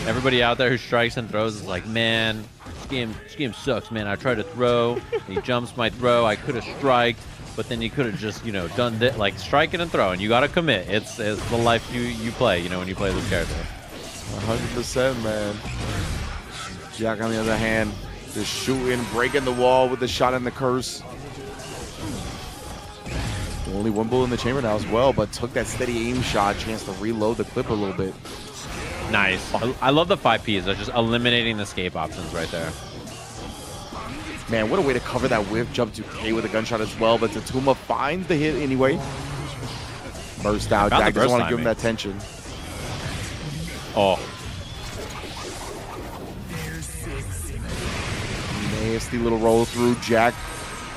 everybody out there who strikes and throws is like, man, this game sucks, man. I tried to throw, he jumps my throw, I could have striked, but then you could have just, done this, like striking and throwing. You got to commit. It's the life you play, when you play this character. 100%, man. Jack, on the other hand, just shooting, breaking the wall with the shot and the curse. Only one bullet in the chamber now as well, but took that steady aim shot, chance to reload the clip a little bit. Nice. I love the 5Ps. They're just eliminating the escape options right there. Man, what a way to cover that whiff jump to K with a gunshot as well, but Tatuma finds the hit anyway. Burst out. Jack doesn't want to give him that tension. Oh. Nasty little roll through. Jack.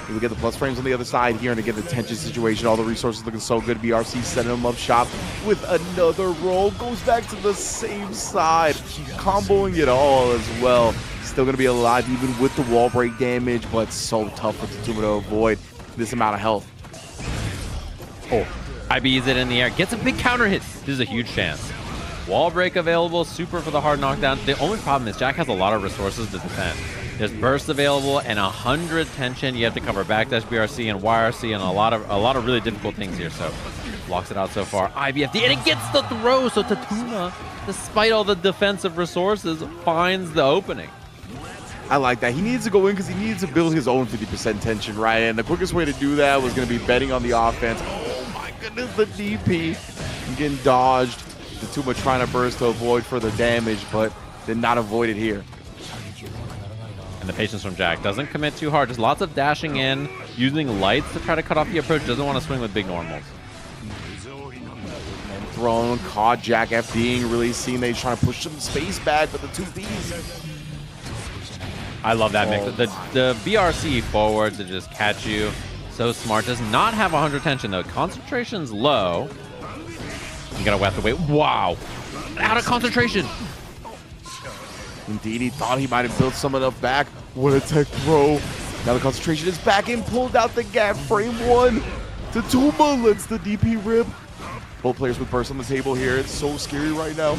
We get the plus frames on the other side here, and again, the tension situation. All the resources looking so good. BRC setting him up shop with another roll. Goes back to the same side. Comboing it all as well. Still going to be alive even with the wall break damage, but so tough for Tatuma to avoid this amount of health. Oh, IBs it in the air. Gets a big counter hit. This is a huge chance. Wall break available. Super for the hard knockdown. The only problem is Jack has a lot of resources to defend. There's burst available and 100 tension. You have to cover backdash, BRC, and YRC, and a lot of really difficult things here. So blocks it out so far. IBFD, and it gets the throw. So Tatuma, despite all the defensive resources, finds the opening. I like that. He needs to go in because he needs to build his own 50% tension, right? And the quickest way to do that was going to be betting on the offense. Oh my goodness, the DP getting dodged. Tatuma trying to burst to avoid further damage, but did not avoid it here. And the patience from Jack doesn't commit too hard. Just lots of dashing in, using lights to try to cut off the approach. Doesn't want to swing with big normals. And thrown, caught Jack FDing, really seeing that he's trying to push some space back with the 2Ps. I love that mix. The BRC forward to just catch you. So smart. Does not have 100 tension, though. Concentration's low. You gotta have to wait. Wow. Out of concentration. Indeed, he thought he might have built some enough back. What a tech throw. Now the concentration is back and pulled out the gap. Frame one. Tatuma lets the DP rip. Both players with burst on the table here. It's so scary right now.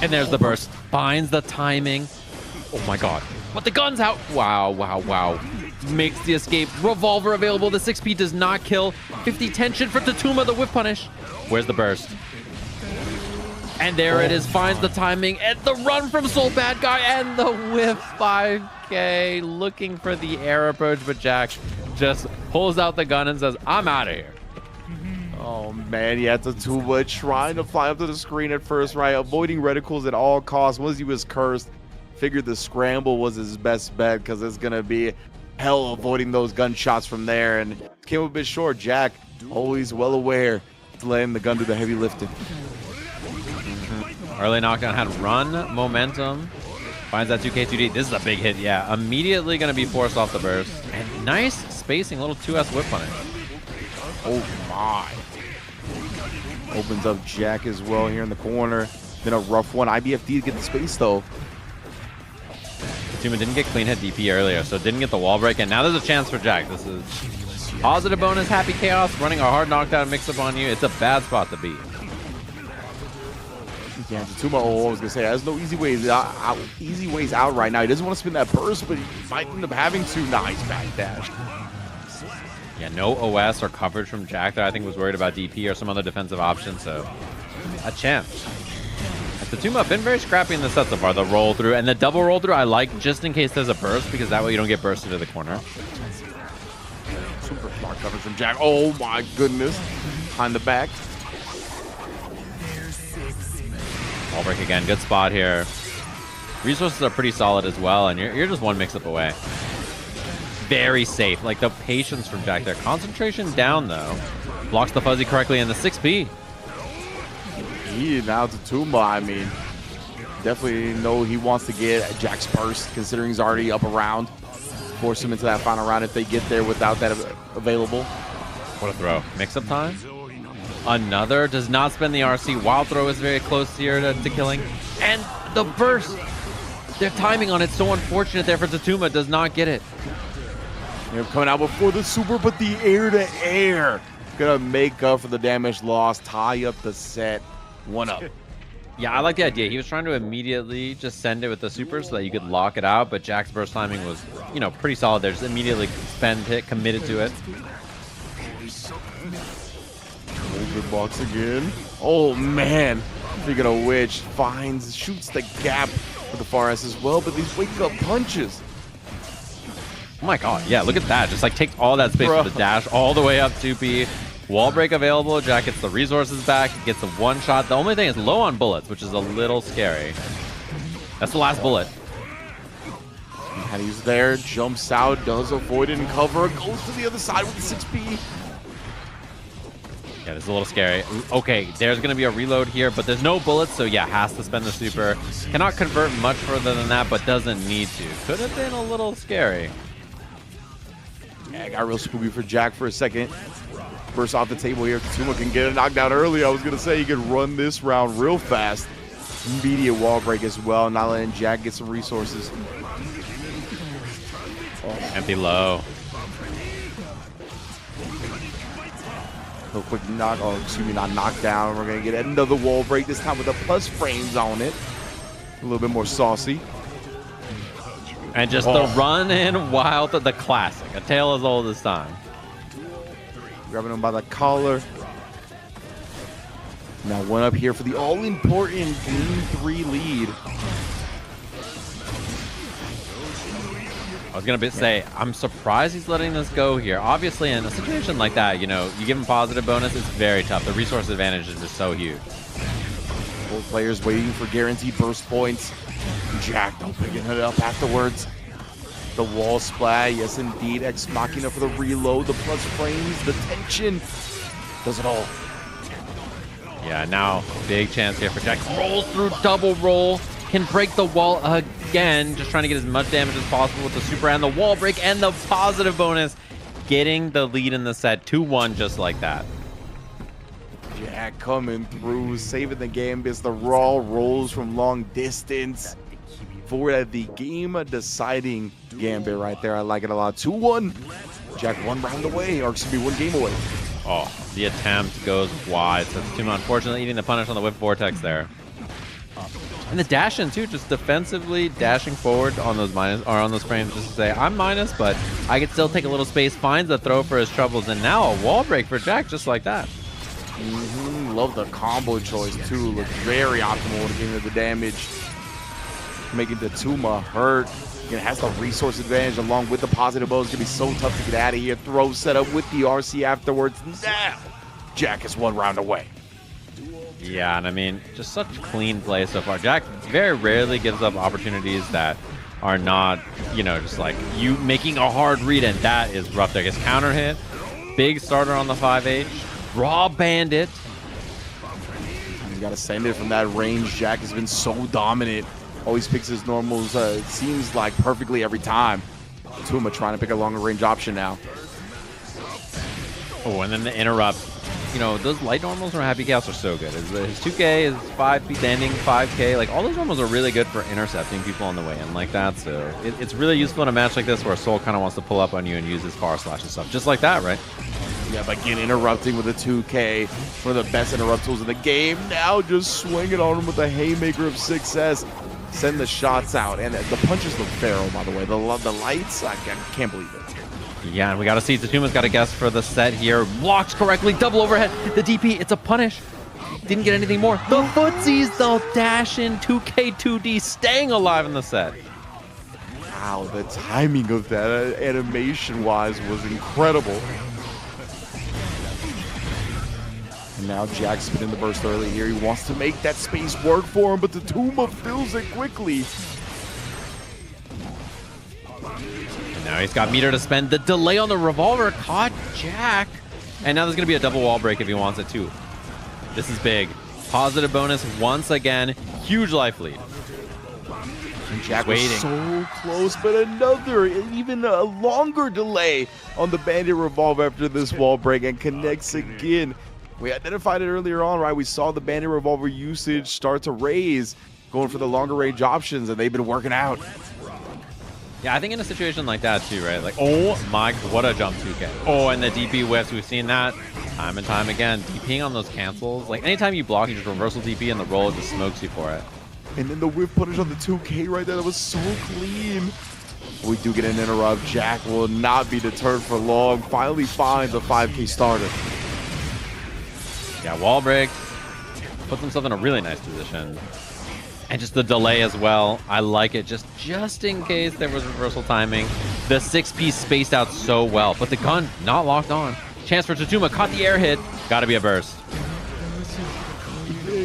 And there's the burst. Finds the timing. Oh my god. But the gun's out. Wow, wow, wow. Makes the escape. Revolver available. The 6P does not kill. 50 tension for Tatuma, the whip punish. Where's the burst? And there it is, finds the timing, and the run from Soul Bad Guy, and the whiff by K, looking for the air approach, but Jack just pulls out the gun and says, I'm out of here. Oh man, yeah, it's a Tuba trying to fly up to the screen at first, right? Avoiding reticles at all costs. Once he was cursed, figured the scramble was his best bet because it's going to be hell avoiding those gunshots from there. And came a bit short. Jack, always well aware to letting the gun do the heavy lifting. Early knockdown had run momentum. Finds that 2K2D. This is a big hit, yeah. Immediately going to be forced off the burst. And nice spacing, little 2S whip on it. Oh my. Opens up Jack as well here in the corner. Been a rough one. IBFD to get the space though. Tuma didn't get clean hit DP earlier, so didn't get the wall break. And now there's a chance for Jack. This is positive bonus, happy chaos, running a hard knockdown mix up on you. It's a bad spot to be. Yeah, Tuma, I was gonna say, has no easy ways out right now. He doesn't want to spin that burst, but he might end up having to. Nice backdash. Yeah, no OS or coverage from Jack there. I think was worried about DP or some other defensive option, so a chance. The Tuma been very scrappy in the set so far. The roll through and the double roll through I like just in case there's a burst, because that way you don't get bursted to the corner. Super smart coverage from Jack. Oh my goodness. Behind the back. Wall break again. Good spot here. Resources are pretty solid as well, and you're just one mix-up away. Very safe. Like the patience from Jack there. Concentration down though. Blocks the fuzzy correctly in the 6P. He now to Tuma. I mean, definitely know he wants to get Jack's burst, considering he's already up around. Force him into that final round if they get there without that available. What a throw. Mix-up time. Another. Does not spend the RC. Wild throw is very close here to killing. And the burst. Their timing on it so unfortunate there for Tatuma. Does not get it. They're coming out before the super, but the air-to-air. Gonna make up for the damage loss. Tie up the set. 1-up. Yeah, I like the idea. He was trying to immediately just send it with the super so that you could lock it out, but Jack's burst timing was, you know, pretty solid there. Just immediately spend hit, committed to it. Over box again. Oh man. Speaking of which, shoots the gap for the far S as well, but these wake up punches. Oh my god, yeah, look at that. Just like takes all that space with the dash all the way up 2P. Wall break available. Jack gets the resources back. He gets the one shot. The only thing is low on bullets, which is a little scary. That's the last bullet. And he's there, jumps out, does avoid it and cover, goes to the other side with the 6P. Yeah, this is a little scary. Okay, there's going to be a reload here, but there's no bullets, so yeah, has to spend the super. Cannot convert much further than that, but doesn't need to. Could have been a little scary. Yeah, it got real spooky for Jack for a second. Burst off the table here. Tuma can get a knockdown early. I was going to say he could run this round real fast. Immediate wall break as well, not letting Jack get some resources. Oh. Empty low. Real quick not knockdown. We're going to get another wall break, this time with the plus frames on it. A little bit more saucy. And just the run in wild, the classic. A tale as old as time. Grabbing him by the collar. Now 1-up here for the all-important Game 3 lead. I was going to say, I'm surprised he's letting this go here. Obviously, in a situation like that, you know, you give him positive bonus, it's very tough. The resource advantage is just so huge. Both players waiting for guaranteed burst points. Jack, though, picking it up afterwards. The wall splat, yes indeed. Ex Machina for the reload, the plus frames, the tension. Does it all. Yeah, now big chance here for Jack. Rolls through double roll. Can break the wall again. Just trying to get as much damage as possible with the super and the wall break and the positive bonus. Getting the lead in the set 2-1 just like that. Jack coming through, saving the gambits. The raw rolls from long distance. For the game-deciding gambit right there. I like it a lot. 2-1. Jack 1 round away, or excuse me, 1 game away. Oh, the attempt goes wide. So Tuma unfortunately eating the punish on the whip vortex there. And the dash in too, just defensively dashing forward on those minus or on those frames just to say I'm minus, but I could still take a little space. Finds the throw for his troubles, and now a wall break for Jack just like that. Love the combo choice too. Looked very optimal when it came to the damage. Making Tatuma hurt. It has the resource advantage along with the positive bow. It's gonna be so tough to get out of here. Throw set up with the RC afterwards. Now, Jack is 1 round away. Yeah, and I mean, just such clean play so far. Jack very rarely gives up opportunities that are not, you know, just like you making a hard read, and that is rough there. His counter hit, big starter on the 5H, raw bandit. You gotta send it from that range. Jack has been so dominant. Always picks his normals, it seems like perfectly every time. Tuma trying to pick a longer range option now. Oh, and then the interrupt. You know, those light normals from Happy Chaos are so good. His 2K, his 5 standing 5K, like all those normals are really good for intercepting people on the way in like that. So it's really useful in a match like this where Soul kind of wants to pull up on you and use his power slash and stuff. Just like that, right? Yeah, but again, interrupting with a 2K, one of the best interrupt tools in the game. Now just swinging on him with a haymaker of success. Send the shots out, and the punches look feral, by the way. The lights, I can't believe it. Yeah, and we got to see Tatuma's got a guess for the set here. Blocked correctly, double overhead. The DP, it's a punish. Didn't get anything more. The footsies, though, dash in 2K 2D, staying alive in the set. Wow, the timing of that animation-wise was incredible. And now Jack's spinning the burst early here. He wants to make that space work for him, but Tatuma fills it quickly. And now he's got meter to spend. The delay on the revolver caught Jack. And now there's going to be a double wall break if he wants it too. This is big. Positive bonus once again. Huge life lead. And Jack was so close, but another, even a longer delay on the Bandit Revolve after this wall break, and connects again. We identified it earlier on, right? We saw the Bandit Revolver usage start to raise, going for the longer range options, and they've been working out. Yeah, I think in a situation like that too, right? Like, oh my, what a jump 2K. Oh, and the DP whiffs, we've seen that time and time again. DPing on those cancels, like anytime you block, you just reversal DP and the roll just smokes you for it. And then the whiff punish on the 2K right there, that was so clean. We do get an interrupt. Jack will not be deterred for long. Finally finds a 5K starter. Yeah, wall break. Puts himself in a really nice position. And just the delay as well. I like it. Just in case there was reversal timing. The 6-piece spaced out so well. But the gun not locked on. Chance for Tatuma. Caught the air hit. Gotta be a burst.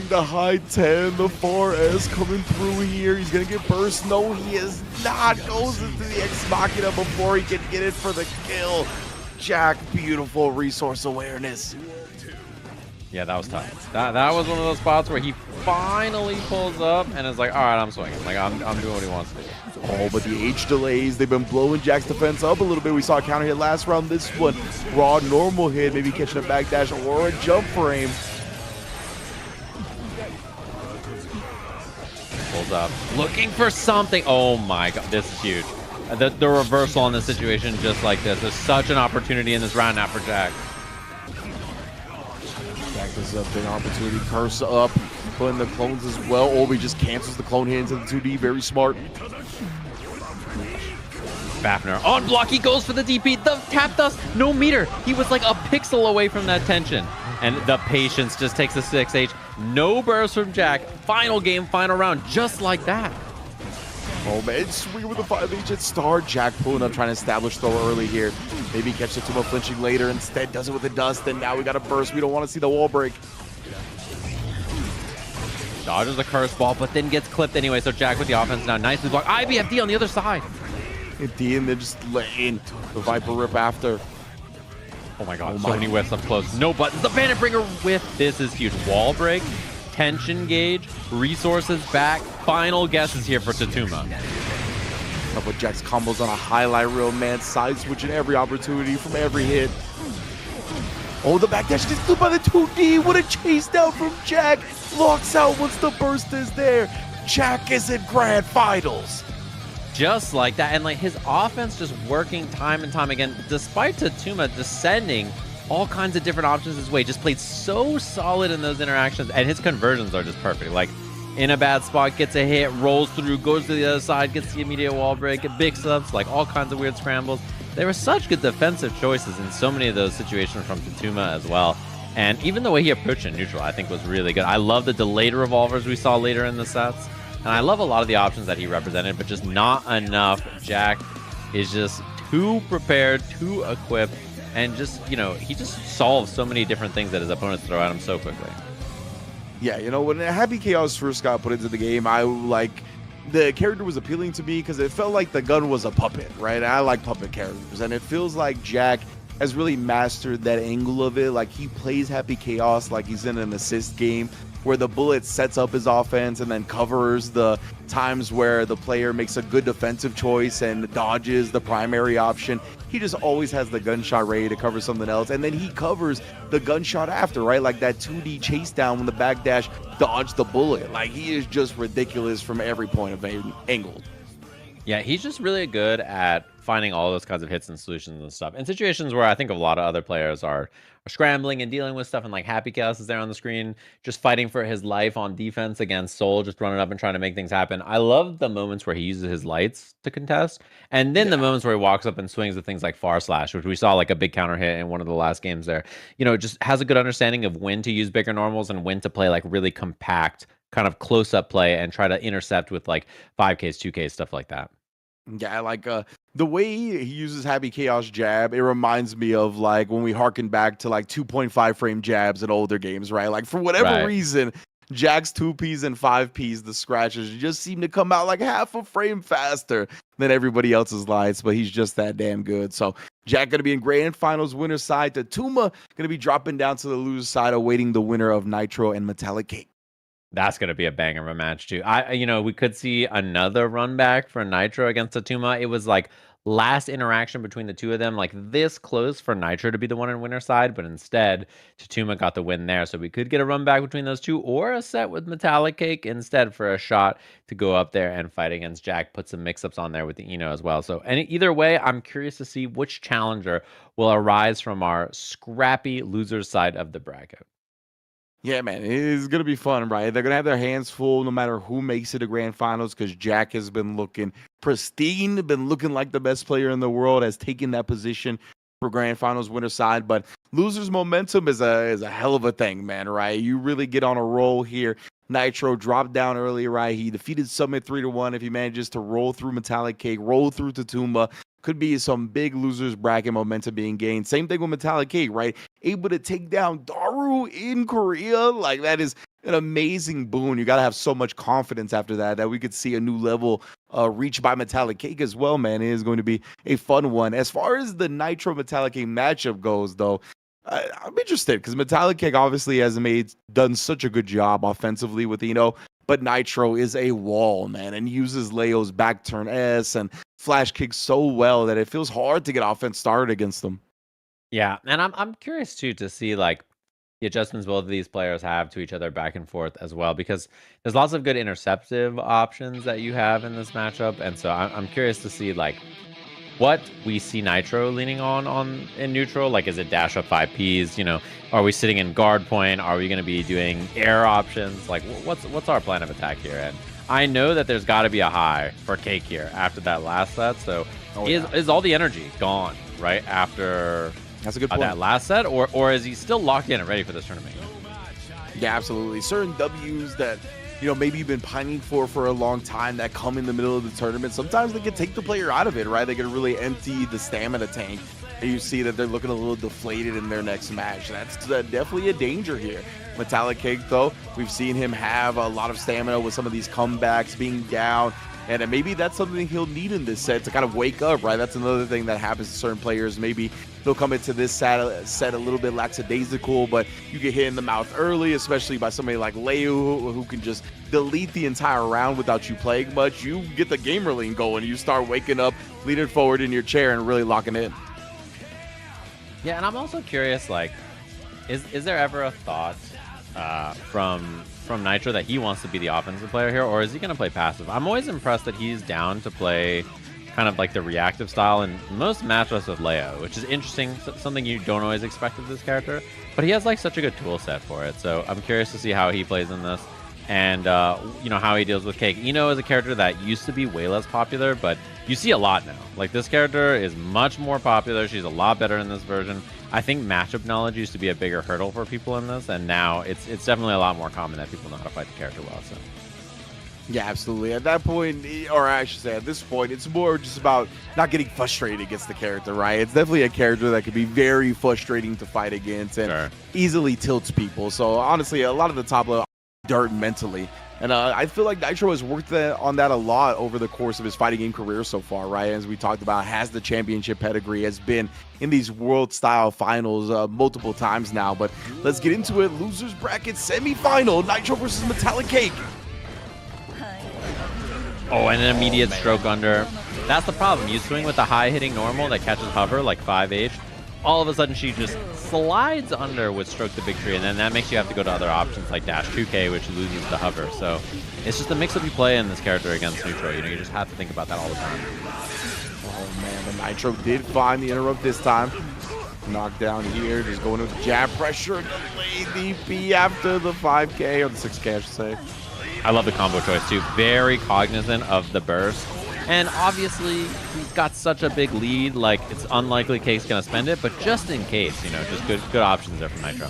The high 10, the 4S coming through here. He's going to get burst. No, he is not. Goes into the Ex Machina before he can get it for the kill. Jack, beautiful resource awareness. Yeah, that was tough. That was one of those spots where he finally pulls up and is like, all right, I'm swinging. Like, I'm doing what he wants to do. Oh, but the H delays, they've been blowing Jack's defense up a little bit. We saw a counter hit last round. This one, raw normal hit, maybe catching a backdash or a jump frame. Pulls up, looking for something. Oh my god, this is huge. The reversal in this situation just like this. There's such an opportunity in this round now for Jack. Jack is a big opportunity. Curse up, putting the clones as well. Obi just cancels the clone hit into the 2D. Very smart. Fafner on block. He goes for the DP. The tap dust, no meter. He was like a pixel away from that tension. And the patience just takes the 6H. No burst from Jack. Final game, final round, just like that. Oh man, swing with the 5H at start. Jack pulling up, trying to establish throw early here. Maybe catch the Tatuma flinching later. Instead, does it with the dust. And now we got a burst. We don't want to see the wall break. Dodges a curse ball, but then gets clipped anyway. So Jack with the offense now. Nicely blocked. IBFD on the other side. And D and then just laying the Viper rip after. Oh my god, so many whiffs up close. No buttons. The Bandit Bringer whiff. This is huge. Wall break, tension gauge, resources back. Final guesses here for Tatuma. Couple of Jack's combos on a highlight reel, man. Side switching every opportunity from every hit. Oh, the backdash gets through by the 2D. What a chase down from Jack. Locks out once the burst is there. Jack is in grand finals. Just like that, and like his offense just working time and time again, despite Tatuma descending all kinds of different options his way. Just played so solid in those interactions, and his conversions are just perfect. Like in a bad spot, gets a hit, rolls through, goes to the other side, gets the immediate wall break, big subs, like all kinds of weird scrambles. There were such good defensive choices in so many of those situations from Tatuma as well. And even the way he approached it neutral, I think was really good. I love the delayed revolvers we saw later in the sets. And I love a lot of the options that he represented, but just not enough. Jack is just too prepared, too equipped, and just, you know, he just solves so many different things that his opponents throw at him so quickly. Yeah, you know, when Happy Chaos first got put into the game, the character was appealing to me because it felt like the gun was a puppet, right? I like puppet characters, and it feels like Jack has really mastered that angle of it. Like, he plays Happy Chaos like he's in an assist game where the bullet sets up his offense and then covers the times where the player makes a good defensive choice and dodges the primary option. He just always has the gunshot ready to cover something else, and then he covers the gunshot after, right? Like that 2D chase down when the backdash dodged the bullet. Like, he is just ridiculous from every point of angle. Yeah, he's just really good at finding all those kinds of hits and solutions and stuff. In situations where I think a lot of other players are scrambling and dealing with stuff, and like Happy Chaos is there on the screen, just fighting for his life on defense against Soul, just running up and trying to make things happen. I love the moments where he uses his lights to contest, and then the moments where he walks up and swings with things like Far Slash, which we saw like a big counter hit in one of the last games there. You know, just has a good understanding of when to use bigger normals and when to play like really compact kind of close-up play and try to intercept with like 5Ks, 2Ks, stuff like that. Yeah, like the way he uses Happy Chaos jab, it reminds me of like when we harken back to like 2.5 frame jabs in older games, right? Like, for whatever reason, Jack's 2Ps and 5Ps, the scratches just seem to come out like half a frame faster than everybody else's lights, but he's just that damn good. So Jack going to be in grand finals winner side. Tatuma going to be dropping down to the loser side, awaiting the winner of Nitro and Metallic Cake. That's going to be a banger of a match too. You know, we could see another run back for Nitro against Tatuma. It was like last interaction between the two of them, like this close for Nitro to be the one in winner side, but instead Tatuma got the win there. So we could get a run back between those two, or a set with Metallic Cake instead for a shot to go up there and fight against Jack. Put some mix-ups on there with the Eno as well. So either way, I'm curious to see which challenger will arise from our scrappy losers side of the bracket. Yeah, man, it's going to be fun, right? They're going to have their hands full no matter who makes it to grand finals, because Jack has been looking pristine, been looking like the best player in the world, has taken that position for grand finals winner side. But losers momentum is a hell of a thing, man, right? You really get on a roll here. Nitro dropped down early, right? He defeated Summit 3-1. If he manages to roll through Metallic Cake, roll through Tatuma, could be some big losers bracket momentum being gained. Same thing with Metallic Cake, right? Able to take down Daru in Korea. Like, that is an amazing boon. You got to have so much confidence after that we could see a new level reached by Metallic Cake as well, man. It is going to be a fun one. As far as the Nitro Metallic Cake matchup goes, though, I'm interested because Metallic Cake obviously has done such a good job offensively with Eno, but Nitro is a wall, man, and uses Leo's back turn S and flash kicks so well that it feels hard to get offense started against them. Yeah, and I'm curious too to see like the adjustments both of these players have to each other back and forth as well, because there's lots of good interceptive options that you have in this matchup, and so I'm curious to see like what we see Nitro leaning on in neutral. Like, is it dash up 5Ps? You know, are we sitting in guard point? Are we going to be doing air options? Like, what's our plan of attack here? And I know that there's got to be a high for Cake here after that last set. So is all the energy gone right after that's a good point. That last set, or is he still locked in and ready for this tournament? Yeah, absolutely. Certain W's that, you know, maybe you've been pining for a long time that come in the middle of the tournament, sometimes they can take the player out of it, right? They can really empty the stamina tank, and you see that they're looking a little deflated in their next match. That's definitely a danger here. Metallic Cake, though, we've seen him have a lot of stamina with some of these comebacks, being down, and maybe that's something he'll need in this set to kind of wake up, right? That's another thing that happens to certain players. Maybe they'll come into this set a little bit lackadaisical, but you get hit in the mouth early, especially by somebody like Leo, who can just delete the entire round without you playing much. You get the gamer lean going. You start waking up, leaning forward in your chair, and really locking in. Yeah, and I'm also curious, like, is there ever a thought from Nitro that he wants to be the offensive player here, or is he going to play passive? I'm always impressed that he's down to play kind of like the reactive style in most matchups with Leo, which is interesting, something you don't always expect of this character, but he has like such a good tool set for it. So I'm curious to see how he plays in this, and you know, how he deals with Cake. Eno is a character that used to be way less popular, but you see a lot now. Like, this character is much more popular. She's a lot better in this version. I think matchup knowledge used to be a bigger hurdle for people in this, and now it's definitely a lot more common that people know how to fight the character well. So. Yeah, absolutely. At that point, or I should say at this point, it's more just about not getting frustrated against the character, right? It's definitely a character that could be very frustrating to fight against and easily tilts people. So honestly, a lot of the top level dirt mentally. And I feel like Nitro has worked on that a lot over the course of his fighting game career so far, right? As we talked about, has the championship pedigree, has been in these world-style finals multiple times now. But let's get into it. Losers bracket semifinal, Nitro versus Metallic Cake. Oh, and an immediate stroke under. That's the problem. You swing with the high-hitting normal that catches hover, like 5H. All of a sudden, she just slides under with stroke the big tree, and then that makes you have to go to other options like dash 2K, which loses the hover. So it's just a mix-up you play in this character against neutral. You know, you just have to think about that all the time. Oh, man, the Nitro did find the interrupt this time. Knockdown here, just going with jab pressure, delay DP after the 5K, or the 6K, I should say. I love the combo choice too. Very cognizant of the burst. And obviously, he's got such a big lead, like it's unlikely Cake's gonna spend it, but just in case, you know, just good options there from Nitro.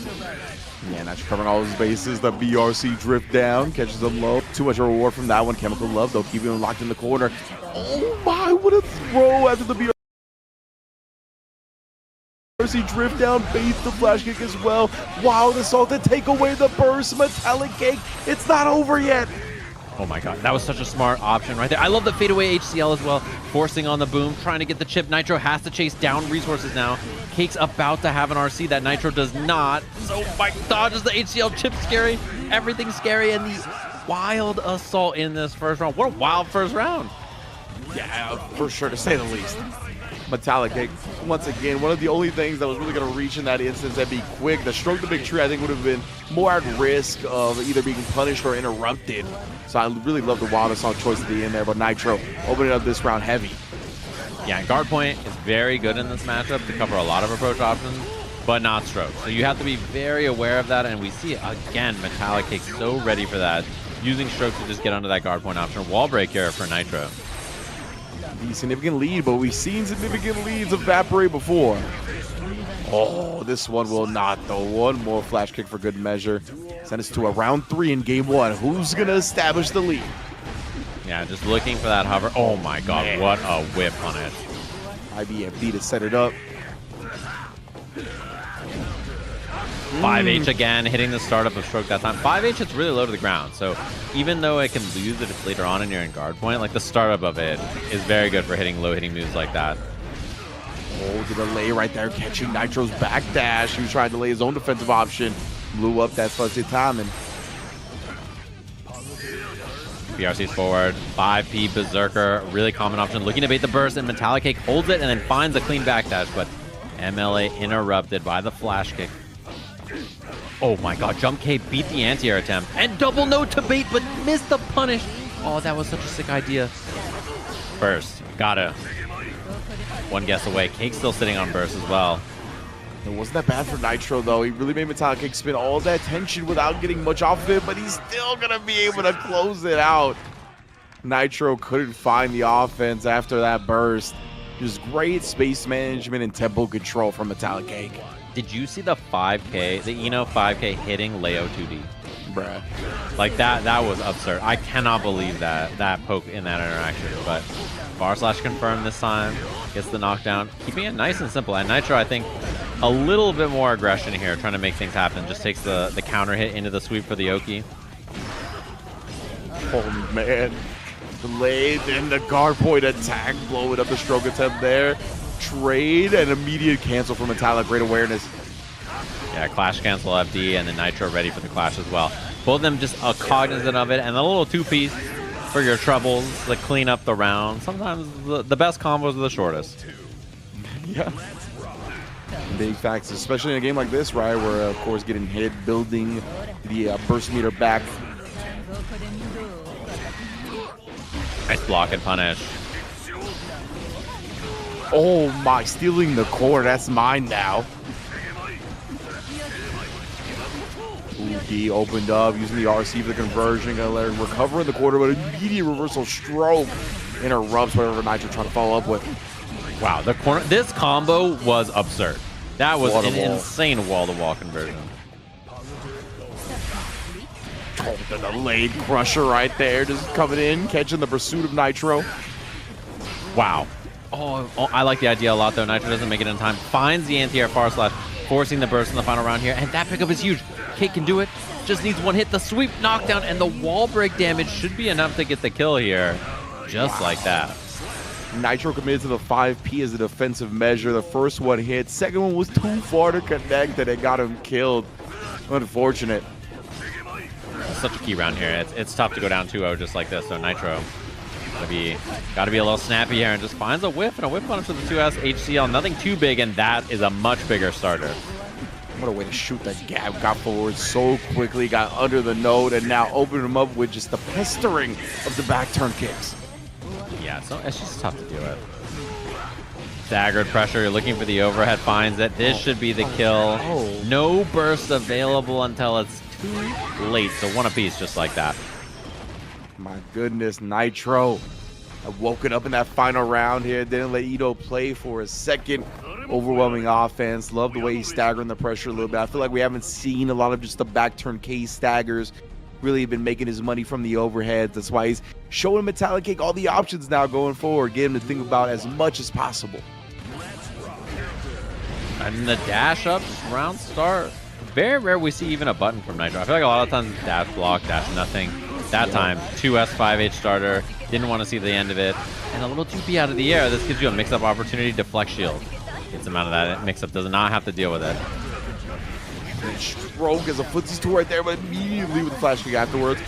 Yeah, Nitro covering all his bases. The BRC drift down, catches him low. Too much reward from that one. Chemical Love, though, keeping him locked in the corner. Oh my, what a throw after the BRC drift down, baits the flash kick as well. Wild Assault to take away the burst. Metallic Cake, it's not over yet. Oh my god, that was such a smart option right there. I love the fadeaway HCL as well, forcing on the boom, trying to get the chip. Nitro has to chase down resources now. Cake's about to have an RC that Nitro does not. So Mike dodges the HCL, chip scary, everything's scary, and the Wild Assault in this first round. What a wild first round. Yeah, for sure, to say the least. Metallic Cake, once again, one of the only things that was really going to reach in that instance and be quick. The stroke the big tree, I think, would have been more at risk of either being punished or interrupted. So I really love the Wild Assault choice at the end there, but Nitro opening up this round heavy. Yeah, guard point is very good in this matchup to cover a lot of approach options, but not stroke. So you have to be very aware of that, and we see, again, Metallic Cake so ready for that, using stroke to just get under that guard point option. Wall break here for Nitro. The significant lead, but we've seen significant leads evaporate before. Oh, this one will not, though. One more flash kick for good measure. Send us to a round 3 in game 1. Who's going to establish the lead? Yeah, just looking for that hover. Oh my god, man. What a whip on it. IBFD to set it up. 5H again, hitting the startup of stroke that time. 5H, it's really low to the ground, so even though it can lose if it's later on and you're in guard point, like the startup of it is very good for hitting low-hitting moves like that. Oh, the delay right there, catching Nitro's backdash. He was trying to delay his own defensive option. Blew up that first time, and BRC's forward, 5P Berserker, really common option. Looking to bait the burst, and Metallic Cake holds it and then finds a clean backdash, but MLA interrupted by the flash kick. Oh my god, Jump K beat the anti-air attempt. And double no to bait, but missed the punish. Oh, that was such a sick idea. Burst, gotta. One guess away. Cake's still sitting on burst as well. It wasn't that bad for Nitro, though. He really made Metallic Cake spin all that tension without getting much off of it, but he's still going to be able to close it out. Nitro couldn't find the offense after that burst. Just great space management and tempo control from Metallic Cake. Did you see the 5K, the Eno 5K hitting Leo 2D? Bruh. Like that was absurd. I cannot believe that poke in that interaction, but bar slash confirmed this time, gets the knockdown, keeping it nice and simple. And Nitro, I think, a little bit more aggression here, trying to make things happen. Just takes the counter hit into the sweep for the Oki. Oh man. Delayed and the guard point attack, blowing up the stroke attempt there. Trade and immediate cancel for Metallic, great awareness. Yeah, Clash cancel FD and then Nitro ready for the Clash as well. Both of them just cognizant of it, and a little two-piece for your troubles to clean up the round. Sometimes the best combos are the shortest. Yeah. Big facts, especially in a game like this, right, where of course getting hit, building the burst meter back. Nice block and punish. Oh my, stealing the core, that's mine now. He opened up, using the RC for the conversion, gonna let him recover in the quarter, but immediate reversal stroke. Interrupts whatever Nitro trying to follow up with. Wow, the corner. This combo was absurd. That was an Wall-to-wall. insane wall-to-wall conversion. Oh, the delayed crusher right there, just coming in, catching the pursuit of Nitro. Wow. Oh, I like the idea a lot, though. Nitro doesn't make it in time. Finds the anti-air far slash, forcing the burst in the final round here. And that pickup is huge. Cake can do it. Just needs one hit. The sweep knockdown and the wall break damage should be enough to get the kill here. Just like that. Nitro committed to the 5P as a defensive measure. The first one hit. Second one was too far to connect and it got him killed. Unfortunate. Such a key round here. It's tough to go down 2-0 just like this. So Nitro gotta be a little snappy here and just finds a whiff and a whiff punish with the 2S HCL. Nothing too big, and that is a much bigger starter. What a way to shoot that gap. Got forward so quickly, got under the node, and now opened him up with just the pestering of the back turn kicks. Yeah, so it's just tough to do it. Staggered pressure, you're looking for the overhead, finds it. This should be the kill. No burst available until it's too late, so one apiece just like that. My goodness, Nitro. I woke it up in that final round here. Didn't let Ito play for a second. Overwhelming offense. Love the way he's staggering the pressure a little bit. I feel like we haven't seen a lot of just the back turn K staggers. Really been making his money from the overheads. That's why he's showing Metallic Cake all the options now going forward. Get him to think about as much as possible. And the dash up, round start. Very rare we see even a button from Nitro. I feel like a lot of times dash block, dash nothing. That time, 2S 5H starter. Didn't want to see the end of it. And a little 2P out of the air. This gives you a mix-up opportunity to flex shield. Gets him out of that mix-up. Does not have to deal with it. Stroke as a footsies tool right there, but immediately with the flash kick afterwards.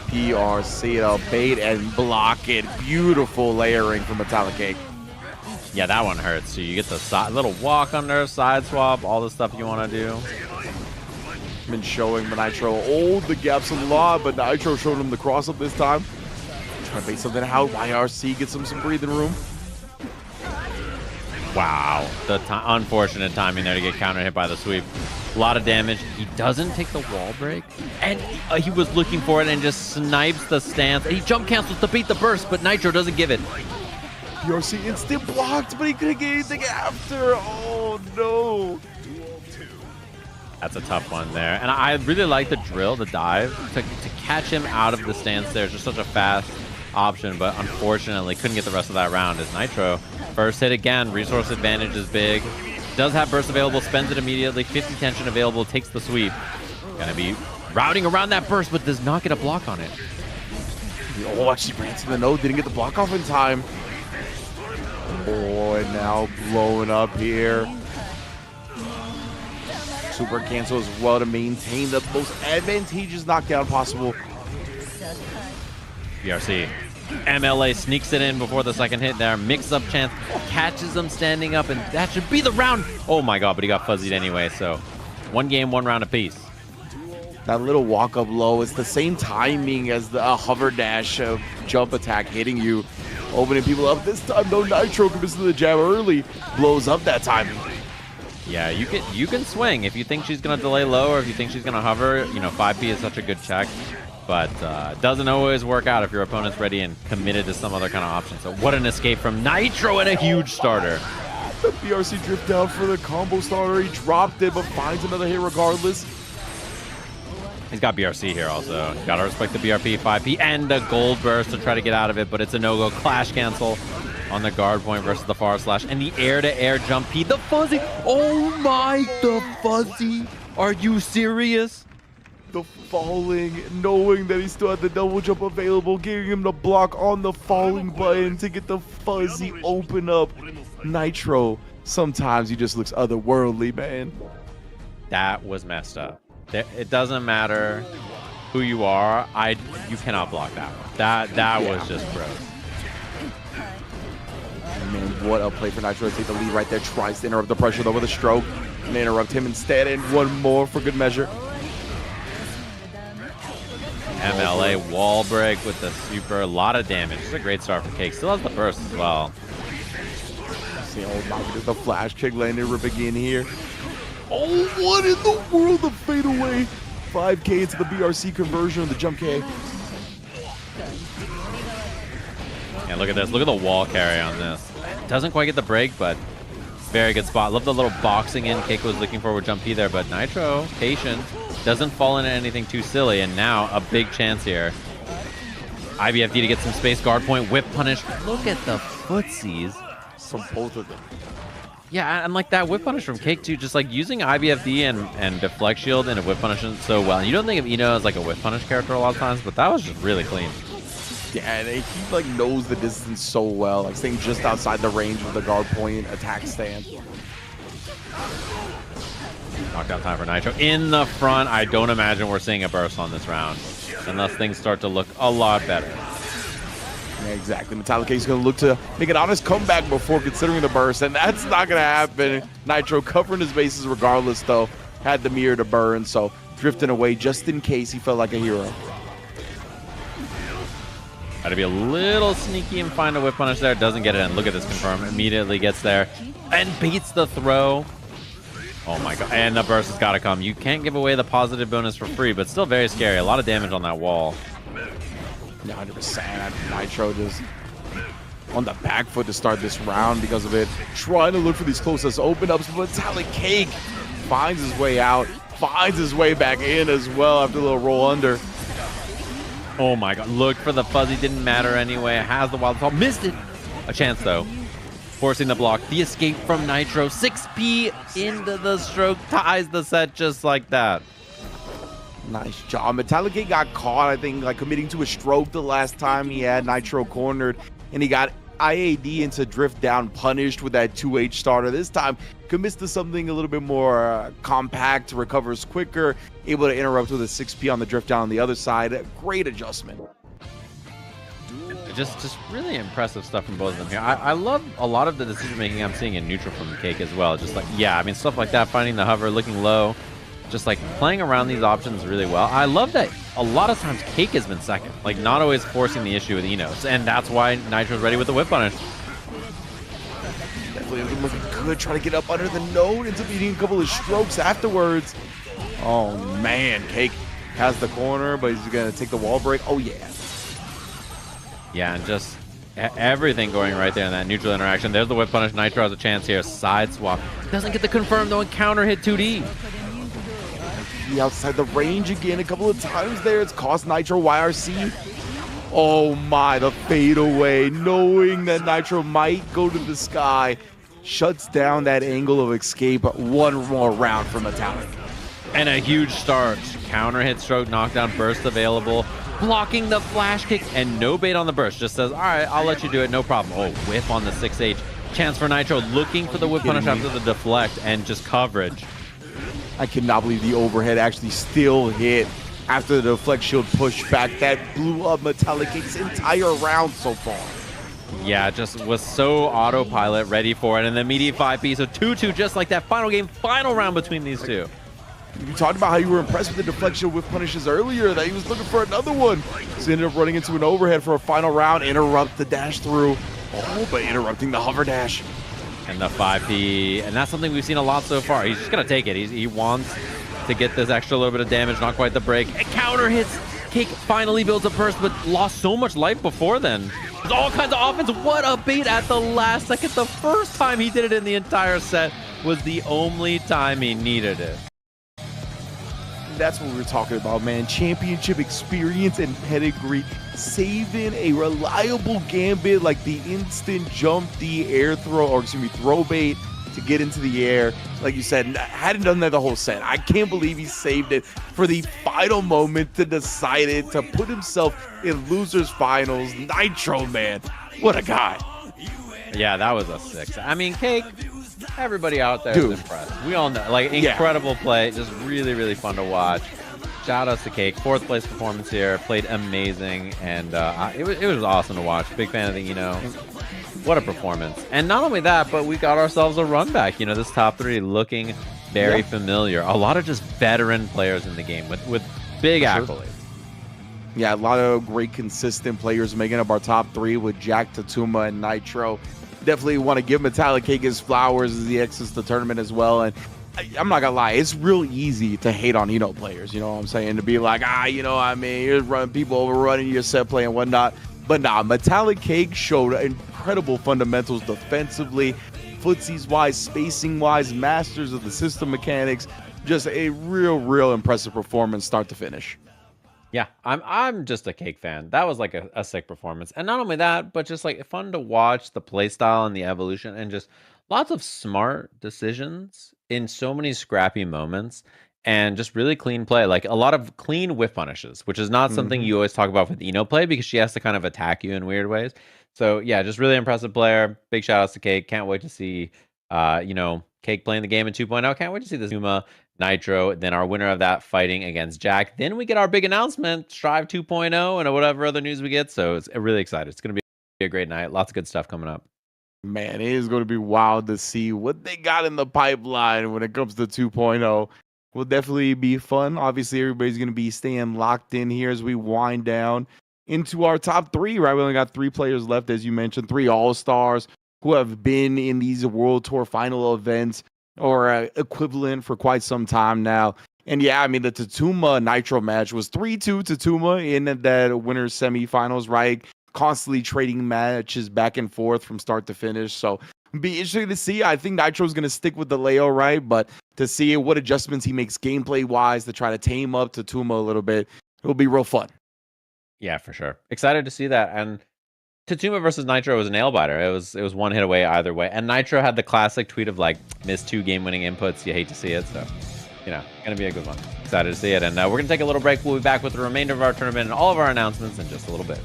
PRC, it'll bait and block it. Beautiful layering from Metallic Cake. Yeah, that one hurts. So you get the little walk under, side swap, all the stuff you want to do. Been showing Nitro hold the gaps a lot, but Nitro showed him the cross up this time. Trying to bait something out. YRC gets him some breathing room. Wow, the unfortunate timing there to get counter hit by the sweep. A lot of damage. He doesn't take the wall break, and he was looking for it and just snipes the stance. He jump cancels to beat the burst, but Nitro doesn't give it. PRC instant blocked, but he couldn't get anything after. Oh no. That's a tough one there. And I really like the drill, the dive, to catch him out of the stance there. It's just such a fast option, but unfortunately couldn't get the rest of that round as Nitro. First hit again, resource advantage is big. Does have burst available, spends it immediately. 50 tension available, takes the sweep. Gonna be routing around that burst, but does not get a block on it. Oh, actually ran to the node, didn't get the block off in time. Oh, and now blowing up here. Super cancel as well to maintain the most advantageous knockdown possible. BRC. MLA sneaks it in before the second hit there. Mix-up chance. Catches him standing up, and that should be the round. Oh my god, but he got fuzzied anyway, so one game, one round apiece. That little walk-up low, it's the same timing as the hover dash jump attack hitting you, opening people up. This time, though, Nitro commits to the jab early. Blows up that timing. Yeah, you can swing if you think she's gonna delay low or if you think she's gonna hover. You know, 5P is such a good check, but doesn't always work out if your opponent's ready and committed to some other kind of option. So what an escape from Nitro and a huge starter. The BRC drift down for the combo starter. He dropped it, but finds another hit regardless. He's got BRC here also. Gotta respect the BRP, 5P, and a gold burst to try to get out of it, but it's a no-go. Clash cancel on the guard point versus the far slash, and the air-to-air jump P. The fuzzy! Oh my, the fuzzy! Are you serious? The falling, knowing that he still had the double jump available, giving him the block on the falling button to get the fuzzy open up. Nitro, sometimes he just looks otherworldly, man. That was messed up. It doesn't matter who you are. You cannot block that one. That was just gross. Man, what a play for Nitro to take the lead right there. Tries to interrupt the pressure though with a stroke. And interrupt him instead, and one more for good measure. MLA wall break with the super. A lot of damage. It's a great start for Cake. Still has the burst as well. See, oh my, the flash kick landed rip again here. Oh, what in the world? The fadeaway. 5K into the BRC conversion of the jump K. And look at this. Look at the wall carry on this. Doesn't quite get the break, but very good spot. Love the little boxing in Keiko was looking for with Jump P there, but Nitro, patient, doesn't fall into anything too silly, and now a big chance here. IBFD to get some space, guard point, whip punish. Look at the footsies. From both of them. Yeah, and like that whip punish from Cake too, just like using IBFD and deflect shield and a whip punish so well. And you don't think of Eno as like a whip punish character a lot of times, but that was just really clean. Yeah, and he like knows the distance so well, like staying just outside the range of the guard point attack stand. Knockdown time for Nitro in the front. I don't imagine we're seeing a burst on this round unless things start to look a lot better. Yeah, exactly. Metallica is going to look to make an honest comeback before considering the burst, and that's not going to happen. Nitro covering his bases regardless, though. Had the mirror to burn, so drifting away just in case he felt like a hero. Got to be a little sneaky and find a whip punish there. Doesn't get it in. Look at this confirm. Immediately gets there and beats the throw. Oh my god. And the burst has got to come. You can't give away the positive bonus for free, but still very scary. A lot of damage on that wall. 100%. Nitro just on the back foot to start this round because of it. Trying to look for these closest open ups, but Metallic Cake finds his way out, finds his way back in as well after a little roll under. Oh my god. Look for the fuzzy. Didn't matter anyway. Has the wild fall. Missed it. A chance though. Forcing the block. The escape from Nitro. 6P into the stroke. Ties the set just like that. Nice job. Metallica got caught, I think, like committing to a stroke the last time he had Nitro cornered, and he got IAD into drift down punished with that 2H starter. This time, commits to something a little bit more compact, recovers quicker, able to interrupt with a 6P on the drift down on the other side. Great adjustment. Just really impressive stuff from both of them here. I love a lot of the decision making I'm seeing in neutral from Cake as well. Just like, yeah, I mean, stuff like that, finding the hover, looking low. Just like playing around these options really well. I love that a lot of times Cake has been second, like not always forcing the issue with Enos, and that's why Nitro's ready with the whip punish. Definitely looking good, trying to get up under the node, ends up eating a couple of strokes afterwards. Oh man, Cake has the corner, but he's gonna take the wall break. Oh yeah. Yeah, and just everything going right there in that neutral interaction. There's the whip punish. Nitro has a chance here. Side swap. Doesn't get the confirm though, and counter hit 2D. Outside the range again a couple of times there. It's cost Nitro YRC. Oh my, the fadeaway, knowing that Nitro might go to the sky, shuts down that angle of escape. One more round for Metallic. And a huge start. Counter hit, stroke, knockdown, burst available. Blocking the flash kick, and no bait on the burst. Just says, all right, I'll let you do it, no problem. Oh, whip on the 6H. Chance for Nitro, looking for the whip punish after the deflect, and just coverage. I cannot believe the overhead actually still hit after the deflect shield pushback that blew up Metallic Cake's entire round so far. Yeah, just was so autopilot, ready for it, and the immediate 5P, so 2-2 just like that. Final game, final round between these two. You talked about how you were impressed with the deflection with punishes earlier, that he was looking for another one. So he ended up running into an overhead for a final round, interrupt the dash through. Oh, but interrupting the hover dash. And the 5P, and that's something we've seen a lot so far. He's just going to take it. He wants to get this extra little bit of damage, not quite the break. And counter hits. Cake finally builds a burst, but lost so much life before then. There's all kinds of offense. What a bait at the last second. The first time he did it in the entire set was the only time he needed it. That's what we were talking about, man. Championship experience and pedigree. Saving a reliable gambit like the instant jump D air throw, or excuse me, throw bait to get into the air. Like you said, hadn't done that the whole set. I can't believe he saved it for the final moment to decide it, to put himself in losers finals. Nitro, man. What a guy. Yeah, that was a 6. I mean, Cake, everybody out there is impressed. We all know, like, incredible play, just really, really fun to watch. Shout outs to Cake, 4th place performance here, played amazing, and it was awesome to watch. Big fan of the, what a performance. And not only that, but we got ourselves a run back. This top 3 looking very familiar. A lot of just veteran players in the game with big accolades. Yeah, a lot of great consistent players making up our top 3 with Jack, Tatuma, and Nitro. Definitely want to give Metallic Cake his flowers as he exits the tournament as well. And I'm not gonna lie, it's real easy to hate on players. You know what I'm saying? To be like, you're running people over, running your set play and whatnot. But nah, Metallic Cake showed incredible fundamentals defensively, footsies wise, spacing wise, masters of the system mechanics. Just a real impressive performance start to finish. Yeah, I'm just a Cake fan. That was like a sick performance. And not only that, but just like fun to watch the play style and the evolution and just lots of smart decisions in so many scrappy moments and just really clean play. Like a lot of clean whiff punishes, which is not something you always talk about with Eno play because she has to kind of attack you in weird ways. So yeah, just really impressive player. Big shout outs to Cake. Can't wait to see Cake playing the game in 2.0. Can't wait to see this Zuma Nitro, then our winner of that fighting against Jack. Then we get our big announcement, Strive 2.0, and whatever other news we get. So it's really excited. It's going to be a great night. Lots of good stuff coming up. Man, it is going to be wild to see what they got in the pipeline when it comes to 2.0. Will definitely be fun. Obviously, everybody's going to be staying locked in here as we wind down into our top three, right? We only got 3 players left, as you mentioned, 3 all-stars who have been in these World Tour final events or equivalent for quite some time now. And yeah, I mean, the Tatuma Nitro match was 3-2 Tatuma in that winner's semifinals, right? Constantly trading matches back and forth from start to finish. So be interesting to see. I think Nitro's going to stick with the Leo, right? But to see what adjustments he makes gameplay wise to try to tame up Tatuma a little bit, it'll be real fun. Yeah, for sure. Excited to see that. And Tatuma versus Nitro was a nail biter. It was one hit away either way. And Nitro had the classic tweet of like, missed 2 game-winning inputs. You hate to see it. So, gonna be a good one. Excited to see it. And we're gonna take a little break. We'll be back with the remainder of our tournament and all of our announcements in just a little bit.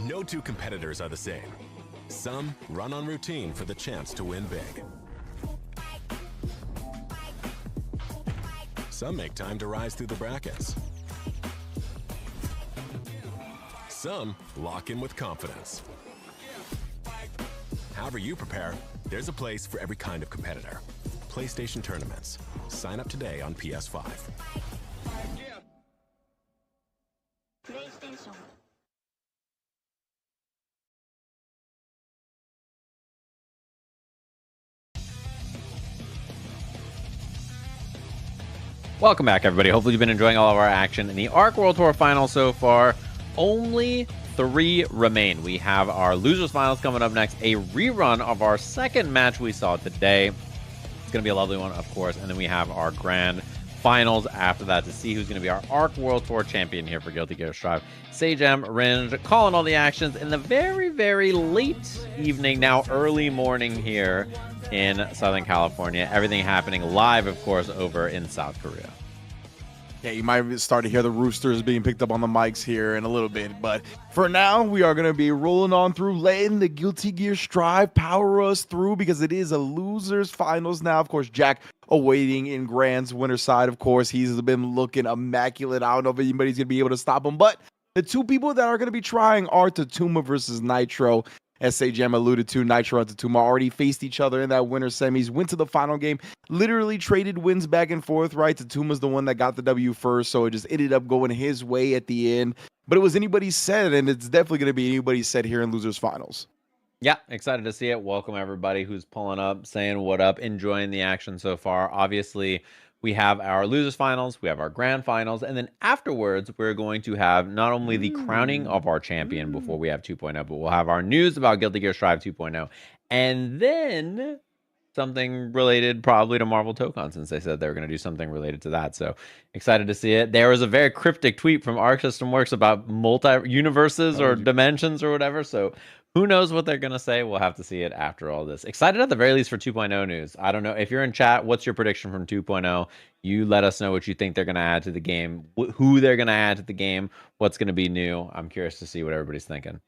No two competitors are the same. Some run on routine for the chance to win big. Some make time to rise through the brackets. Some lock in with confidence. However you prepare, there's a place for every kind of competitor. PlayStation Tournaments. Sign up today on PS5. PlayStation. Welcome back, everybody. Hopefully you've been enjoying all of our action in the ARC World Tour Final so far. Only 3 remain. We have our Losers Finals coming up next, a rerun of our second match we saw today. It's going to be a lovely one, of course. And then we have our Grand Finals after that to see who's going to be our ARC World Tour champion here for Guilty Gear Strive. Sage M, Ringe, calling all the actions in the very, very late evening, now early morning here in Southern California. Everything happening live, of course, over in South Korea. Yeah, you might start to hear the roosters being picked up on the mics here in a little bit. But for now, we are going to be rolling on through, letting the Guilty Gear Strive power us through because it is a Losers Finals now. Of course, Jack awaiting in Grand's winner side. Of course, he's been looking immaculate. I don't know if anybody's going to be able to stop him. But the 2 people that are going to be trying are Tatuma versus Nitro. As Sajam alluded to, Nitro and Tatuma already faced each other in that winter semis, went to the final game, literally traded wins back and forth, right? Tatuma's the one that got the W first, so it just ended up going his way at the end. But it was anybody's set, and it's definitely going to be anybody's set here in Losers Finals. Yeah, excited to see it. Welcome everybody who's pulling up, saying what up, enjoying the action so far. Obviously, we have our Losers Finals, we have our Grand Finals, and then afterwards, we're going to have not only the crowning of our champion before we have 2.0, but we'll have our news about Guilty Gear Strive 2.0, and then something related probably to Marvel Tokon, since they said they were going to do something related to that. So excited to see it. There was a very cryptic tweet from Arc System Works about multi-universes or dimensions or whatever, so who knows what they're going to say? We'll have to see it after all this. Excited at the very least for 2.0 news. I don't know. If you're in chat, what's your prediction from 2.0? You let us know what you think they're going to add to the game, who they're going to add to the game, what's going to be new. I'm curious to see what everybody's thinking.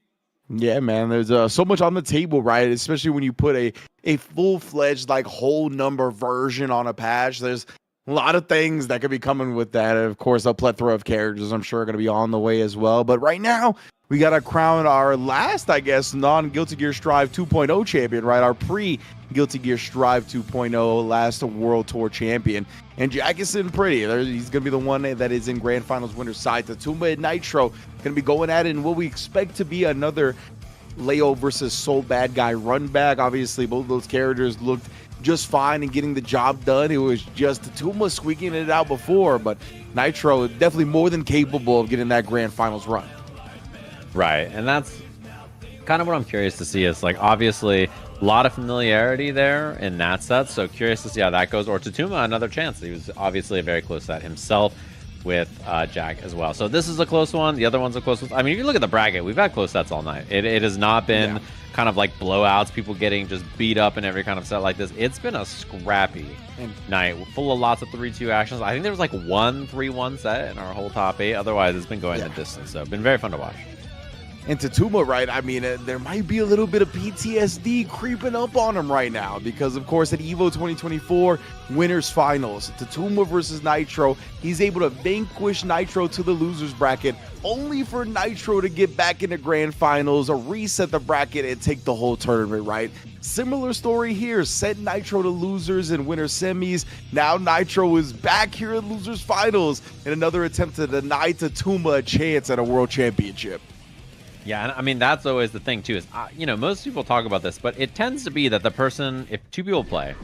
Yeah, man, there's so much on the table, right? Especially when you put a full-fledged, like, whole number version on a patch. There's a lot of things that could be coming with that. And of course, a plethora of characters, I'm sure, are going to be on the way as well. But right now, we got to crown our last, I guess, non-Guilty Gear Strive 2.0 champion, right? Our pre-Guilty Gear Strive 2.0 last World Tour champion. And Jack is sitting pretty. He's going to be the one that is in Grand Finals winner's side. Tatuma and Nitro going to be going at it in what we expect to be another Leo versus Soul Bad Guy run back. Obviously, both of those characters looked just fine in getting the job done. It was just Tatuma squeaking it out before, but Nitro is definitely more than capable of getting that Grand Finals run. Right, and that's kind of what I'm curious to see. Is like, obviously, a lot of familiarity there in that set, so curious to see how that goes. Or Tatuma, another chance. He was obviously a very close set himself with Jack as well. So this is a close one. The other one's a close one. I mean, if you look at the bracket, we've had close sets all night. It has not been kind of like blowouts, people getting just beat up in every kind of set like this. It's been a scrappy night, full of lots of 3-2 actions. I think there was like one 3-1 set in our whole top 8. Otherwise, it's been going the distance. So it's been very fun to watch. And Tatuma, right, I mean, there might be a little bit of PTSD creeping up on him right now because, of course, at EVO 2024 Winners Finals, Tatuma versus Nitro, he's able to vanquish Nitro to the losers bracket, only for Nitro to get back into Grand Finals, reset the bracket, and take the whole tournament, right? Similar story here, sent Nitro to losers and winner semis. Now Nitro is back here in losers finals in another attempt to deny Tatuma a chance at a world championship. Yeah, and I mean, that's always the thing, too, is, you know, most people talk about this, but it tends to be that the person, if two people play,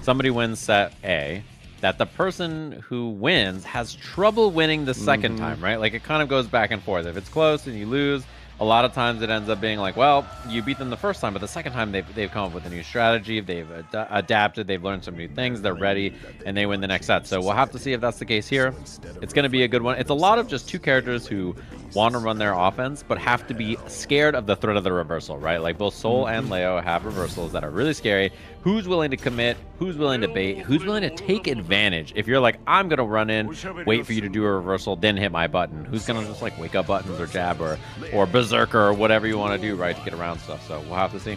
somebody wins set A, that the person who wins has trouble winning the second time, right? Like, it kind of goes back and forth. If it's close and you lose, a lot of times it ends up being like, well, you beat them the first time, but the second time they've come up with a new strategy, they've adapted, they've learned some new things, they're ready, and they win the next set. So we'll have to see if that's the case here. It's going to be a good one. It's a lot of just two characters who want to run their offense, but have to be scared of the threat of the reversal, right? Like both Sol and Leo have reversals that are really scary. Who's willing to commit? Who's willing to bait? Who's willing to take advantage? If you're like, I'm going to run in, wait for you to do a reversal, then hit my button. Who's going to just like wake up buttons or jab or berserker or whatever you want to do, right, to get around stuff. So we'll have to see.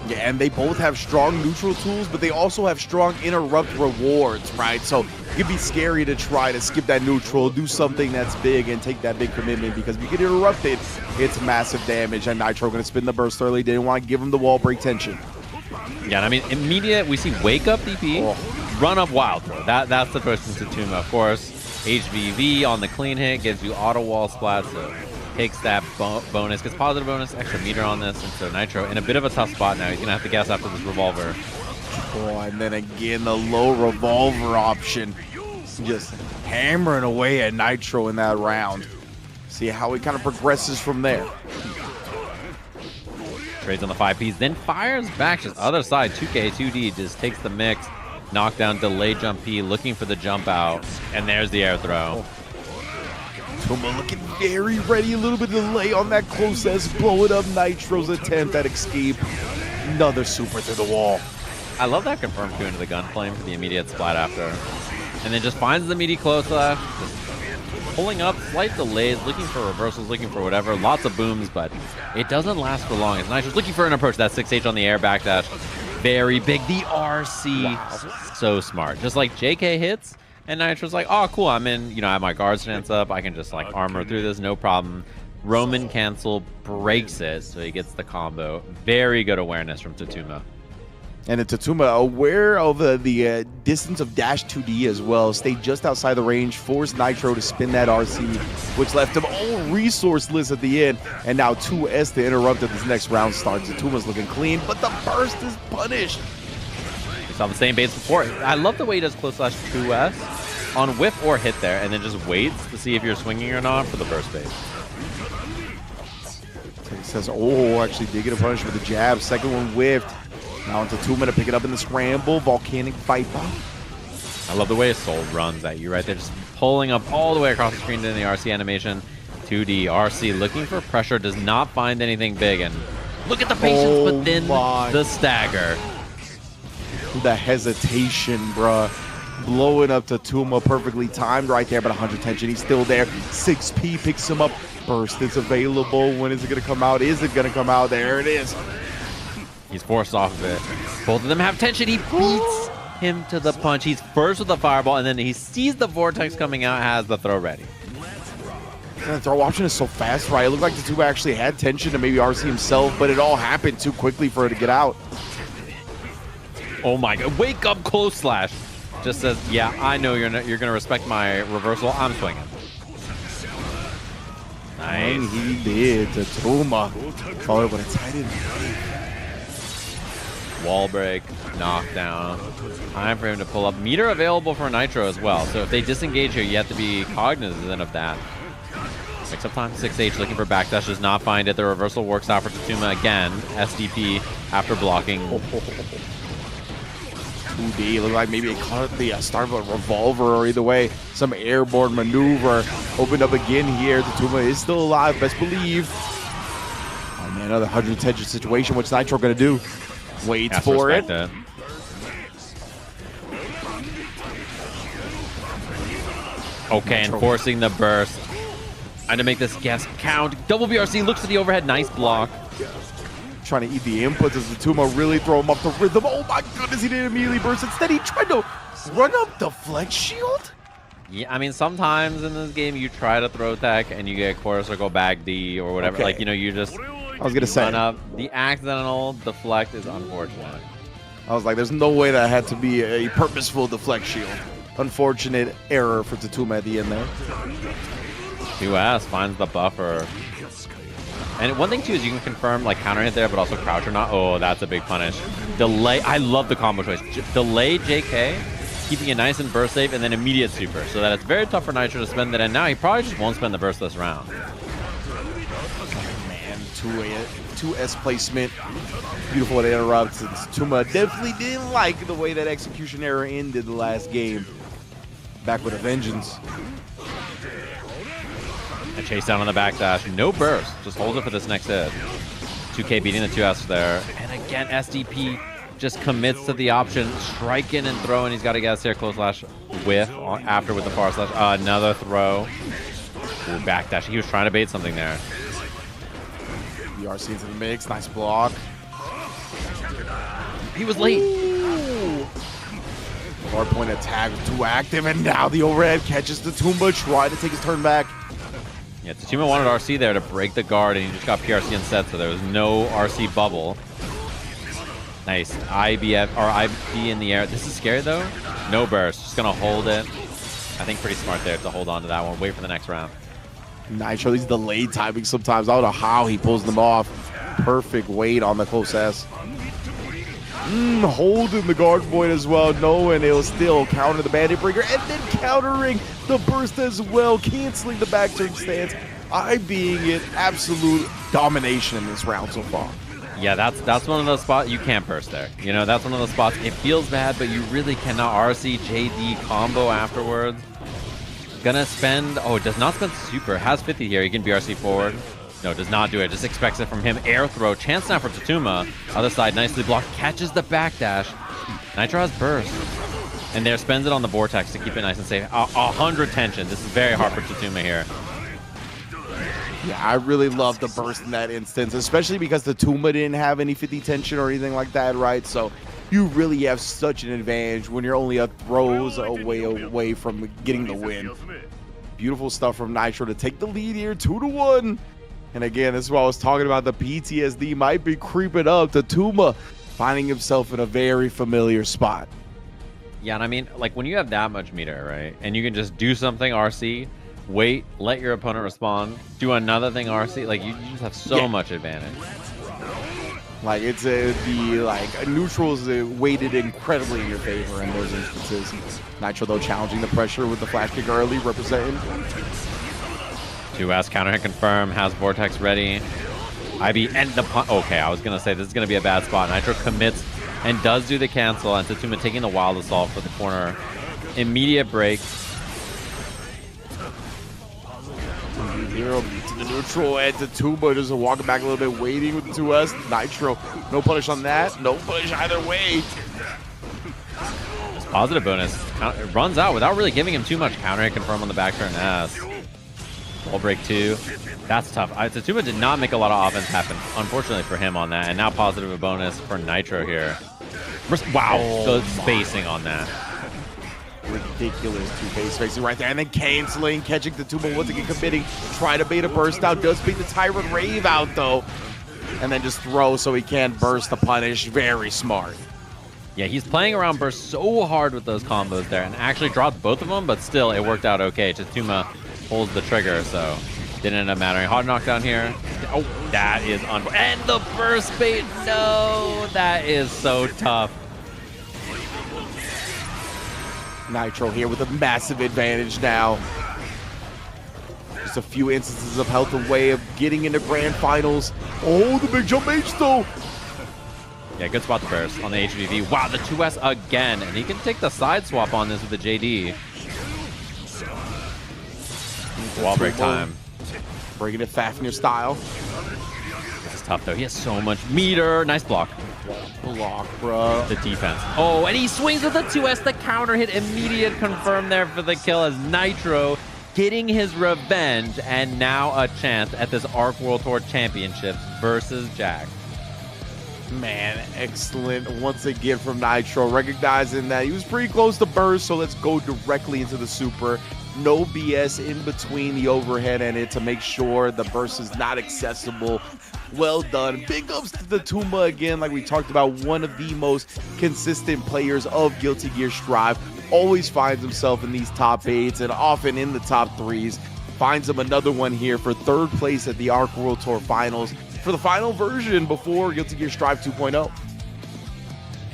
Yeah, and they both have strong neutral tools, but they also have strong interrupt rewards, right? So it can be scary to try to skip that neutral, do something that's big, and take that big commitment, because if you get interrupted, it's massive damage. And Nitro going to spin the burst early. Didn't want to give him the wall break tension. Yeah, and I mean, immediate, we see wake up DP, run up wild throw. That's the choice from Tatuma, of course. HVV on the clean hit gives you auto wall splat, so takes that bonus, gets positive bonus, extra meter on this, and so Nitro in a bit of a tough spot now. He's going to have to guess after this revolver. Oh, and then again, the low revolver option. Just hammering away at Nitro in that round. See how he kind of progresses from there. Trades on the 5Ps, then fires back just other side. 2K, 2D just takes the mix. Knockdown, delay jump P, looking for the jump out. And there's the air throw. Tuma looking very ready. A little bit of delay on that close S. Blowing up Nitro's attempt at escape. Another super through the wall. I love that confirmed Q into the gun flame for the immediate splat after. And then just finds the meaty close left. Just pulling up, slight delays, looking for reversals, looking for whatever. Lots of booms, but it doesn't last for long. As Nitro's looking for an approach. That 6H on the air backdash. Very big. The RC. Wow. So smart. Just like JK hits, and Nitro's like, oh, cool. I'm in, you know, I have my guard stance up. I can just like armor through this, no problem. Roman cancel breaks it, so he gets the combo. Very good awareness from Tatuma. And then Tatuma, aware of the distance of dash 2D as well, stayed just outside the range, forced Nitro to spin that RC, which left him all resourceless at the end. And now 2S to interrupt as this next round starts. Tatuma's looking clean, but the burst is punished. We saw the same baits before. I love the way he does close slash 2S on whiff or hit there, and then just waits to see if you're swinging or not for the burst bait. So he says, oh, actually did get a punish with the jab. Second one whiffed. Now into Tatuma to pick it up in the scramble. Volcanic Viper. I love the way Sol runs at you right there. Just pulling up all the way across the screen in the RC animation. 2D RC looking for pressure. Does not find anything big. And look at the patience, but then the stagger. The hesitation, bruh. Blowing up Tatuma, perfectly timed right there, but 100 tension. He's still there. 6P picks him up. Burst is available. When is it going to come out? Is it going to come out? There it is. He's forced off of it. Both of them have tension. He beats him to the punch. He's first with the fireball, and then he sees the vortex coming out, has the throw ready. The throw option is so fast, right? It looked like Tatuma actually had tension to maybe RC himself, but it all happened too quickly for her to get out. Oh my god. Wake up close slash. Just says, yeah, I know you're going to respect my reversal. I'm swinging. Nice. And he did. Tatuma followed with a tight end. Wall break, knockdown. Time for him to pull up. Meter available for Nitro as well. So if they disengage here, you have to be cognizant of that. Picks up time. 6H looking for backdash. Does not find it. The reversal works out for Tatuma again. SDP after blocking. 2D. Looked like maybe it caught the start of a revolver, or either way, some airborne maneuver. Opened up again here. Tatuma is still alive. Best believe. Oh man, another 100 tension situation. What's Nitro going to do? Waits for it. Okay, enforcing the burst. Trying to make this guess count. Double BRC looks at the overhead. Nice block. Trying to eat the inputs as Tatuma really throw him off the rhythm. Oh my goodness, he didn't immediately burst. Instead, he tried to run up the flex shield. Yeah, I mean, sometimes in this game you try to throw tech and you get chorus or go back D or whatever. Okay. Like, you know, you just I was going to say. run up. The accidental deflect is unfortunate. I was like, there's no way that had to be a purposeful deflect shield. Unfortunate error for Tatuma at the end there. 2S finds the buffer. And one thing too is you can confirm like counter hit there, but also crouch or not. Oh, that's a big punish. Delay. I love the combo choice. Delay JK, keeping it nice and burst safe, and then immediate super, so that it's very tough for Nitro to spend it. And now he probably just won't spend the burst this round. Man, 2S placement. Beautiful at interrupts. Tuma definitely didn't like the way that execution error ended the last game. Back with a vengeance. A chase down on the backdash. No burst. Just hold it for this next hit. 2K beating the 2S there. And again, SDP just commits to the option. Strike in and throw, and he's got to get us here. Close slash whiff after with the far slash. Another throw. Ooh, backdash. He was trying to bait something there. The RC into the mix. Nice block. He was late. Hard point attack was too active, and now the overhead catches the Tumba, trying to take his turn back. Yeah, Tatuma wanted RC there to break the guard, and he just got PRC instead, so there was no RC bubble. Nice. IB in the air. This is scary, though. No burst. Just going to hold it. I think pretty smart there to hold on to that one. Wait for the next round. Nitro, these delayed timing sometimes. I don't know how he pulls them off. Perfect weight on the close S. Holding the guard point as well, knowing it'll still counter the bandit breaker, and then countering the burst as well, canceling the back turn stance. being it absolute domination in this round so far. Yeah, that's one of those spots you can't burst there. You know, that's one of those spots. It feels bad, but you really cannot RC JD combo afterwards. Gonna spend, oh, does not spend super. Has 50 here. He can BRC forward. No, does not do it. Just expects it from him. Air throw. Chance now for Tatuma. Other side, nicely blocked. Catches the backdash. Nitro has burst. And there spends it on the Vortex to keep it nice and safe. 100 tension. This is very hard for Tatuma here. Yeah, I really love the burst in that instance, especially because the Tumba didn't have any 50 tension or anything like that, right? So you really have such an advantage when you're only a throws away from getting the win. Beautiful stuff from Nitro to take the lead here, 2-1. And again, this is what I was talking about. The PTSD might be creeping up to Tumba, finding himself in a very familiar spot. Yeah, and I mean, like when you have that much meter, right? And you can just do something RC, wait, let your opponent respond, do another thing RC, like you just have so much advantage. Like it's neutral is weighted incredibly in your favor in those instances. Nitro though challenging the pressure with the flash kick early, representing. 2S counter hit confirm, has Vortex ready. IB and the punt. Okay, I was gonna say this is gonna be a bad spot. Nitro commits and does do the cancel, and Tatuma taking the wild assault for the corner. Immediate break. Zero to the neutral, and Tatuma just walking back a little bit, waiting with the 2S. Nitro, no punish on that, no punish either way. Positive bonus. It runs out without really giving him too much. Counter hit confirm on the back turn S. Wall break 2. That's tough. Tatuma did not make a lot of offense happen, unfortunately for him on that. And now positive a bonus for Nitro here. Wow, good spacing on that. Ridiculous 2K spacing right there. And then canceling, catching Tatuma once again, committing. Try to bait a burst out. Does beat the Tyrant Rave out though. And then just throw so he can't burst the punish. Very smart. Yeah, he's playing around burst so hard with those combos there and actually dropped both of them, but still it worked out okay. Tatuma holds the trigger, so didn't end up mattering. Hard knockdown here. Oh, that is and the burst bait. No, that is so tough. Nitro here with a massive advantage now. Just a few instances of health away of getting into grand finals. Oh, the big jump H though. Yeah, good spot to burst on the HVV. Wow, the 2S again, and he can take the side swap on this with the JD. Wall break time. Breaking it Fafnir style. This is tough though. He has so much meter. Nice block. Block, bro. The defense. Oh, and he swings with the 2S. The counter hit immediate confirm there for the kill as Nitro getting his revenge and now a chance at this ARC World Tour Championships versus Jack. Man, excellent once again from Nitro, recognizing that he was pretty close to burst, so let's go directly into the super. No BS in between the overhead and it to make sure the burst is not accessible. Well done. Big ups to the Tumba again, like we talked about, one of the most consistent players of Guilty Gear Strive. Always finds himself in these top 8s and often in the top 3s. finds him another one here for 3rd place at the Arc World Tour Finals for the final version before Guilty Gear Strive 2.0.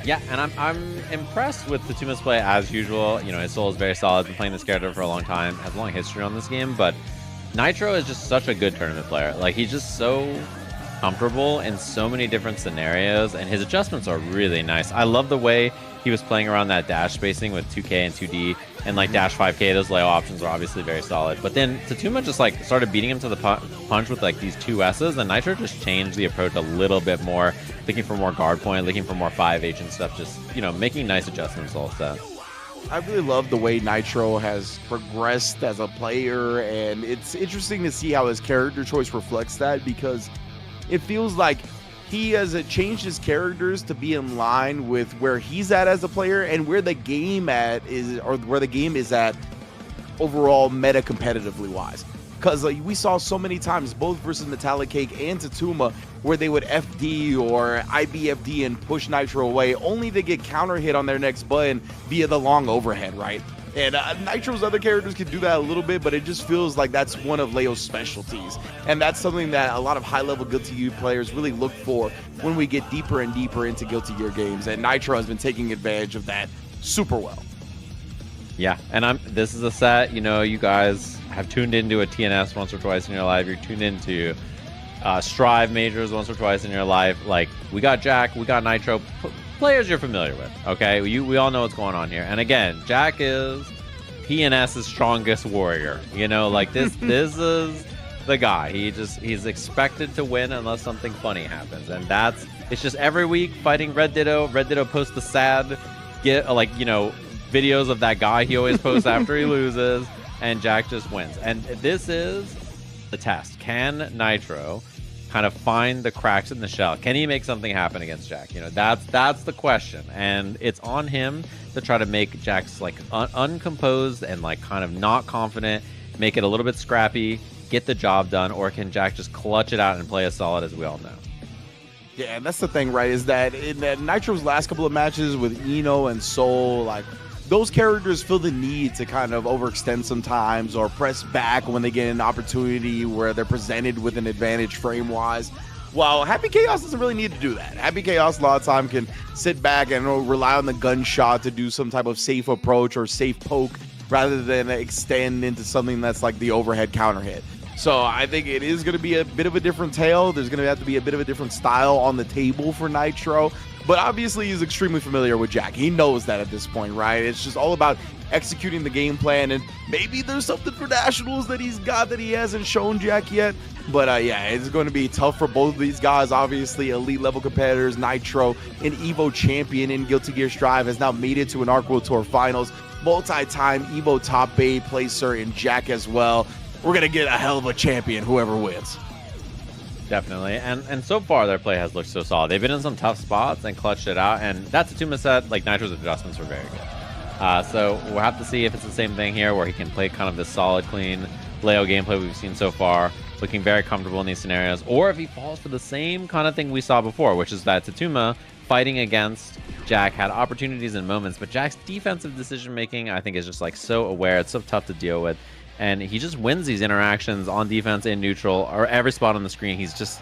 Yeah, and I'm impressed with Tatuma's play as usual. You know, his soul is very solid. Been playing this character for a long time, has a long history on this game, but Nitro is just such a good tournament player. Like, he's just so comfortable in so many different scenarios, and his adjustments are really nice. I love the way he was playing around that dash spacing with 2K and 2D, and like dash 5K, those layout options are obviously very solid. But then Tatuma just like started beating him to the punch with like these 2S's, and Nitro just changed the approach a little bit more, looking for more guard point, looking for more 5H and stuff, just, you know, making nice adjustments all set. I really love the way Nitro has progressed as a player, and it's interesting to see how his character choice reflects that, because it feels like he has changed his characters to be in line with where he's at as a player and where the game is at overall meta competitively wise. Because like, we saw so many times, both versus Metallic Cake and Tatuma, where they would FD or IBFD and push Nitro away, only to get counter hit on their next button via the long overhead, right? And Nitro's other characters can do that a little bit, but it just feels like that's one of Leo's specialties. And that's something that a lot of high-level Guilty Gear players really look for when we get deeper and deeper into Guilty Gear games. And Nitro has been taking advantage of that super well. Yeah, and this is a set, you know, you guys have tuned into a TNS once or twice in your life. You're tuned into Strive majors once or twice in your life. Like, we got Jack, we got Nitro, players you're familiar with, okay? We all know what's going on here. And again, Jack is TNS's strongest warrior. You know, like this is the guy. He's expected to win unless something funny happens. And it's just every week fighting Red Ditto. Red Ditto posts the sad, videos of that guy he always posts after he loses, and Jack just wins. And this is the test. Can Nitro kind of find the cracks in the shell? Can he make something happen against Jack? You know, that's the question, and it's on him to try to make Jack's like uncomposed and like kind of not confident, make it a little bit scrappy, get the job done, or can Jack just clutch it out and play as solid as we all know? Yeah, and that's the thing, right, is that in Nitro's last couple of matches with Eno and Soul, like, those characters feel the need to kind of overextend sometimes or press back when they get an opportunity where they're presented with an advantage frame-wise. While Happy Chaos doesn't really need to do that. Happy Chaos a lot of time can sit back and rely on the gunshot to do some type of safe approach or safe poke rather than extend into something that's like the overhead counter hit. So I think it is going to be a bit of a different tale. There's going to have to be a bit of a different style on the table for Nitro. But obviously, he's extremely familiar with Jack. He knows that at this point, right? It's just all about executing the game plan. And maybe there's something for Nationals that he's got that he hasn't shown Jack yet. But yeah, it's going to be tough for both of these guys. Obviously, elite level competitors. Nitro, an EVO champion in Guilty Gear Strive, has now made it to an Arc World Tour Finals. Multi-time EVO top 8 placer in Jack as well. We're going to get a hell of a champion, whoever wins. Definitely, and so far their play has looked so solid. They've been in some tough spots and clutched it out, and that Tatuma set, like Nitro's adjustments were very good. So we'll have to see if it's the same thing here, where he can play kind of this solid, clean Leo gameplay we've seen so far, looking very comfortable in these scenarios, or if he falls for the same kind of thing we saw before, which is that Tatuma fighting against Jack had opportunities and moments, but Jack's defensive decision making, I think, is just like so aware. It's so tough to deal with. And he just wins these interactions on defense in neutral or every spot on the screen. He's just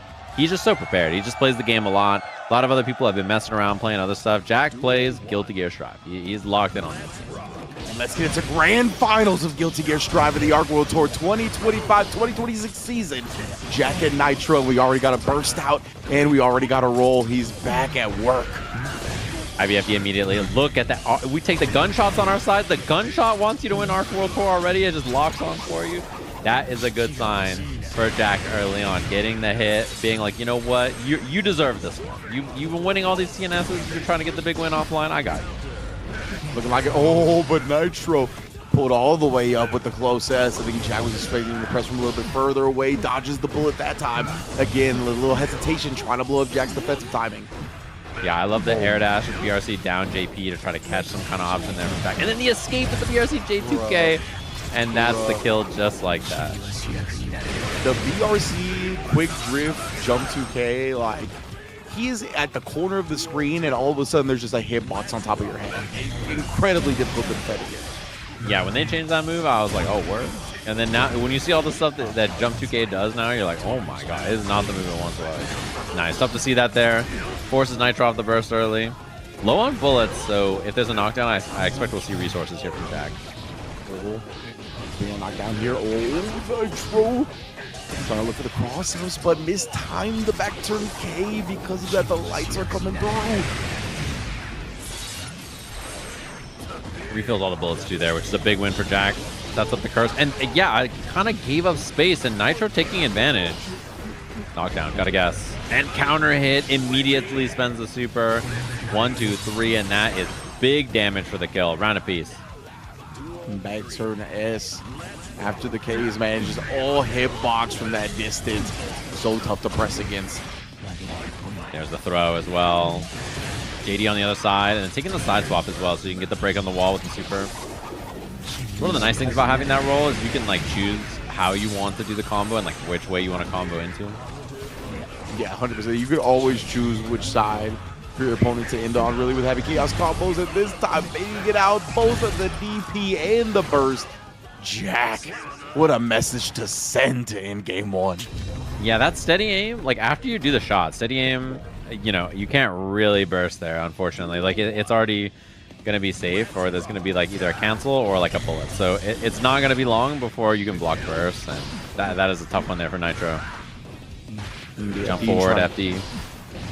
so prepared. He just plays the game a lot. A lot of other people have been messing around playing other stuff. Jack plays Guilty Gear Strive. He's locked in on this. And let's get into grand finals of Guilty Gear Strive of the Arc World Tour 2025-2026 season. Jack and Nitro, we already got a burst out and we already got a roll. He's back at work. IBFD immediately. Look at that. We take the gunshots on our side. The gunshot wants you to win Arc World Tour already. It just locks on for you. That is a good sign for Jack early on. Getting the hit, being like, you know what? You deserve this one. You've been winning all these TNSs. You're trying to get the big win offline. I got you. Looking like it. Oh, but Nitro pulled all the way up with the close S. I think Jack was expecting to press from a little bit further away. Dodges the bullet that time. Again, a little hesitation trying to blow up Jack's defensive timing. Yeah, I love the air dash with BRC down JP to try to catch some kind of option there from Jack. And then the escape with the BRC J2K. And that's the kill just like that. The BRC quick drift jump 2K, like, he is at the corner of the screen and all of a sudden there's just a hitbox on top of your head. Incredibly difficult to defend against. Yeah, when they changed that move, I was like, oh, word. And then now, when you see all the stuff that Jump 2K does now, you're like, oh my god, it is not the move it once was. Nice. Tough to see that there. Forces Nitro off the burst early. Low on bullets, so if there's a knockdown, I expect we'll see resources here from Jack. Being knocked down here. Oh, Nitro. Trying to look for the crosshairs, but mistimed the back turn K because of that. The lights are coming through. Refills all the bullets too there, which is a big win for Jack. Sets up the curse. And yeah, I kind of gave up space, and Nitro taking advantage. Knockdown, gotta guess. And counter hit, immediately spends the super. 1, 2, 3, and that is big damage for the kill. Round apiece. Back turn S. After the K's, man, just all hitbox from that distance. So tough to press against. There's the throw as well. JD on the other side, and then taking the side swap as well, so you can get the break on the wall with the super. One of the nice things about having that role is you can like choose how you want to do the combo and like which way you want to combo into. Yeah, 100%. You could always choose which side for your opponent to end on, really, with heavy chaos combos. And this time, making it out both of the DP and the burst. Jack, what a message to send to end game one. Yeah, that steady aim, like after you do the shot, steady aim, you know, you can't really burst there, unfortunately. Like it's already gonna be safe, or there's gonna be like either a cancel or like a bullet. So it's not gonna be long before you can block burst, and that is a tough one there for Nitro. Jump forward, FD.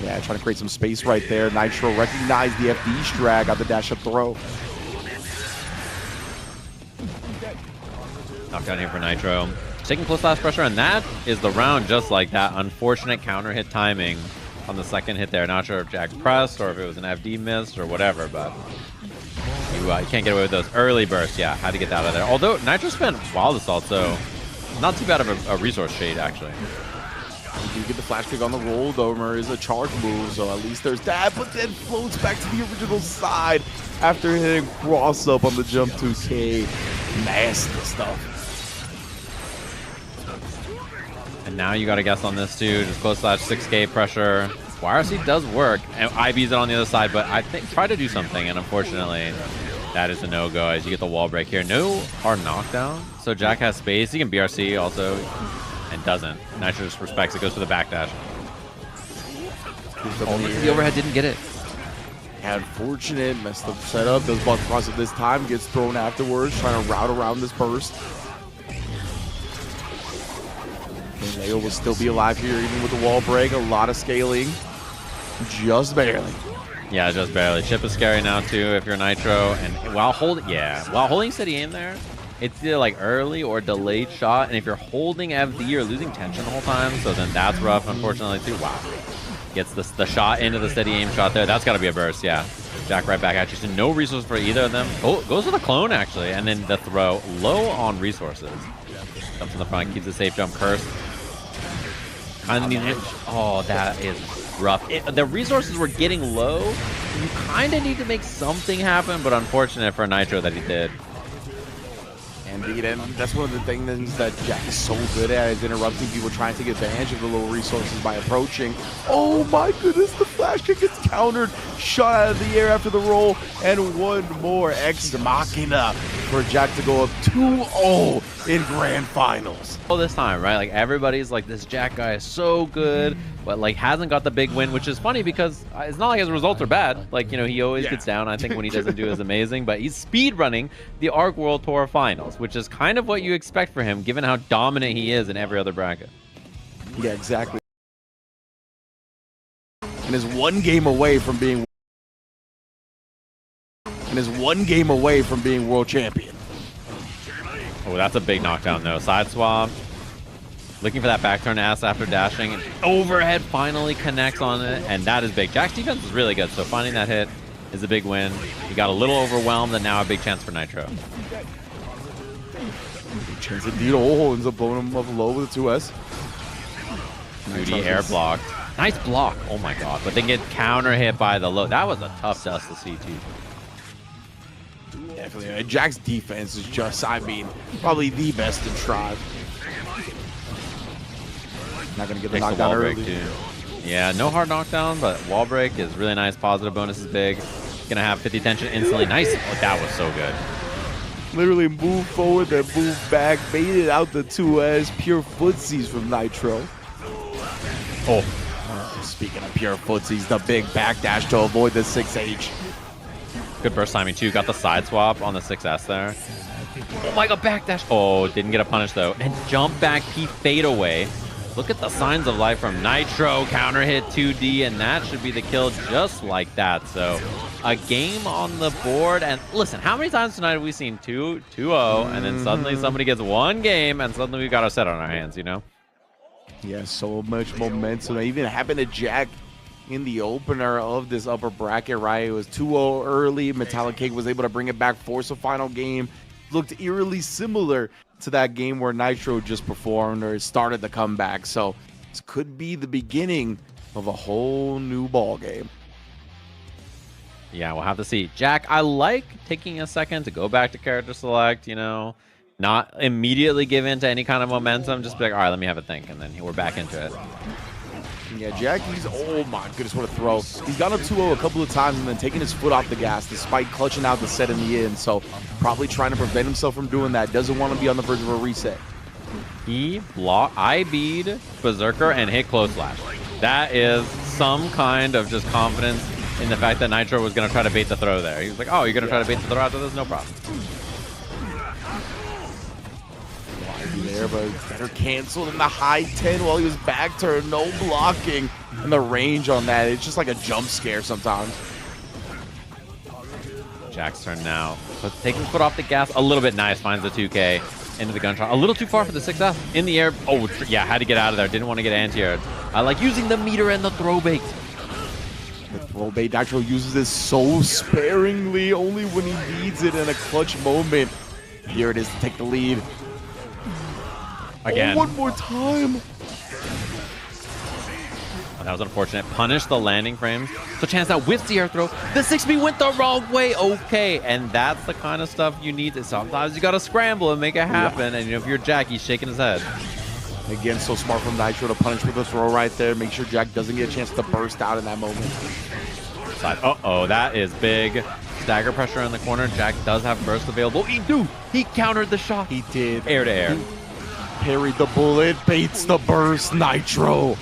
Yeah, trying to create some space right there. Nitro recognized the FD strag, got the dash up throw. Knockdown here for Nitro. Taking close last pressure, and that is the round just like that. Unfortunate counter hit timing on the second hit there. Not sure if Jack pressed or if it was an FD missed or whatever, but you can't get away with those early bursts. Yeah, had to get that out of there. Although Nitro spent Wild Assault, so not too bad of a resource shade, actually. You do get the flash kick on the roll, though. Murray is a charge move, so at least there's that, but then floats back to the original side after hitting cross up on the jump 2K. Nasty stuff. And now you got to guess on this too. Just close slash 6K pressure. YRC does work, and IB's it on the other side, but I think try to do something, and unfortunately, that is a no-go as you get the wall break here. No hard knockdown, so Jack has space. He can BRC also, and doesn't. Nitro just respects it, goes for the backdash. The overhead didn't get it. Unfortunate, messed up setup. Does block cross it this time, gets thrown afterwards, trying to route around this burst. And Leo will still be alive here, even with the wall break. A lot of scaling, just barely. Yeah, just barely. Chip is scary now too if you're Nitro, and while holding steady aim there, it's either like early or delayed shot, and if you're holding FD, you're losing tension the whole time, so then that's rough, unfortunately too. Wow. Gets the shot into the steady aim shot there. That's got to be a burst, yeah. Jack right back at you, so no resources for either of them. Oh, goes for the clone actually, and then the throw. Low on resources. Jumps in the front, keeps a safe jump curse. Kind of need it. Oh, that is rough. The resources were getting low. You kind of need to make something happen, but unfortunate for Nitro that he did. Indeed, and that's one of the things that Jack is so good at, is interrupting people trying to take advantage of the low resources by approaching. Oh my goodness, the flash kick gets countered, shot out of the air after the roll, and one more Ex Machina for Jack to go up 2-0 in grand finals. All this time, right? Like everybody's like, this Jack guy is so good, but like hasn't got the big win, which is funny because it's not like his results are bad. Like, you know, he always gets down, I think, when he doesn't do as amazing, but he's speed running the ARC World Tour Finals, which is kind of what you expect for him, given how dominant he is in every other bracket. Yeah, exactly. And is one game away from being world champion. Oh, that's a big knockdown though. Side swap. Looking for that back turn ass after dashing. And overhead finally connects on it, and that is big. Jack's defense is really good, so finding that hit is a big win. He got a little overwhelmed, and now a big chance for Nitro. Big chance indeed. Oh, ends up blowing him up low with a 2S. Beauty air blocked. Nice block. Oh my god. But then get counter hit by the low. That was a tough dust to see too. Definitely. Jack's defense is just, I mean, probably the best in Tribe. Not going to get the knockdown early. Too. Yeah, no hard knockdown, but wall break is really nice. Positive bonus is big. Going to have 50 tension instantly. Nice. Oh, that was so good. Literally move forward, then move back, baited out the 2S. Pure footsies from Nitro. Oh. Speaking of pure footsies, the big backdash to avoid the 6H. Good burst timing too. Got the side swap on the 6S there. Oh my god, backdash. Oh, didn't get a punish though. And jump back P fade away. Look at the signs of life from Nitro. Counter hit 2D, and that should be the kill just like that. So a game on the board. And listen, how many times tonight have we seen 2-0, and then suddenly somebody gets one game, and suddenly we've got a set on our hands, you know? Yeah, so much momentum. It even happened to Jack in the opener of this upper bracket, right? It was 2-0 early. Metallic Cake was able to bring it back, force a final game. Looked eerily similar to that game where Nitro just performed or started the comeback. So this could be the beginning of a whole new ball game. Yeah, we'll have to see. Jack, I like taking a second to go back to character select, you know, not immediately give in to any kind of momentum. Just be like, all right, let me have a think, and then we're back into it. Yeah, Jack, oh my goodness, what a throw. He's gone up 2-0 a couple of times and then taking his foot off the gas despite clutching out the set in the end. So probably trying to prevent himself from doing that. Doesn't want to be on the verge of a reset. He IB'd Berserker and hit close slash. That is some kind of just confidence in the fact that Nitro was going to try to bait the throw there. He was like, oh, you're going to try to bait the throw after this? No problem. There, but better canceled in the high 10 while he was back turn, no blocking, and the range on that, it's just like a jump scare sometimes. Jack's turn now, but taking his foot off the gas a little bit. Nice, finds the 2K into the gunshot, a little too far for the 6F in the air. Oh yeah, had to get out of there, didn't want to get anti-aired. I like using the meter and the throw bait. The throw bait, Nitro uses this so sparingly, only when he needs it in a clutch moment. Here it is to take the lead. Again. Oh, one more time. Oh, that was unfortunate. Punish the landing frames. So Chance now whips the air throw. The 6B went the wrong way. Okay, and that's the kind of stuff you need. Sometimes you got to scramble and make it happen. And you know, if you're Jack, he's shaking his head. Again, so smart from Nitro to punish with the throw right there. Make sure Jack doesn't get a chance to burst out in that moment. Uh-oh, that is big. Stagger pressure in the corner. Jack does have burst available. He countered the shot. He did. Air to air. Parried the bullet, baits the burst, Nitro.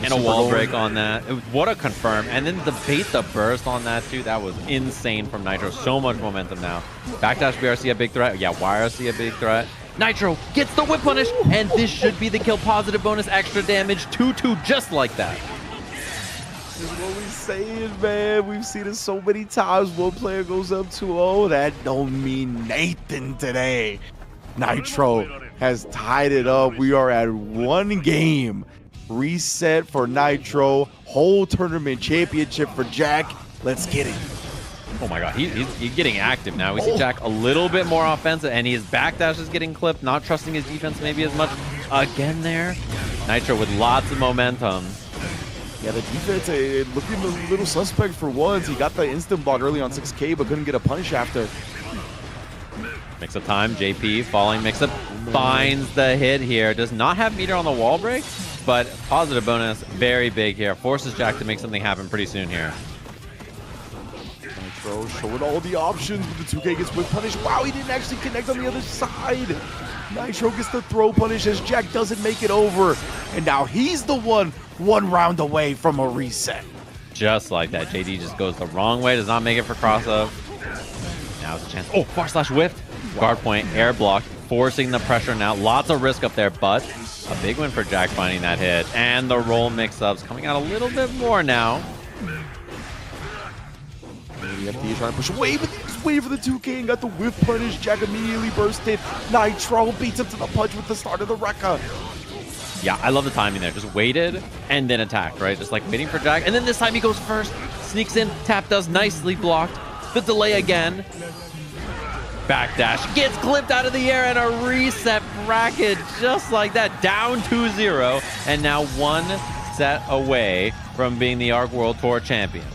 And a wall break on that. What a confirm. And then the bait the burst on that too. That was insane from Nitro. So much momentum now. Backdash BRC a big threat. Yeah, YRC a big threat. Nitro gets the whip punish, and this should be the kill. Positive bonus, extra damage, 2-2, just like that. This is what we saying, man. We've seen it so many times. One player goes up 2-0. That don't mean Nathan today. Nitro has tied it up. We are at one game. Reset for Nitro. Whole tournament championship for Jack. Let's get it. Oh my god, he's getting active now. We see Jack a little bit more offensive, and his backdash is getting clipped, not trusting his defense maybe as much. Again there. Nitro with lots of momentum. Yeah, the defense looking a little suspect for once. He got the instant block early on 6K, but couldn't get a punish after. Mix-up time, JP falling mix-up, finds the hit here. Does not have meter on the wall break, but positive bonus, very big here. Forces Jack to make something happen pretty soon here. Nitro showing all the options, but the 2K gets whip punish. Wow, he didn't actually connect on the other side. Nitro gets the throw punish as Jack doesn't make it over. And now he's the one round away from a reset. Just like that, JD just goes the wrong way, does not make it for cross-up. Now it's a chance. Oh, far slash whiffed. Guard point, air block, forcing the pressure now. Lots of risk up there, but a big win for Jack finding that hit. And the roll mix-ups coming out a little bit more now. FD trying to push away, but he just waited for the 2K and got the whiff punish. Jack immediately bursted. Nitro beats him to the punch with the start of the Rekka. Yeah, I love the timing there. Just waited and then attacked, right? Just like waiting for Jack. And then this time he goes first, sneaks in, tap does nicely blocked. The delay again. Backdash gets clipped out of the air and a reset bracket just like that. Down 2-0 and now one set away from being the ARC World Tour champion.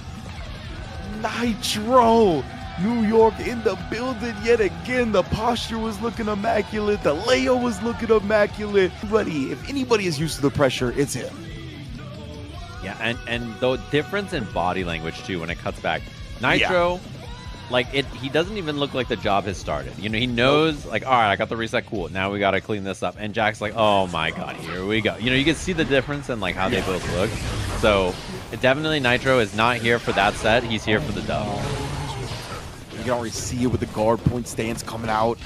Nitro! New York in the building yet again. The posture was looking immaculate. The layout was looking immaculate. If anybody is used to the pressure, it's him. Yeah, and the difference in body language too when it cuts back. Nitro like he doesn't even look like the job has started. You know, he knows like, all right, I got the reset, cool. Now we got to clean this up. And Jack's like, oh my god, here we go. You know, you can see the difference in like how they both look. So it definitely Nitro is not here for that set. He's here for the dub. You can already see it with the guard point stance coming out.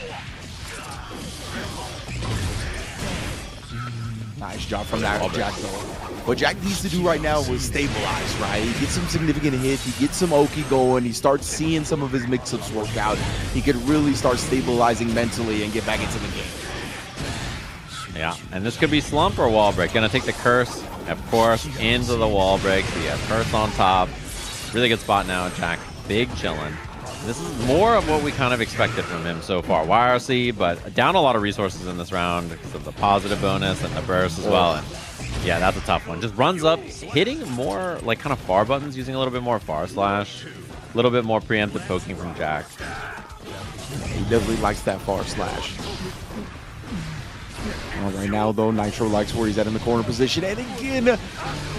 Nice job from that Jack though. What Jack needs to do right now is stabilize, right? He gets some significant hits, he gets some Oki going, he starts seeing some of his mix-ups work out. He could really start stabilizing mentally and get back into the game. Yeah, and this could be slump or wall break. Gonna take the curse, of course, into the wall break. So yeah, curse on top. Really good spot now, Jack. Big chillin'. This is more of what we kind of expected from him so far. YRC, but down a lot of resources in this round because of the positive bonus and the burst as well. And yeah, that's a tough one. Just runs up, hitting more like kind of far buttons, using a little bit more far slash, a little bit more preemptive poking from Jack. He definitely likes that far slash. Right now, though, Nitro likes where he's at in the corner position. And again,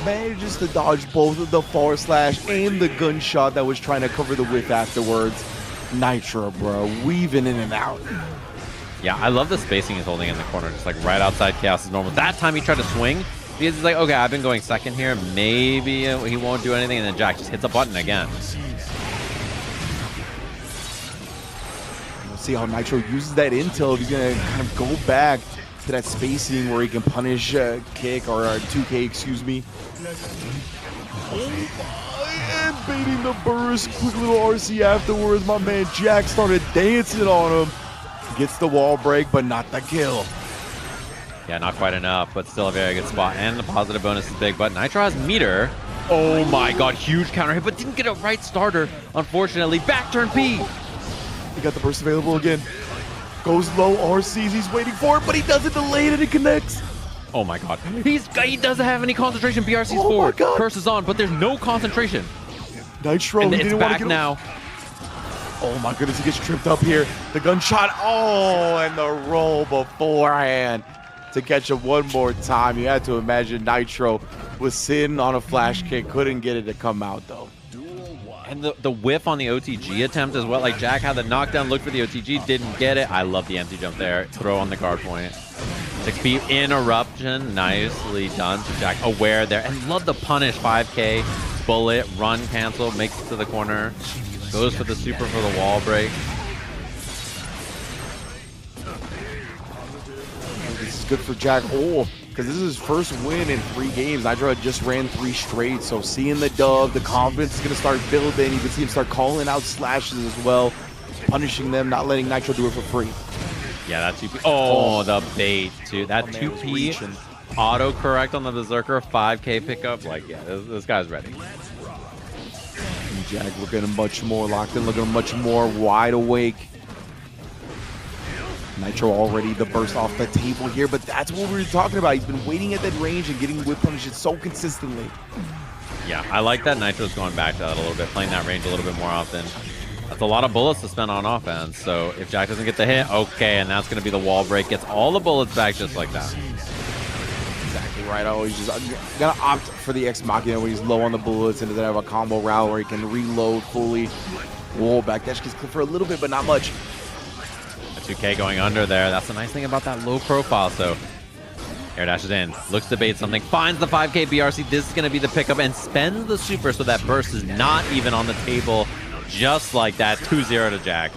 manages to dodge both of the far slash and the gunshot that was trying to cover the whiff afterwards. Nitro, bro, weaving in and out. Yeah, I love the spacing he's holding in the corner, just like right outside Chaos is normal. That time he tried to swing because he's like, okay, I've been going second here. Maybe he won't do anything. And then Jack just hits a button again. We'll see how Nitro uses that intel. If he's going to kind of go back to that spacing where he can punish kick or 2K, excuse me. And baiting the burst, quick little RC afterwards. My man Jack started dancing on him. Gets the wall break, but not the kill. Yeah, not quite enough, but still a very good spot. And the positive bonus is big, but Nitro has meter. Oh my god, huge counter hit, but didn't get a right starter, unfortunately. Back turn P. He got the burst available again. Goes low, RCs, he's waiting for it, but he doesn't delay it and it connects. Oh my god. He doesn't have any concentration. BRC's forward. Curse is on, but there's no concentration. Nitro, and he it's didn't back want to get now. Oh my goodness, he gets tripped up here. The gunshot, oh, and the roll beforehand to catch him one more time. You had to imagine Nitro was sitting on a flash kick, couldn't get it to come out though. And the whiff on the OTG attempt as well. Like Jack had the knockdown, looked for the OTG, didn't get it. I love the empty jump there. Throw on the guard point. 6P interruption, nicely done. So Jack aware there. And love the punish, 5K, bullet, run, cancel, makes it to the corner. Goes for the super for the wall break. This is good for Jack. Oh, because this is his first win in 3 games. Nitro had just ran 3 straight, so seeing the dub, the confidence is going to start building. You can see him start calling out slashes as well, punishing them, not letting Nitro do it for free. Yeah, that 2P. Oh, the bait, too. That 2P auto-correct on the Berserker, 5K pickup. Like, yeah, this guy's ready. Jack looking much more locked in, looking much more wide awake. Nitro already the burst off the table here, but that's what we were talking about. He's been waiting at that range and getting whip punishes so consistently. Yeah, I like that Nitro's going back to that a little bit, playing that range a little bit more often. That's a lot of bullets to spend on offense, so if Jack doesn't get the hit, okay, and that's going to be the wall break. Gets all the bullets back just like that. Exactly right. Oh, he's just gonna opt for the Ex Machina when he's low on the bullets and doesn't have a combo route where he can reload fully. Whoa, back dash gets clipped for a little bit, but not much. A 2K going under there. That's the nice thing about that low profile. So air dashes in, looks to bait something, finds the 5K BRC. This is gonna be the pickup and spends the super so that burst is not even on the table. Just like that, 2-0 to Jack.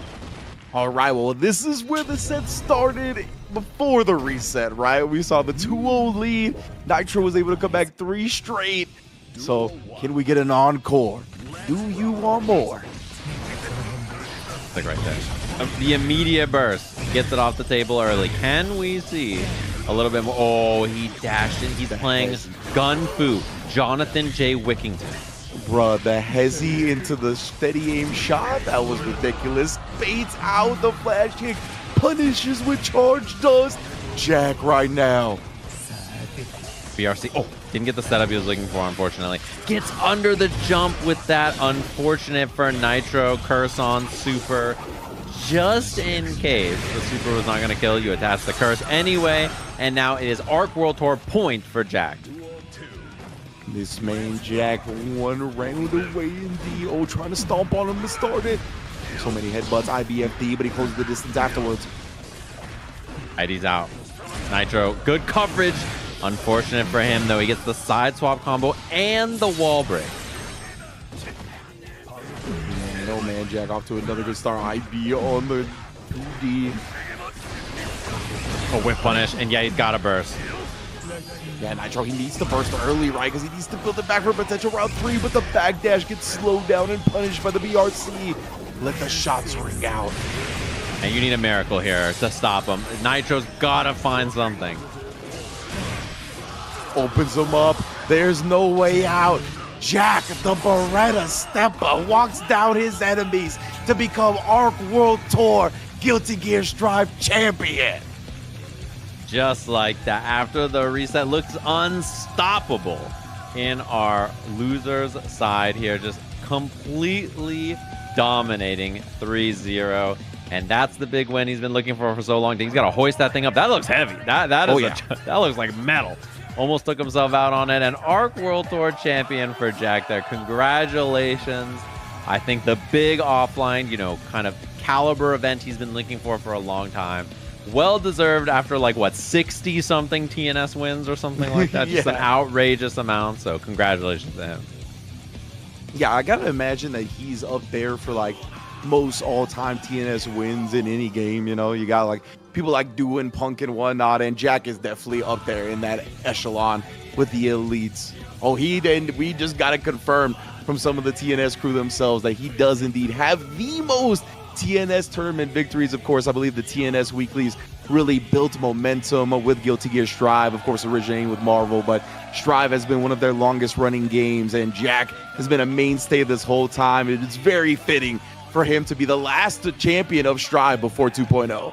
All right, well, this is where the set started before the reset, right? We saw the 2-0 lead. Nitro was able to come back 3 straight. So, can we get an encore? Do you want more? Like right there. The immediate burst gets it off the table early. Can we see a little bit more? Oh, he dashed in. He's playing Gun Fu, Jonathan J. Wickington. Bruh, the hezzy into the steady aim shot, that was ridiculous. Baits out the flash kick, punishes with charge dust. Jack right now. BRC, oh, didn't get the setup he was looking for, unfortunately. Gets under the jump with that, unfortunate for Nitro. Curse on super. Just in case the super was not going to kill you, attach the curse anyway. And now it is Arc World Tour point for Jack. This man Jack 1 round away indeed. Oh, trying to stomp on him to start it. So many headbutts, IBFD, but he closes the distance afterwards. ID's out. Nitro, good coverage. Unfortunate for him, though. He gets the side swap combo and the wall break. And oh man, Jack off to another good start. IB on the 2D. A whip punish, and yeah, he's got a burst. Yeah, Nitro, he needs to burst early, right? Because he needs to build it back for potential round 3, but the backdash gets slowed down and punished by the BRC. Let the shots ring out. And you need a miracle here to stop him. Nitro's gotta find something. Opens him up. There's no way out. Jack, the Beretta stepper, walks down his enemies to become Arc World Tour Guilty Gear Strive champion. Just like that. After the reset, looks unstoppable in our losers side here. Just completely dominating 3-0. And that's the big win he's been looking for so long. He's got to hoist that thing up. That looks heavy. That looks like metal. Almost took himself out on it. And Arc World Tour champion for Jack there. Congratulations. I think the big offline, you know, kind of caliber event he's been looking for a long time. Well deserved after like what 60-something TNS wins or something like that. Just an outrageous amount. So congratulations to him. Yeah, I gotta imagine that he's up there for like most all-time TNS wins in any game. You know, you got like people like doing Punk and whatnot, and Jack is definitely up there in that echelon with the elites. Oh, we just got it confirmed from some of the TNS crew themselves that he does indeed have the most TNS tournament victories. Of course, I believe the TNS weeklies really built momentum with Guilty Gear Strive, of course originating with Marvel, but Strive has been one of their longest running games, and Jack has been a mainstay this whole time. It's very fitting for him to be the last champion of Strive before 2.0.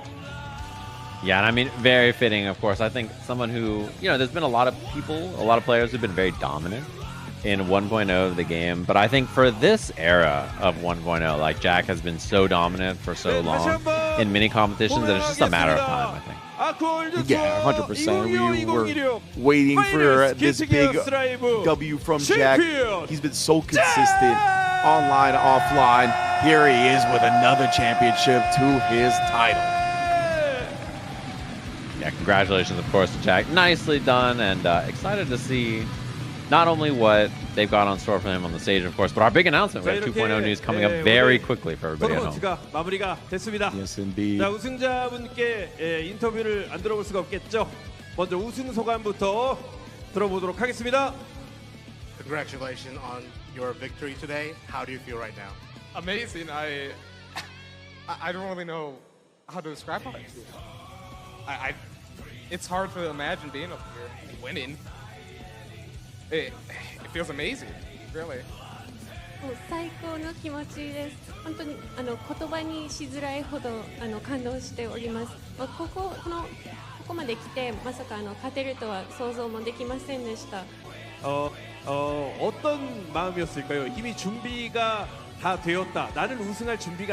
Yeah, and I mean, very fitting, of course. I think someone who, you know, there's been a lot of players who've been very dominant in 1.0 of the game, but I think for this era of 1.0, like Jack has been so dominant for so long in mini competitions that it's just a matter of time, I think. Yeah, 100%. We were waiting for this big W from Jack. He's been so consistent, online, offline. Here he is with another championship to his title. Yeah, congratulations, of course, to Jack. Nicely done, and excited to see not only what they've got on store for him on the stage, of course, but our big announcement. We have 2.0 news coming up very quickly for everybody at home. 마무리가 됐습니다. Yes, indeed. 자, 우승자분께 인터뷰를 안 들어볼 수가 없겠죠. 먼저 우승 소감부터 들어보도록 하겠습니다. Congratulations on your victory today. How do you feel right now? Amazing. I don't really know how to describe how I feel. It's hard to imagine being up here and winning. It feels amazing, really. 最高の気持ちです。本当に言葉にしづらいほど感動しております。ここまで来てまさか勝てるとは想像もできませんでした。 어떤 마음이었을까요? 이미 준비가 다 되었다. 나는 우승할 준비가